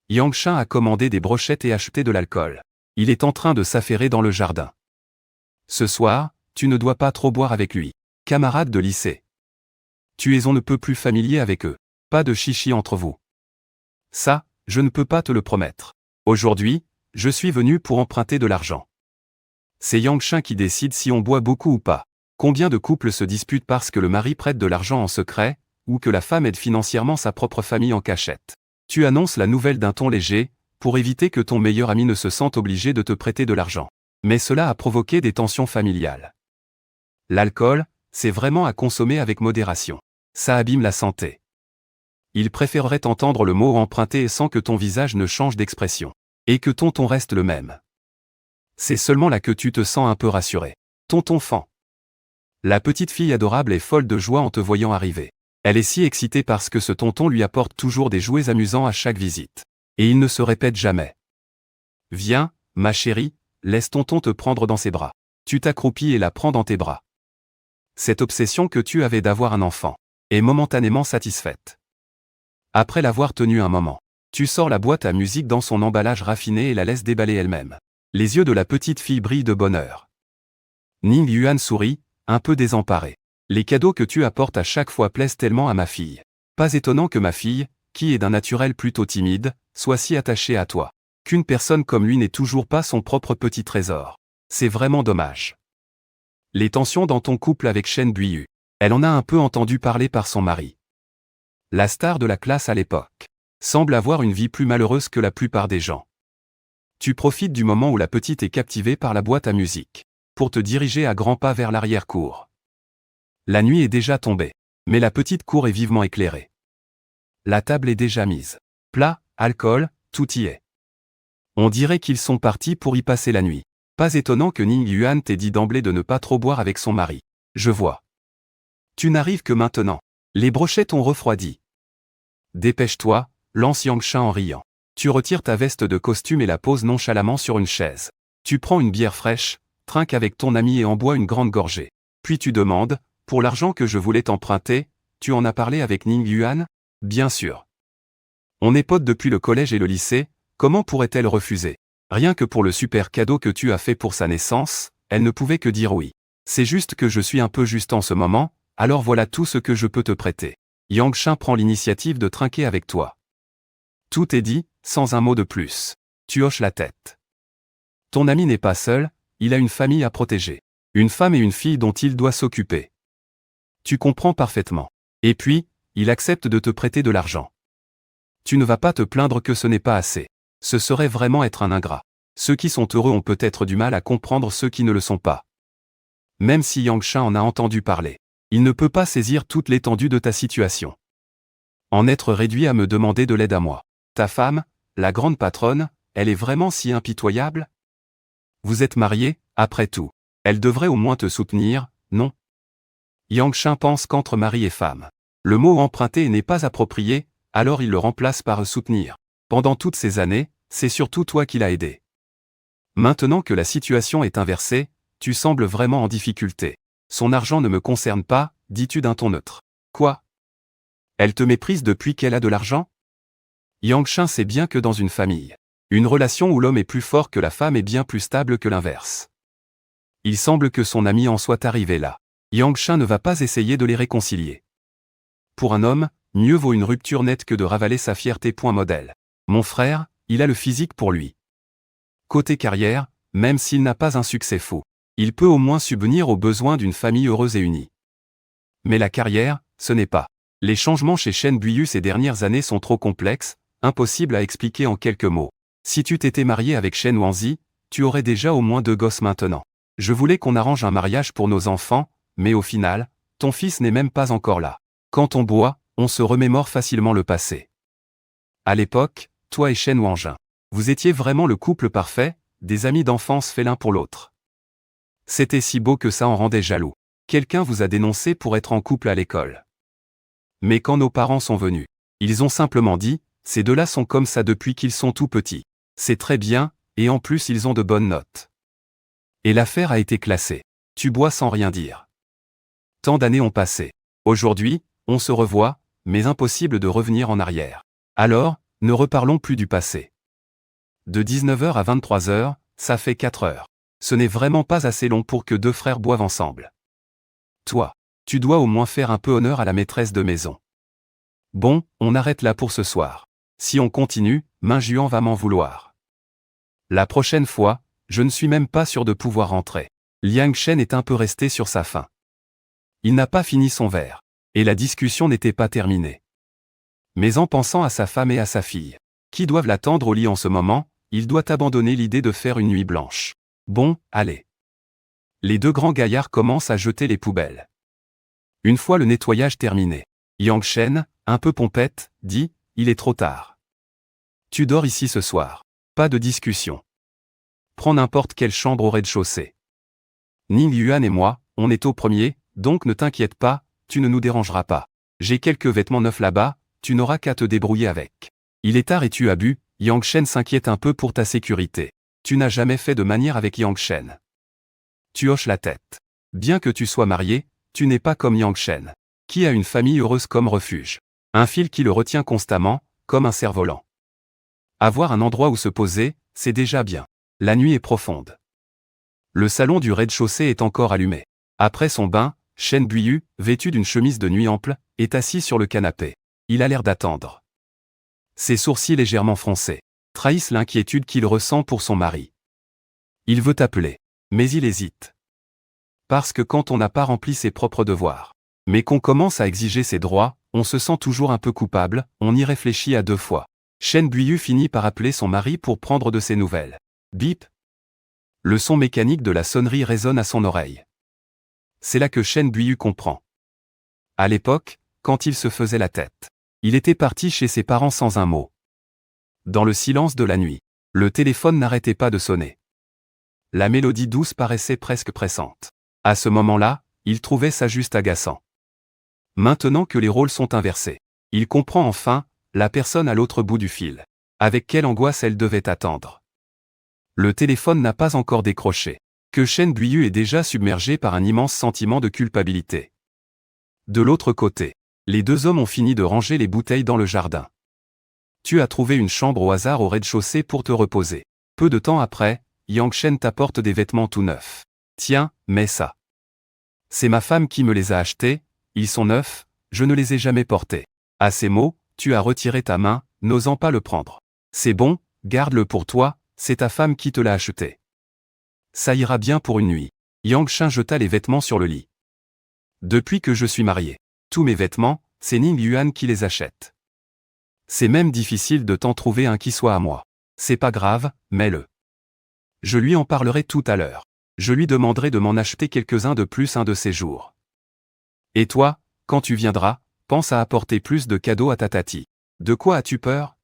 Yangshan a commandé des brochettes et acheté de l'alcool. Il est en train de s'affairer dans le jardin. Ce soir, tu ne dois pas trop boire avec lui. Camarade de lycée. Tu es on ne peut plus familier avec eux. Pas de chichi entre vous. Ça, je ne peux pas te le promettre. Aujourd'hui, je suis venu pour emprunter de l'argent. C'est Yangshan qui décide si on boit beaucoup ou pas. Combien de couples se disputent parce que le mari prête de l'argent en secret, ou que la femme aide financièrement sa propre famille en cachette. Tu annonces la nouvelle d'un ton léger, pour éviter que ton meilleur ami ne se sente obligé de te prêter de l'argent. Mais cela a provoqué des tensions familiales. L'alcool, c'est vraiment à consommer avec modération. Ça abîme la santé. Il préférerait entendre le mot emprunter sans que ton visage ne change d'expression. Et que ton ton reste le même. C'est seulement là que tu te sens un peu rassuré. Tonton Fan. La petite fille adorable est folle de joie en te voyant arriver. Elle est si excitée parce que ce tonton lui apporte toujours des jouets amusants à chaque visite. Et il ne se répète jamais. Viens, ma chérie, laisse tonton te prendre dans ses bras. Tu t'accroupis et la prends dans tes bras. Cette obsession que tu avais d'avoir un enfant est momentanément satisfaite. Après l'avoir tenue un moment, tu sors la boîte à musique dans son emballage raffiné et la laisses déballer elle-même. Les yeux de la petite fille brillent de bonheur. Ning Yuan sourit, un peu désemparé. Les cadeaux que tu apportes à chaque fois plaisent tellement à ma fille. Pas étonnant que ma fille, qui est d'un naturel plutôt timide, soit si attachée à toi. Qu'une personne comme lui n'ait toujours pas son propre petit trésor. C'est vraiment dommage. Les tensions dans ton couple avec Shen Buiyu. Elle en a un peu entendu parler par son mari. La star de la classe à l'époque semble avoir une vie plus malheureuse que la plupart des gens. Tu profites du moment où la petite est captivée par la boîte à musique, pour te diriger à grands pas vers l'arrière-cour. La nuit est déjà tombée, mais la petite cour est vivement éclairée. La table est déjà mise. Plat, alcool, tout y est. On dirait qu'ils sont partis pour y passer la nuit. Pas étonnant que Ning Yuan t'ait dit d'emblée de ne pas trop boire avec son mari. Je vois. Tu n'arrives que maintenant. Les brochettes ont refroidi. Dépêche-toi, lance Yangshan en riant. Tu retires ta veste de costume et la poses nonchalamment sur une chaise. Tu prends une bière fraîche, trinques avec ton ami et en bois une grande gorgée. Puis tu demandes, pour l'argent que je voulais t'emprunter, tu en as parlé avec Ning Yuan? Bien sûr. On est potes depuis le collège et le lycée, comment pourrait-elle refuser? Rien que pour le super cadeau que tu as fait pour sa naissance, elle ne pouvait que dire oui. C'est juste que je suis un peu juste en ce moment, alors voilà tout ce que je peux te prêter. Yangshan prend l'initiative de trinquer avec toi. Tout est dit, sans un mot de plus. Tu hoches la tête. Ton ami n'est pas seul, il a une famille à protéger. Une femme et une fille dont il doit s'occuper. Tu comprends parfaitement. Et puis, il accepte de te prêter de l'argent. Tu ne vas pas te plaindre que ce n'est pas assez. Ce serait vraiment être un ingrat. Ceux qui sont heureux ont peut-être du mal à comprendre ceux qui ne le sont pas. Même si Yangshan en a entendu parler, il ne peut pas saisir toute l'étendue de ta situation. En être réduit à me demander de l'aide à moi. Ta femme, la grande patronne, elle est vraiment si impitoyable? Vous êtes mariés, après tout. Elle devrait au moins te soutenir, non? Yangshan pense qu'entre mari et femme, le mot emprunter n'est pas approprié, alors il le remplace par soutenir. Pendant toutes ces années, c'est surtout toi qui l'as aidé. Maintenant que la situation est inversée, tu sembles vraiment en difficulté. Son argent ne me concerne pas, dis-tu d'un ton neutre. Quoi? Elle te méprise depuis qu'elle a de l'argent? Yangshan sait bien que dans une famille, une relation où l'homme est plus fort que la femme est bien plus stable que l'inverse. Il semble que son ami en soit arrivé là. Yangshan ne va pas essayer de les réconcilier. Pour un homme, mieux vaut une rupture nette que de ravaler sa fierté. Modèle. Mon frère, il a le physique pour lui. Côté carrière, même s'il n'a pas un succès fou, il peut au moins subvenir aux besoins d'une famille heureuse et unie. Mais la carrière, ce n'est pas. Les changements chez Shen Buiyu ces dernières années sont trop complexes, impossibles à expliquer en quelques mots. Si tu t'étais marié avec Shen Wanzi, tu aurais déjà au moins 2 gosses maintenant. Je voulais qu'on arrange un mariage pour nos enfants, mais au final, ton fils n'est même pas encore là. Quand on boit, on se remémore facilement le passé. À l'époque, toi et Shen Wanjin, vous étiez vraiment le couple parfait, des amis d'enfance faits l'un pour l'autre. C'était si beau que ça en rendait jaloux. Quelqu'un vous a dénoncé pour être en couple à l'école. Mais quand nos parents sont venus, ils ont simplement dit, ces deux-là sont comme ça depuis qu'ils sont tout petits. C'est très bien, et en plus ils ont de bonnes notes. Et l'affaire a été classée. Tu bois sans rien dire. Tant d'années ont passé. Aujourd'hui, on se revoit, mais impossible de revenir en arrière. Alors, ne reparlons plus du passé. De 19h à 23h, ça fait 4 heures. Ce n'est vraiment pas assez long pour que 2 frères boivent ensemble. Toi, tu dois au moins faire un peu honneur à la maîtresse de maison. Bon, on arrête là pour ce soir. Si on continue, Minjuan va m'en vouloir. La prochaine fois, je ne suis même pas sûr de pouvoir rentrer. Liang Shen est un peu resté sur sa faim. Il n'a pas fini son verre. Et la discussion n'était pas terminée. Mais en pensant à sa femme et à sa fille, qui doivent l'attendre au lit en ce moment, il doit abandonner l'idée de faire une nuit blanche. Bon, allez. Les 2 grands gaillards commencent à jeter les poubelles. Une fois le nettoyage terminé, Yang Shen, un peu pompette, dit, il est trop tard. Tu dors ici ce soir. Pas de discussion. Prends n'importe quelle chambre au rez-de-chaussée. Ning Yuan et moi, on est au premier, donc ne t'inquiète pas, tu ne nous dérangeras pas. J'ai quelques vêtements neufs là-bas, tu n'auras qu'à te débrouiller avec. Il est tard et tu as bu, Yang Shen s'inquiète un peu pour ta sécurité. Tu n'as jamais fait de manière avec Yang Shen. Tu hoches la tête. Bien que tu sois marié, tu n'es pas comme Yang Shen, qui a une famille heureuse comme refuge. Un fil qui le retient constamment, comme un cerf-volant. Avoir un endroit où se poser, c'est déjà bien. La nuit est profonde. Le salon du rez-de-chaussée est encore allumé. Après son bain, Shen Buiyu, vêtu d'une chemise de nuit ample, est assis sur le canapé. Il a l'air d'attendre. Ses sourcils légèrement froncés trahissent l'inquiétude qu'il ressent pour son mari. Il veut appeler, mais il hésite. Parce que quand on n'a pas rempli ses propres devoirs, mais qu'on commence à exiger ses droits, on se sent toujours un peu coupable, on y réfléchit à 2 fois. Shen Buiyu finit par appeler son mari pour prendre de ses nouvelles. Bip. Le son mécanique de la sonnerie résonne à son oreille. C'est là que Shen Buiyu comprend. À l'époque, quand il se faisait la tête, il était parti chez ses parents sans un mot. Dans le silence de la nuit, le téléphone n'arrêtait pas de sonner. La mélodie douce paraissait presque pressante. À ce moment-là, il trouvait ça juste agaçant. Maintenant que les rôles sont inversés, il comprend enfin, la personne à l'autre bout du fil. Avec quelle angoisse elle devait attendre. Le téléphone n'a pas encore décroché. Que Shen Buiyu est déjà submergé par un immense sentiment de culpabilité. De l'autre côté, les 2 hommes ont fini de ranger les bouteilles dans le jardin. Tu as trouvé une chambre au hasard au rez-de-chaussée pour te reposer. Peu de temps après, Yang Shen t'apporte des vêtements tout neufs. Tiens, mets ça. C'est ma femme qui me les a achetés, ils sont neufs, je ne les ai jamais portés. À ces mots, tu as retiré ta main, n'osant pas le prendre. C'est bon, garde-le pour toi, c'est ta femme qui te l'a acheté. Ça ira bien pour une nuit. Yang Shen jeta les vêtements sur le lit. Depuis que je suis marié, tous mes vêtements, c'est Ning Yuan qui les achète. C'est même difficile de t'en trouver un qui soit à moi. C'est pas grave, mets-le. Je lui en parlerai tout à l'heure. Je lui demanderai de m'en acheter quelques-uns de plus un de ces jours. Et toi, quand tu viendras, pense à apporter plus de cadeaux à ta tati. De quoi as-tu peur?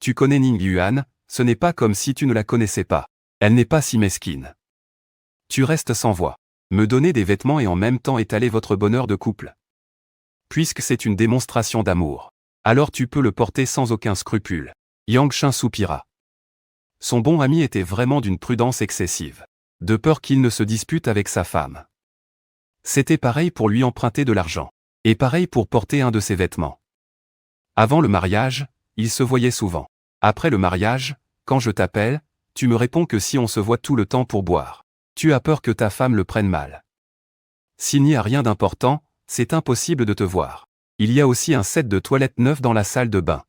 Tu connais Ning Yuan, ce n'est pas comme si tu ne la connaissais pas. Elle n'est pas si mesquine. Tu restes sans voix. Me donner des vêtements et en même temps étaler votre bonheur de couple. Puisque c'est une démonstration d'amour, alors tu peux le porter sans aucun scrupule. Yang Shen soupira. Son bon ami était vraiment d'une prudence excessive. De peur qu'il ne se dispute avec sa femme. C'était pareil pour lui emprunter de l'argent. Et pareil pour porter un de ses vêtements. Avant le mariage, ils se voyaient souvent. Après le mariage, quand je t'appelle, tu me réponds que si on se voit tout le temps pour boire, tu as peur que ta femme le prenne mal. S'il n'y a rien d'important, c'est impossible de te voir. Il y a aussi un set de toilettes neuf dans la salle de bain.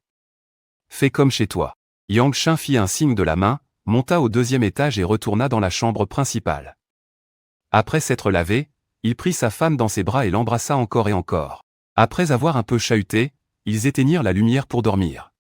Fais comme chez toi. Yang Shen fit un signe de la main, monta au 2e étage et retourna dans la chambre principale. Après s'être lavé, il prit sa femme dans ses bras et l'embrassa encore et encore. Après avoir un peu chahuté, ils éteignirent la lumière pour dormir.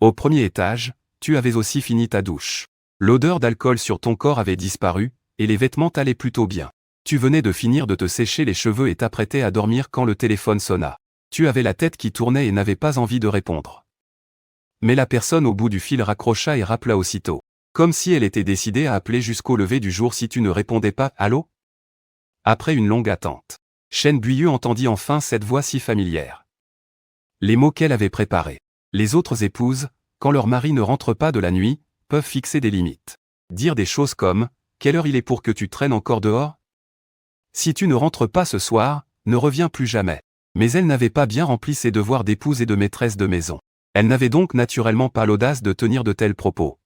Au premier étage, tu avais aussi fini ta douche. L'odeur d'alcool sur ton corps avait disparu, et les vêtements t'allaient plutôt bien. Tu venais de finir de te sécher les cheveux et t'apprêtais à dormir quand le téléphone sonna. Tu avais la tête qui tournait et n'avais pas envie de répondre. Mais la personne au bout du fil raccrocha et rappela aussitôt. Comme si elle était décidée à appeler jusqu'au lever du jour si tu ne répondais pas « Allô ?» Après une longue attente, Chen Buiyu entendit enfin cette voix si familière. Les mots qu'elle avait préparés. Les autres épouses, quand leur mari ne rentre pas de la nuit, peuvent fixer des limites. Dire des choses comme « Quelle heure il est pour que tu traînes encore dehors ? Si tu ne rentres pas ce soir, ne reviens plus jamais. » Mais elle n'avait pas bien rempli ses devoirs d'épouse et de maîtresse de maison. Elle n'avait donc naturellement pas l'audace de tenir de tels propos.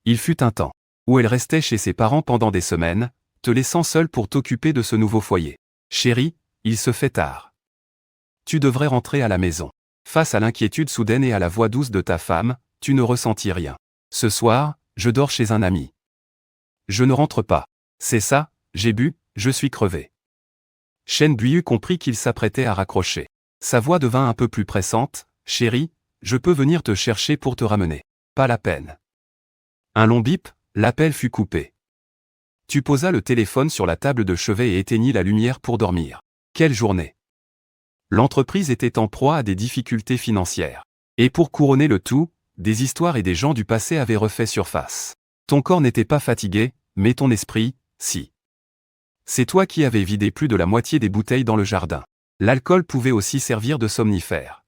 Il fut un temps où elle restait chez ses parents pendant des semaines, te laissant seule pour t'occuper de ce nouveau foyer. Chérie, il se fait tard. Tu devrais rentrer à la maison. Face à l'inquiétude soudaine et à la voix douce de ta femme, tu ne ressentis rien. Ce soir, je dors chez un ami. Je ne rentre pas. C'est ça, j'ai bu, je suis crevé. Chen Buiyu comprit qu'il s'apprêtait à raccrocher. Sa voix devint un peu plus pressante. Chérie, je peux venir te chercher pour te ramener. Pas la peine. Un long bip, l'appel fut coupé. Tu posas le téléphone sur la table de chevet et éteignis la lumière pour dormir. Quelle journée! L'entreprise était en proie à des difficultés financières. Et pour couronner le tout, des histoires et des gens du passé avaient refait surface. Ton corps n'était pas fatigué, mais ton esprit, si. C'est toi qui avais vidé plus de la moitié des bouteilles dans le jardin. L'alcool pouvait aussi servir de somnifère.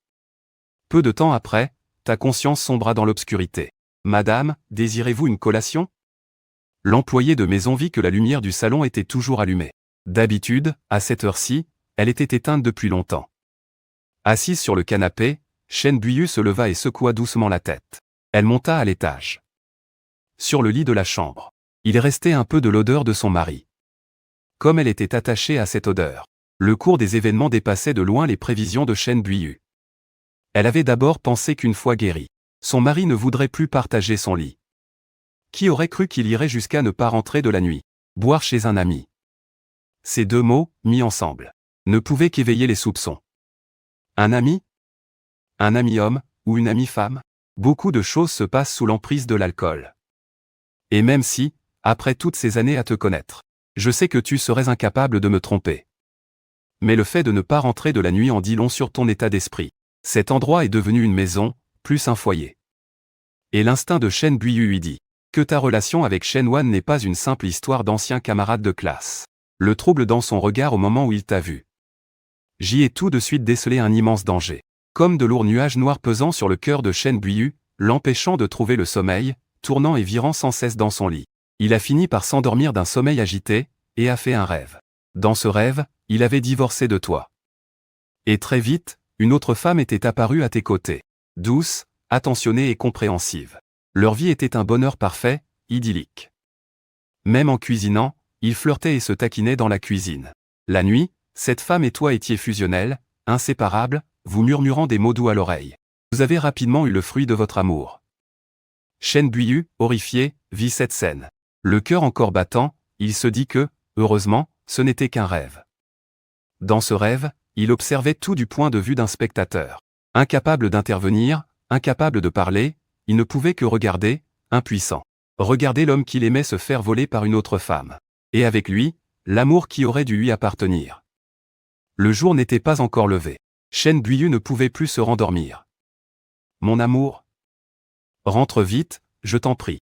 Peu de temps après, ta conscience sombra dans l'obscurité. Madame, désirez-vous une collation ? L'employée de maison vit que la lumière du salon était toujours allumée. D'habitude, à cette heure-ci, elle était éteinte depuis longtemps. Assise sur le canapé, Chen Buiyu se leva et secoua doucement la tête. Elle monta à l'étage. Sur le lit de la chambre, il restait un peu de l'odeur de son mari. Comme elle était attachée à cette odeur, le cours des événements dépassait de loin les prévisions de Chen Buiyu. Elle avait d'abord pensé qu'une fois guérie, son mari ne voudrait plus partager son lit. Qui aurait cru qu'il irait jusqu'à ne pas rentrer de la nuit, boire chez un ami? Ces deux mots, mis ensemble, ne pouvaient qu'éveiller les soupçons. Un ami? Un ami homme, ou une amie femme? Beaucoup de choses se passent sous l'emprise de l'alcool. Et même si, après toutes ces années à te connaître, je sais que tu serais incapable de me tromper. Mais le fait de ne pas rentrer de la nuit en dit long sur ton état d'esprit. Cet endroit est devenu une maison, plus un foyer. Et l'instinct de Chen Buiyu lui dit que ta relation avec Shen Wan n'est pas une simple histoire d'anciens camarades de classe. Le trouble dans son regard au moment où il t'a vu. J'y ai tout de suite décelé un immense danger. Comme de lourds nuages noirs pesant sur le cœur de Chen Buiyu, l'empêchant de trouver le sommeil, tournant et virant sans cesse dans son lit. Il a fini par s'endormir d'un sommeil agité, et a fait un rêve. Dans ce rêve, il avait divorcé de toi. Et très vite, une autre femme était apparue à tes côtés. Douce, attentionnée et compréhensive. Leur vie était un bonheur parfait, idyllique. Même en cuisinant, ils flirtaient et se taquinaient dans la cuisine. La nuit, cette femme et toi étiez fusionnels, inséparables, vous murmurant des mots doux à l'oreille. Vous avez rapidement eu le fruit de votre amour. Chen Buiyu, horrifié, vit cette scène. Le cœur encore battant, il se dit que, heureusement, ce n'était qu'un rêve. Dans ce rêve, il observait tout du point de vue d'un spectateur. Incapable d'intervenir, incapable de parler, il ne pouvait que regarder, impuissant. Regarder l'homme qu'il aimait se faire voler par une autre femme. Et avec lui, l'amour qui aurait dû lui appartenir. Le jour n'était pas encore levé. Chen Buiyu ne pouvait plus se rendormir. Mon amour. Rentre vite, je t'en prie.